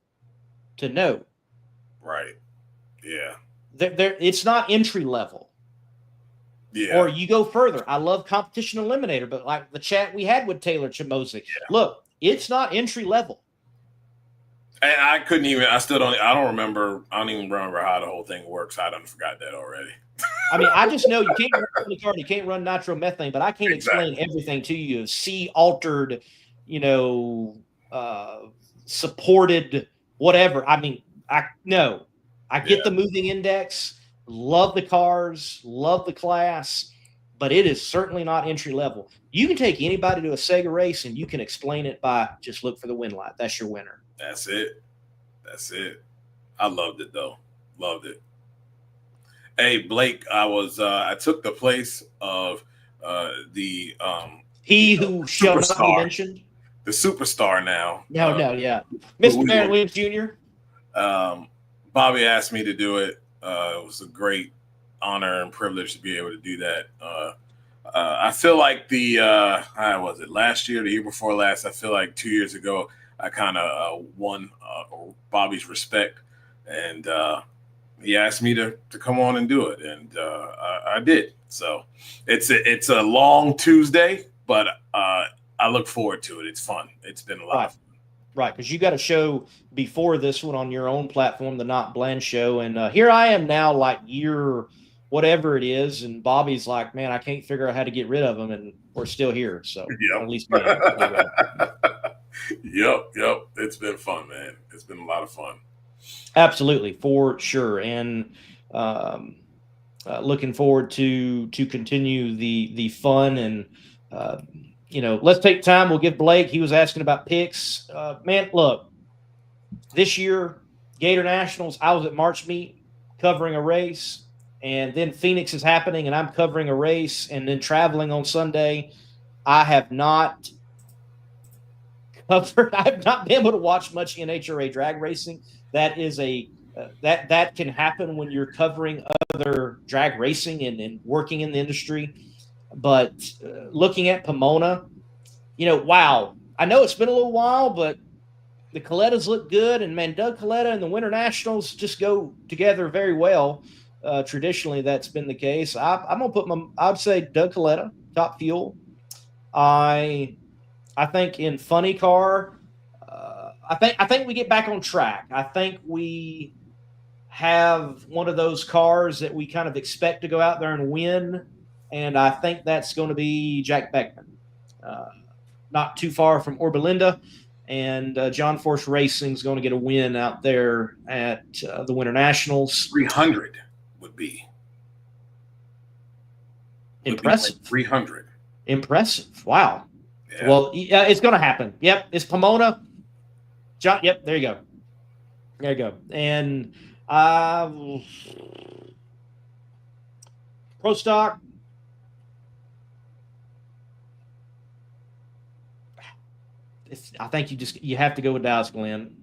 [SPEAKER 2] to know.
[SPEAKER 3] Right. Yeah.
[SPEAKER 2] It's not entry level.
[SPEAKER 3] Yeah.
[SPEAKER 2] Or you go further. I love Competition Eliminator, but like the chat we had with Taylor Chimozik, look, it's not entry level.
[SPEAKER 3] And I don't even remember how the whole thing works. I done forgot that already.
[SPEAKER 2] I mean, I just know you can't run the car, you can't run nitromethane, but I can't explain everything to you. C altered, supported whatever. I mean, I get the moving index, love the cars, love the class, but it is certainly not entry level. You can take anybody to a Sega race and you can explain it by just look for the win light. That's your winner.
[SPEAKER 3] That's it. I loved it though. Loved it. Hey, Blake, I took the place of
[SPEAKER 2] who shall not be mentioned.
[SPEAKER 3] The superstar now.
[SPEAKER 2] Yeah. Mr. Barron Williams Jr.
[SPEAKER 3] Bobby asked me to do it. It was a great honor and privilege to be able to do that. I feel like was it last year, the year before last? I feel like 2 years ago, I kind of won Bobby's respect, and he asked me to come on and do it, and I did. So it's a long Tuesday, but I look forward to it. It's fun. It's been a lot of fun.
[SPEAKER 2] Right, because you got a show before this one on your own platform, the Not Bland Show, and here I am now, like year whatever it is, and Bobby's like, man, I can't figure out how to get rid of him, and we're still here. So at least me.
[SPEAKER 3] Yep. It's been fun, man. It's been a lot of fun.
[SPEAKER 2] Absolutely, for sure, and looking forward to continue the fun and. Let's take time. We'll give Blake. He was asking about picks. Man, look, this year, Gator Nationals, I was at March Meet covering a race, and then Phoenix is happening, and I'm covering a race, and then traveling on Sunday. I have not been able to watch much NHRA drag racing. That is that can happen when you're covering other drag racing and working in the industry. But looking at Pomona, wow. I know it's been a little while, but the Colettas look good. And, man, Doug Coletta and the Winter Nationals just go together very well. Traditionally, that's been the case. I'm going to I'd say Doug Coletta, Top Fuel. I think in Funny Car, I think we get back on track. I think we have one of those cars that we kind of expect to go out there and win. And I think that's going to be Jack Beckman, not too far from Orbelinda. And John Force Racing is going to get a win out there at the Winter Nationals.
[SPEAKER 3] 300 would be.
[SPEAKER 2] Impressive.
[SPEAKER 3] Like 300.
[SPEAKER 2] Impressive. Wow.
[SPEAKER 3] Yeah.
[SPEAKER 2] Well, it's going to happen. Yep. It's Pomona. John. Yep. There you go. And Pro Stock. I think you have to go with Dallas Glenn.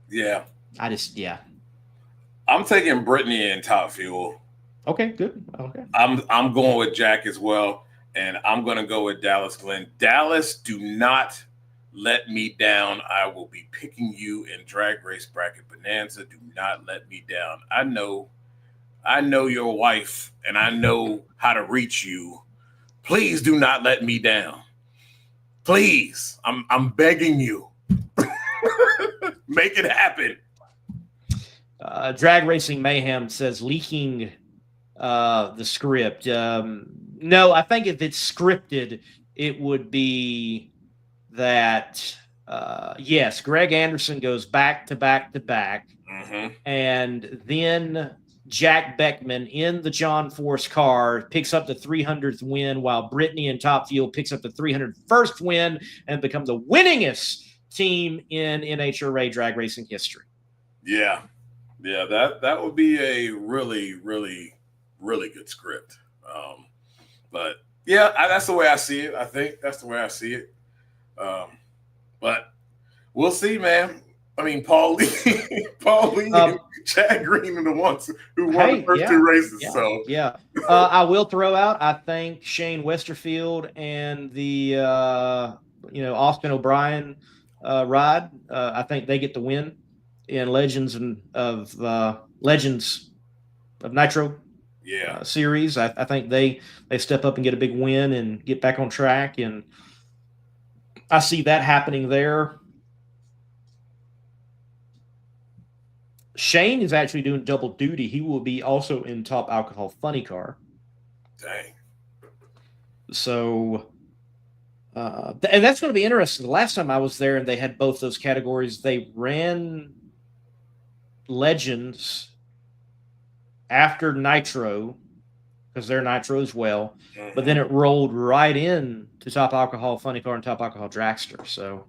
[SPEAKER 3] Yeah.
[SPEAKER 2] I'm
[SPEAKER 3] taking Brittany and Top Fuel.
[SPEAKER 2] Okay, good. Okay.
[SPEAKER 3] I'm going with Jack as well, and I'm going to go with Dallas Glenn. Dallas, do not let me down. I will be picking you in Drag Race Bracket Bonanza. Do not let me down. I know your wife, and I know how to reach you. Please do not let me down. Please, I'm begging you. Make it happen.
[SPEAKER 2] Drag Racing Mayhem says leaking the script. No, I think if it's scripted, it would be that, yes, Greg Anderson goes back to back to back.
[SPEAKER 3] Mm-hmm.
[SPEAKER 2] And then Jack Beckman in the John Force car picks up the 300th win, while Brittany and Top Fuel picks up the 301st win and become the winningest team in NHRA drag racing history.
[SPEAKER 3] Yeah, that would be a really, really, really good script. But yeah, that's the way I see it. I think that's the way I see it. But we'll see, man. I mean, Paul Lee and Chad Green are the ones who won the first two races.
[SPEAKER 2] I will throw out, I think Shane Westerfield and the Austin O'Brien ride. I think they get the win in Legends of Nitro series. I think they step up and get a big win and get back on track, and I see that happening there. Shane is actually doing double duty. He will be also in Top Alcohol Funny Car.
[SPEAKER 3] Dang.
[SPEAKER 2] So And that's going to be interesting. The last time I was there and they had both those categories, they ran Legends after Nitro because they're Nitro as well.
[SPEAKER 3] Mm-hmm.
[SPEAKER 2] But then it rolled right in to Top Alcohol Funny Car and Top Alcohol Dragster. So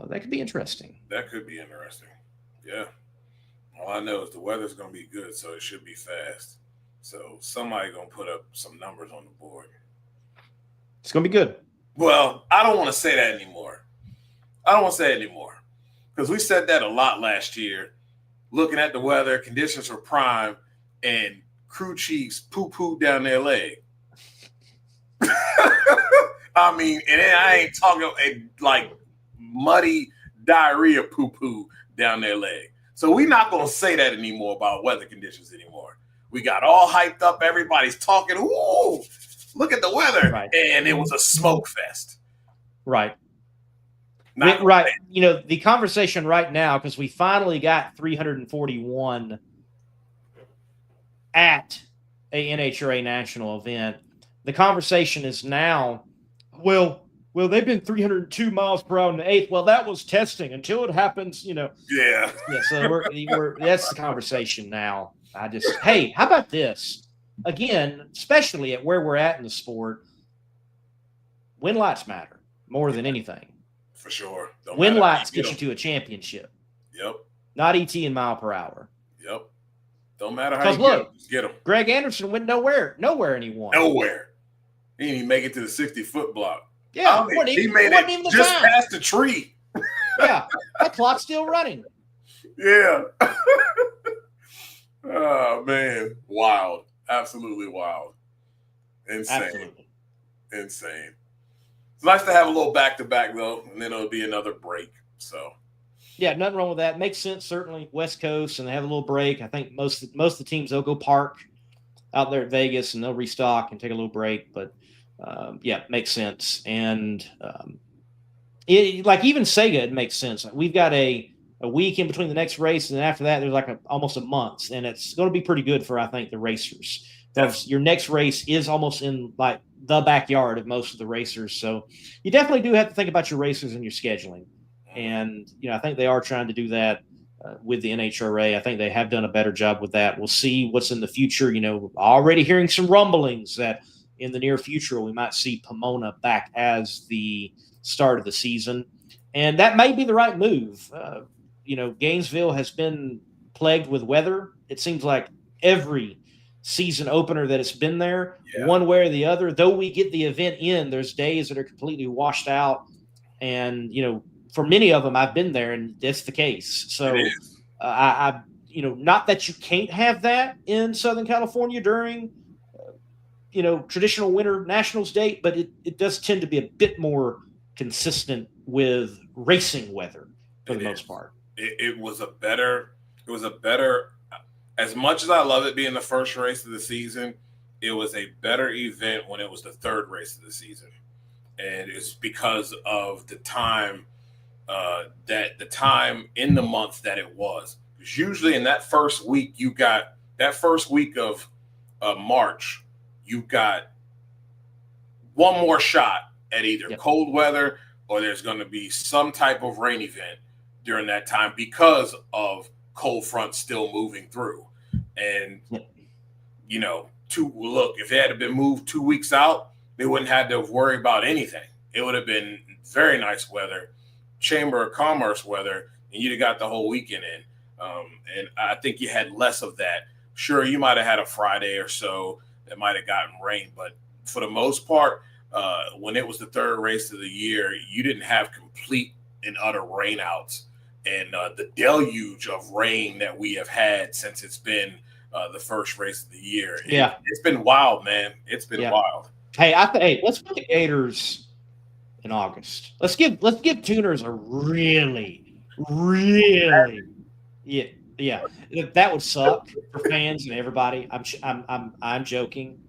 [SPEAKER 2] that could be interesting.
[SPEAKER 3] That could be interesting. Yeah. All I know is the weather's going to be good, so it should be fast. So somebody going to put up some numbers on the board.
[SPEAKER 2] It's going to be good.
[SPEAKER 3] Well, I don't want to say that anymore. Because we said that a lot last year. Looking at the weather, conditions were prime, and crew chiefs poo-pooed down their leg. I mean, and I ain't talking like muddy diarrhea poo-poo down their leg. So we're not going to say that anymore about weather conditions anymore. We got all hyped up. Everybody's talking. Ooh, look at the weather.
[SPEAKER 2] Right.
[SPEAKER 3] And it was a smoke fest.
[SPEAKER 2] Right.
[SPEAKER 3] Not
[SPEAKER 2] right. You know, the conversation right now, because we finally got 341 at a NHRA national event. The conversation is now, well, they've been 302 miles per hour in the 8th. Well, that was testing until it happens, you know.
[SPEAKER 3] Yeah.
[SPEAKER 2] Yeah. So that's the conversation now. Hey, how about this? Again, especially at where we're at in the sport, wind lights matter more than anything.
[SPEAKER 3] For sure.
[SPEAKER 2] Wind lights get you to a championship.
[SPEAKER 3] Yep.
[SPEAKER 2] Not ET in mile per hour.
[SPEAKER 3] Yep. Don't matter how you get them.
[SPEAKER 2] Greg Anderson went nowhere and he won.
[SPEAKER 3] Nowhere. He didn't even make it to the 60-foot block.
[SPEAKER 2] Yeah,
[SPEAKER 3] he made it just past the tree.
[SPEAKER 2] Yeah, that clock's still running.
[SPEAKER 3] Yeah. Oh, man. Wild. Absolutely wild. Insane.
[SPEAKER 2] Absolutely.
[SPEAKER 3] Insane. It's nice to have a little back-to-back, though, and then it'll be another break. So,
[SPEAKER 2] yeah, nothing wrong with that. Makes sense, certainly. West Coast, and they have a little break. I think most of the teams, they'll go park out there at Vegas, and they'll restock and take a little break. But, yeah, makes sense. And, like even Sega, it makes sense. Like we've got a week in between the next race, and then after that, there's like almost a month. And it's going to be pretty good for, I think, the racers. Because your next race is almost in, like, the backyard of most of the racers. So you definitely do have to think about your racers and your scheduling. And, you know, I think they are trying to do that with the NHRA. I think they have done a better job with that. We'll see what's in the future. You know, already hearing some rumblings that in the near future we might see Pomona back as the start of the season. And that may be the right move. You know, Gainesville has been plagued with weather. It seems like every season opener that it's been there, one way or the other, though we get the event in, there's days that are completely washed out. And, you know, for many of them, I've been there and that's the case. So I you know, not that you can't have that in Southern California during, you know, traditional winter nationals date, but it does tend to be a bit more consistent with racing weather for the most part.
[SPEAKER 3] It was a better, as much as I love it being the first race of the season, it was a better event when it was the third race of the season. And it's because of the time, the time in the month that it was. Because usually in that first week, of March, you got one more shot at either cold weather or there's going to be some type of rain event during that time because of cold fronts still moving through. And, you know, if it had been moved 2 weeks out, they wouldn't have to worry about anything. It would have been very nice weather, Chamber of Commerce weather, and you'd have got the whole weekend in. And I think you had less of that. Sure, you might have had a Friday or so that might have gotten rain, but for the most part, when it was the third race of the year, you didn't have complete and utter rainouts. And the deluge of rain that we have had since it's been the first race of the year. It's been wild, man. It's been wild.
[SPEAKER 2] Hey, let's put the Gators in August. Let's give tuners a really that would suck for fans and everybody. I'm joking.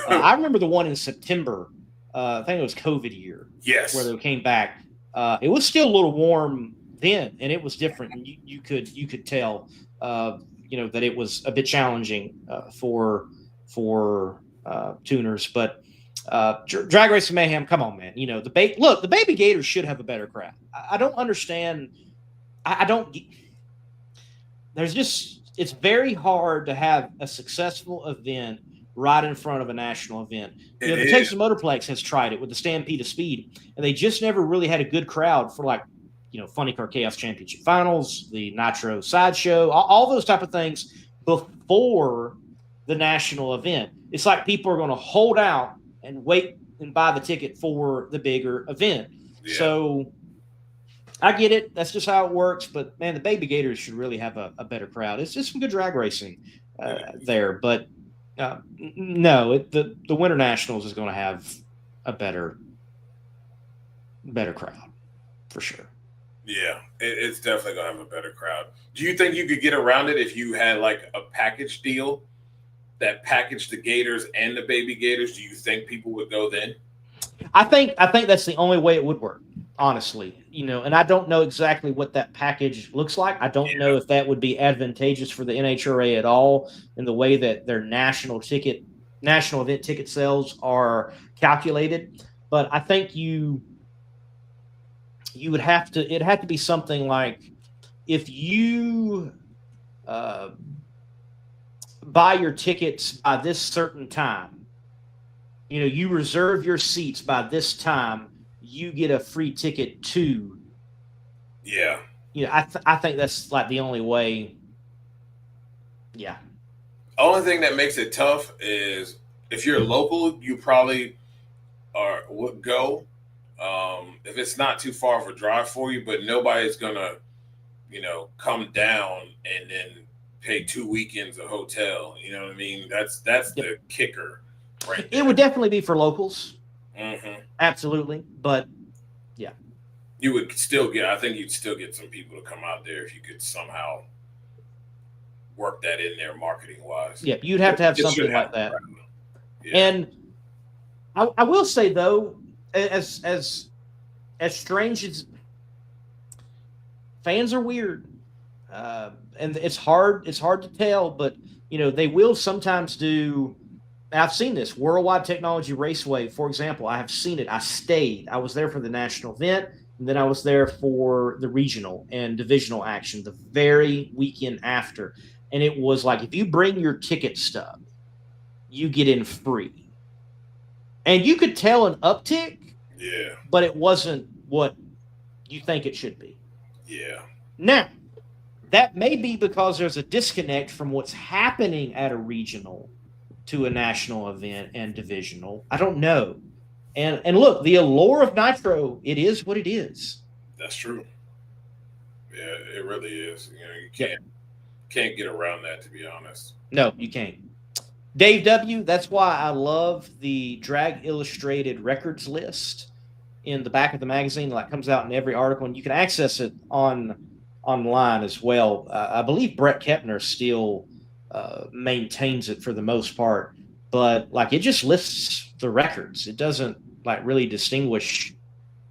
[SPEAKER 2] I remember the one in September. I think it was COVID year.
[SPEAKER 3] Yes,
[SPEAKER 2] where they came back. It was still a little warm then, and it was different. And you could tell, you know, that it was a bit challenging for tuners. But Drag Racing Mayhem, come on, man. You know, the Baby Gators should have a better crowd. I don't understand. I don't. There's just, it's very hard to have a successful event right in front of a national event. You know, the Texas Motorplex has tried it with the Stampede of Speed, and they just never really had a good crowd for, like, you know, Funny Car Chaos Championship Finals, the Nitro Sideshow, all those type of things before the national event. It's like people are going to hold out and wait and buy the ticket for the bigger event. Yeah. So I get it. That's just how it works. But, man, the Baby Gators should really have a better crowd. It's just some good drag racing there. But, no, the Winter Nationals is going to have a better crowd for sure.
[SPEAKER 3] Yeah, it's definitely going to have a better crowd. Do you think you could get around it if you had like a package deal that packaged the Gators and the Baby Gators? Do you think people would go then?
[SPEAKER 2] I think that's the only way it would work, honestly. You know, and I don't know exactly what that package looks like. I don't know if that would be advantageous for the NHRA at all in the way that their national event ticket sales are calculated. But I think you would have to, it'd have to be something like, if you buy your tickets by this certain time, you know, you reserve your seats by this time, you get a free ticket to.
[SPEAKER 3] Yeah.
[SPEAKER 2] You know, I think that's like the only way. Yeah.
[SPEAKER 3] Only thing that makes it tough is if you're local, you probably would go. If it's not too far of a drive for you, but nobody's gonna, you know, come down and then pay 2 weekends a hotel. You know what I mean? That's the kicker, right?
[SPEAKER 2] It would definitely be for locals.
[SPEAKER 3] Mm-hmm.
[SPEAKER 2] Absolutely, but yeah,
[SPEAKER 3] you would still get. I think you'd still get some people to come out there if you could somehow work that in there marketing wise.
[SPEAKER 2] Yeah, you'd have to have something like that. Yeah. And I will say though, as strange as fans are weird, and it's hard to tell, but you know, they will sometimes do. I've seen this Worldwide Technology Raceway, for example. I have seen it. I was there for the national event, and then I was there for the regional and divisional action the very weekend after. And it was like, if you bring your ticket stub, you get in free. And you could tell an uptick,
[SPEAKER 3] yeah,
[SPEAKER 2] but it wasn't what you think it should be.
[SPEAKER 3] Yeah.
[SPEAKER 2] Now, that may be because there's a disconnect from what's happening at a regional to a national event and divisional. I don't know. And look, the allure of Nitro, it is what it is.
[SPEAKER 3] That's true. Yeah, it really is. You know, you can't get around that, to be honest.
[SPEAKER 2] No, you can't. Dave W., that's why I love the Drag Illustrated records list in the back of the magazine. That comes out in every article, and you can access it online as well. I believe Brett Kepner still maintains it for the most part, but like, it just lists the records. It doesn't like really distinguish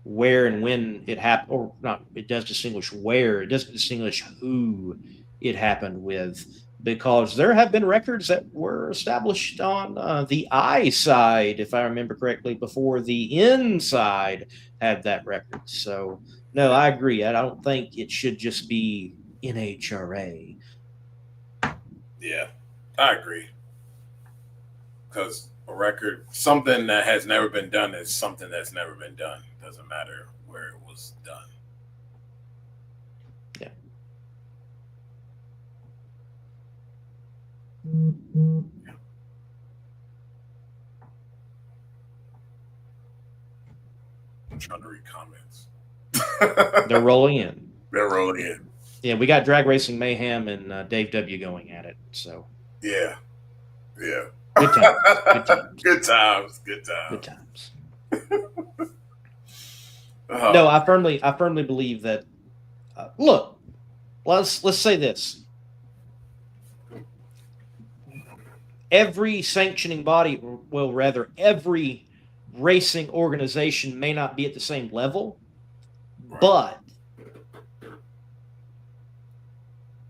[SPEAKER 2] where and when it happened, or not. It does distinguish where. It doesn't distinguish who it happened with, because there have been records that were established on the I side, if I remember correctly, before the N side had that record. So no, I agree. I don't think it should just be NHRA.
[SPEAKER 3] Yeah, I agree. Because a record, something that has never been done is something that's never been done. Doesn't matter where it was done.
[SPEAKER 2] Yeah.
[SPEAKER 3] I'm trying to read comments.
[SPEAKER 2] They're rolling in.
[SPEAKER 3] They're rolling in.
[SPEAKER 2] Yeah, we got Drag Racing Mayhem and Dave W. going at it. So
[SPEAKER 3] yeah.
[SPEAKER 2] Good times. Good times.
[SPEAKER 3] Good times. Good
[SPEAKER 2] times.
[SPEAKER 3] No,
[SPEAKER 2] I firmly believe that. Look, let's say this: every sanctioning body, well, rather every racing organization may not be at the same level,
[SPEAKER 3] right,
[SPEAKER 2] but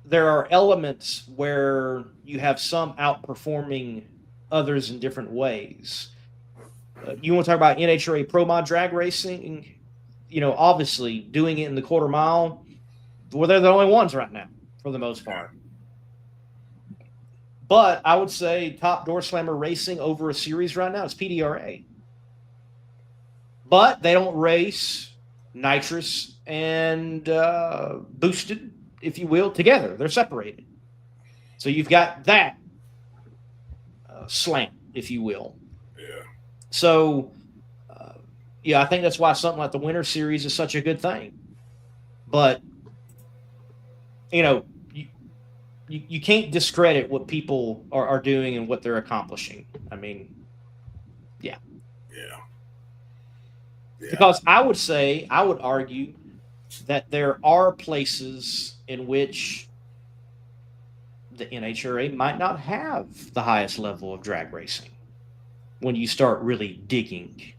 [SPEAKER 2] there are elements where you have some outperforming others in different ways. You want to talk about NHRA Pro Mod drag racing? Obviously doing it in the quarter mile, well, they're the only ones right now for the most part. But I would say top door slammer racing over a series right now is PDRA. But they don't race nitrous and boosted, if you will, together. They're separated. So you've got that slant, if you will.
[SPEAKER 3] Yeah.
[SPEAKER 2] So, I think that's why something like the Winter Series is such a good thing. But, you can't discredit what people are doing and what they're accomplishing. I mean, yeah. Because I would argue that there are places in which the NHRA might not have the highest level of drag racing when you start really digging.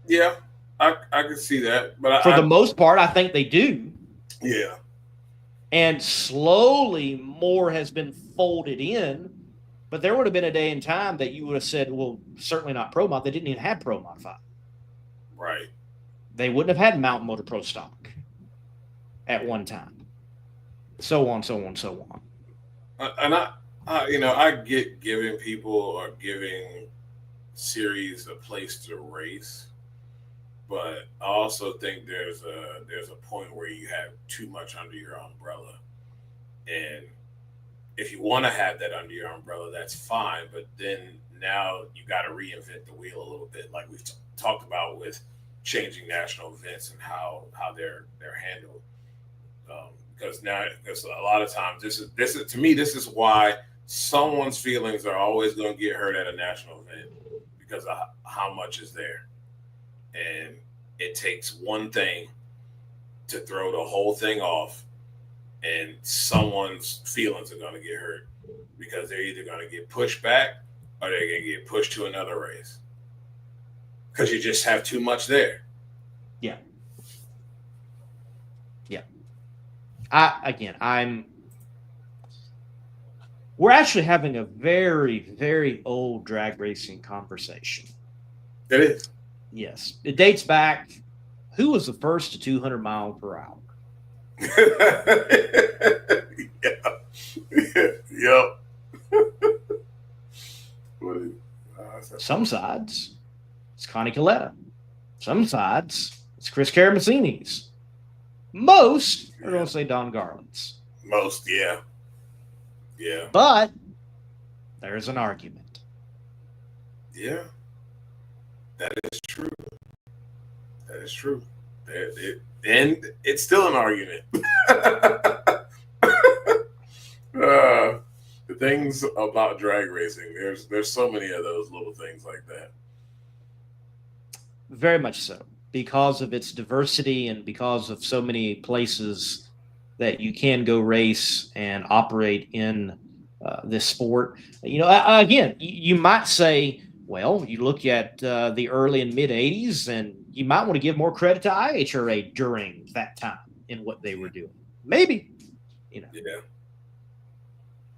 [SPEAKER 3] Yeah, I can see that. But
[SPEAKER 2] for the most part, I think they do.
[SPEAKER 3] Yeah.
[SPEAKER 2] And slowly more has been folded in. But there would have been a day and time that you would have said, well, certainly not Pro Mod. They didn't even have Pro Mod 5.
[SPEAKER 3] Right.
[SPEAKER 2] They wouldn't have had Mountain Motor Pro Stock at one time. So on, so on, so on.
[SPEAKER 3] And I get giving people or giving series a place to race, but I also think there's a point where you have too much under your umbrella. And if you want to have that under your umbrella, that's fine. But then now you got to reinvent the wheel a little bit, like we've talked about with changing national events and how they're handled. Because a lot of times this is to me, this is why someone's feelings are always going to get hurt at a national event, because of how much is there. And it takes one thing to throw the whole thing off, and someone's feelings are going to get hurt because they're either going to get pushed back or they're going to get pushed to another race because you just have too much there.
[SPEAKER 2] Yeah. We're actually having a very, very old drag racing conversation.
[SPEAKER 3] It is.
[SPEAKER 2] Yes. It dates back. Who was the first to 200 miles per hour?
[SPEAKER 3] Yep.
[SPEAKER 2] Some sides, it's Connie Coletta. Some sides, it's Chris Karamazini's. Most are going to say Don Garland's.
[SPEAKER 3] Most, yeah. Yeah.
[SPEAKER 2] But there's an argument.
[SPEAKER 3] Yeah. That is true. That is true. And it's still an argument. The things about drag racing, there's so many of those little things like that.
[SPEAKER 2] Very much so, because of its diversity and because of so many places that you can go race and operate in this sport. Again, you might say, well, you look at the early and mid 80s, and you might want to give more credit to IHRA during that time in what they were doing. Maybe,
[SPEAKER 3] Yeah.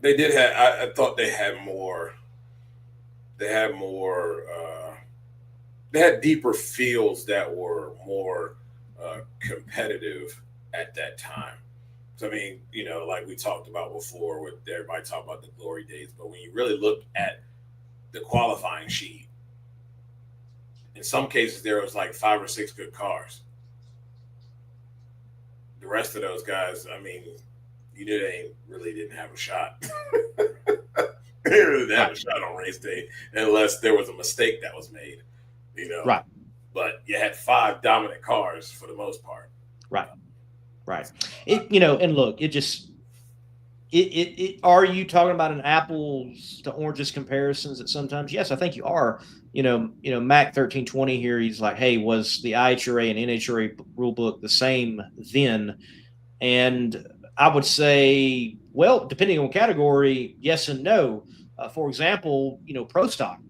[SPEAKER 3] They did have. I thought they had more. They had more. They had deeper fields that were more competitive at that time. So I mean, like we talked about before, with everybody talk about the glory days, but when you really look at the qualifying sheet, in some cases there was like 5 or 6 good cars. The rest of those guys, I mean, you knew they really didn't have a shot. They really didn't have a shot on race day unless there was a mistake that was made,
[SPEAKER 2] Right.
[SPEAKER 3] But you had 5 dominant cars for the most part.
[SPEAKER 2] Right. And look, are you talking about an apples to oranges comparisons at sometimes? Yes, I think you are. Mac 1320 here, he's like, hey, was the IHRA and NHRA rule book the same then? And I would say, well, depending on category, yes and no. For example, Pro Stock.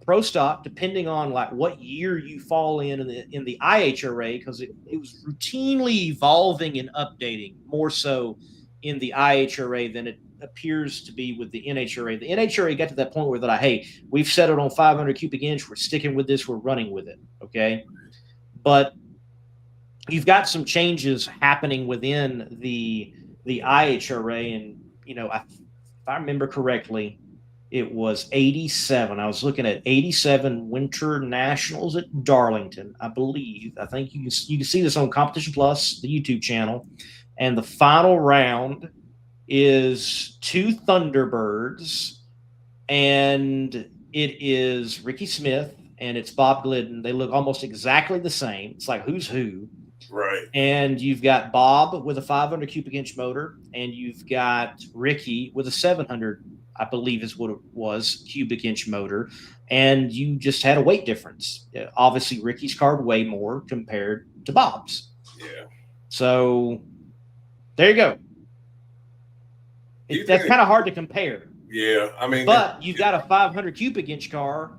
[SPEAKER 2] Pro Stock, depending on like what year you fall in the IHRA, because it was routinely evolving and updating more so in the IHRA than it appears to be with the NHRA. The NHRA got to that point where they're like, hey, we've settled on 500 cubic inch. We're sticking with this. We're running with it. Okay. But you've got some changes happening within the IHRA. And, you know, if I remember correctly, it was 87. I was looking at 87 Winter Nationals at Darlington, I believe. I think you can see this on Competition Plus, the YouTube channel. And the final round is 2 Thunderbirds, and it is Ricky Smith and it's Bob Glidden. They look almost exactly the same. It's like who's who.
[SPEAKER 3] Right.
[SPEAKER 2] And you've got Bob with a 500 cubic inch motor, and you've got Ricky with a 700, I believe is what it was, cubic inch motor. And you just had a weight difference. Obviously, Ricky's car weighed more compared to Bob's.
[SPEAKER 3] Yeah.
[SPEAKER 2] So there you go. That's kind of hard to compare.
[SPEAKER 3] Yeah. I mean,
[SPEAKER 2] but you've got a 500 cubic inch car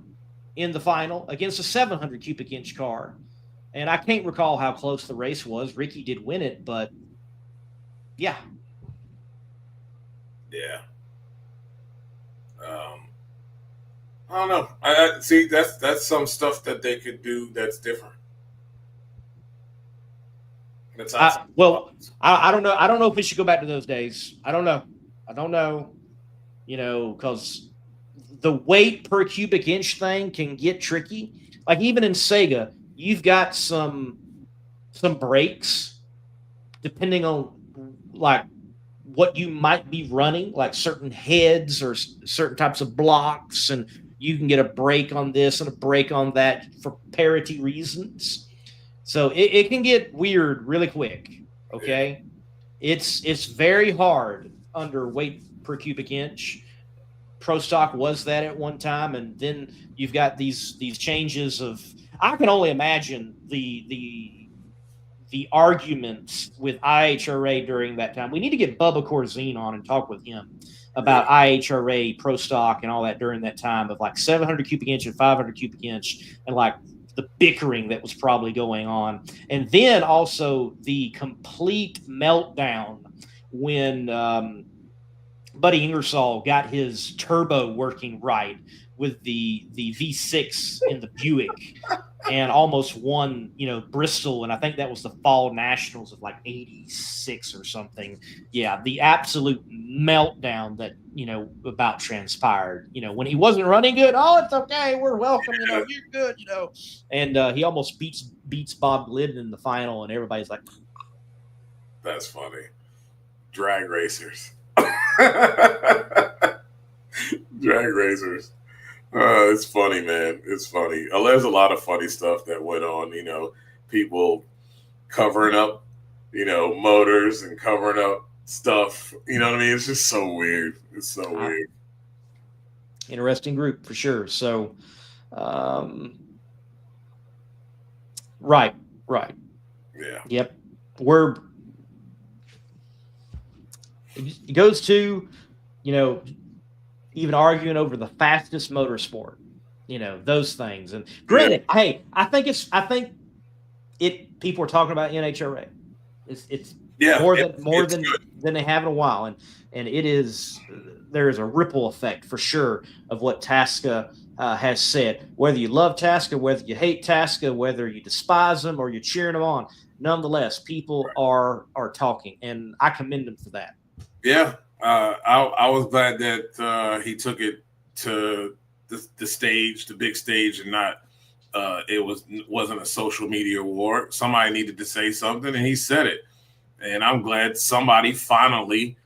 [SPEAKER 2] in the final against a 700 cubic inch car. And I can't recall how close the race was. Ricky did win it, but yeah.
[SPEAKER 3] Yeah. I don't know. I see that's some stuff that they could do that's different. That's
[SPEAKER 2] I don't know. I don't know if we should go back to those days. I don't know. You know, because the weight per cubic inch thing can get tricky. Like even in Sega, you've got some breaks depending on like what you might be running, like certain heads or certain types of blocks, and you can get a break on this and a break on that for parity reasons. So it can get weird really quick. Okay. It's very hard under weight per cubic inch. Pro stock was that at one time. And then you've got these changes of, I can only imagine the arguments with IHRA during that time. We need to get Bubba Corzine on and talk with him about IHRA, pro stock, and all that during that time of like 700 cubic inch and 500 cubic inch, and like the bickering that was probably going on. And then also the complete meltdown when Buddy Ingersoll got his turbo working right with the V6 in the Buick and almost won, you know, Bristol. And I think that was the fall nationals of like 86 or something. Yeah. The absolute meltdown that, you know, about transpired, you know, when he wasn't running good. Oh, it's okay. We're welcome. You know, you're good, you know, and he almost beats Bob Glidden in the final. And everybody's like,
[SPEAKER 3] that's funny. Drag racers. Drag racers. It's funny, man. It's funny. There's a lot of funny stuff that went on, you know, people covering up, you know, motors and covering up stuff. You know what I mean? It's just so weird. It's so weird.
[SPEAKER 2] Interesting group for sure. So, right.
[SPEAKER 3] Yeah.
[SPEAKER 2] Yep. It goes to, you know, even arguing over the fastest motorsport, you know, those things. And granted, hey, I think people are talking about NHRA. It's more than they have in a while. And it is, there is a ripple effect for sure of what Tasca has said. Whether you love Tasca, whether you hate Tasca, whether you despise them or you're cheering them on, nonetheless, people are talking, and I commend them for that.
[SPEAKER 3] Yeah. I was glad that he took it to the stage, the big stage, and not it wasn't a social media war. Somebody needed to say something, and he said it. And I'm glad somebody finally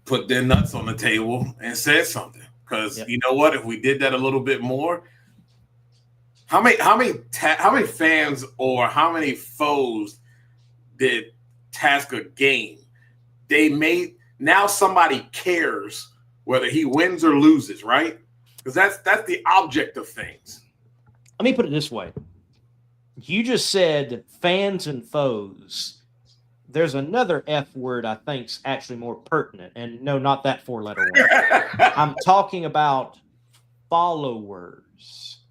[SPEAKER 3] put their nuts on the table and said something. Because you know what? If we did that a little bit more, how many fans or how many foes did Tasca gain? They made, now somebody cares whether he wins or loses, right? Because that's the object of things.
[SPEAKER 2] Let me put it this way. You just said fans and foes. There's another F word I think's actually more pertinent. And no, not that 4-letter one. I'm talking about followers.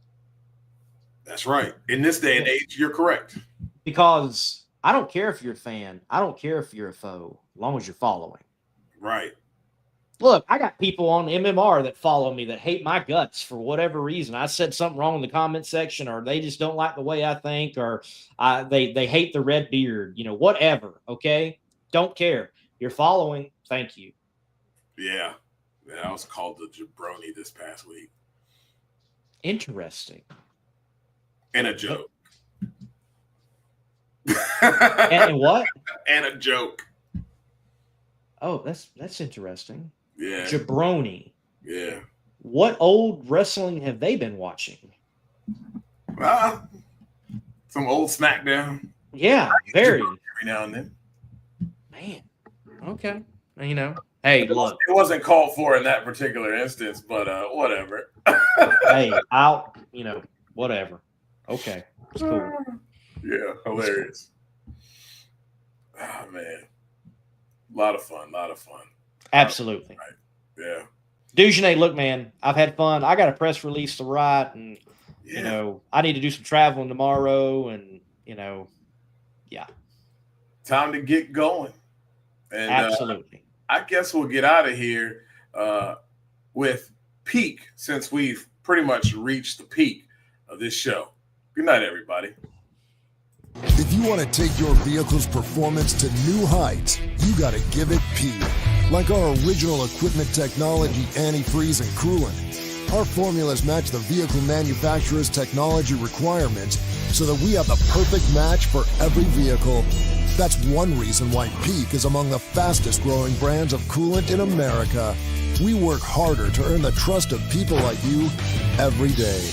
[SPEAKER 3] That's right. In this day and age, you're correct.
[SPEAKER 2] Because I don't care if you're a fan. I don't care if you're a foe. as long as you're following.
[SPEAKER 3] Right.
[SPEAKER 2] Look, I got people on MMR that follow me that hate my guts for whatever reason. I said something wrong in the comment section, or they just don't like the way I think, or they hate the red beard, whatever. Okay. Don't care. You're following. Thank you.
[SPEAKER 3] Yeah. I was called the jabroni this past week.
[SPEAKER 2] Interesting.
[SPEAKER 3] And a joke.
[SPEAKER 2] and what?
[SPEAKER 3] And a joke.
[SPEAKER 2] Oh, that's interesting.
[SPEAKER 3] Yeah.
[SPEAKER 2] Jabroni.
[SPEAKER 3] Yeah.
[SPEAKER 2] What old wrestling have they been watching?
[SPEAKER 3] Some old SmackDown.
[SPEAKER 2] Yeah, very.
[SPEAKER 3] Every now and then.
[SPEAKER 2] Man. Okay. Hey, look.
[SPEAKER 3] It wasn't called for in that particular instance, but whatever.
[SPEAKER 2] Hey, whatever. Okay. It's cool.
[SPEAKER 3] Yeah, hilarious. Oh, man. A lot of fun.
[SPEAKER 2] Absolutely.
[SPEAKER 3] Right. Yeah.
[SPEAKER 2] Dujanay, look, man, I've had fun. I got a press release to write, and, I need to do some traveling tomorrow, and, yeah.
[SPEAKER 3] Time to get going. And,
[SPEAKER 2] absolutely.
[SPEAKER 3] I guess we'll get out of here with peak, since we've pretty much reached the peak of this show. Good night, everybody.
[SPEAKER 9] If you want to take your vehicle's performance to new heights, you got to give it P. Like our original equipment technology, antifreeze, and coolant. Our formulas match the vehicle manufacturer's technology requirements so that we have the perfect match for every vehicle. That's one reason why Peak is among the fastest growing brands of coolant in America. We work harder to earn the trust of people like you every day.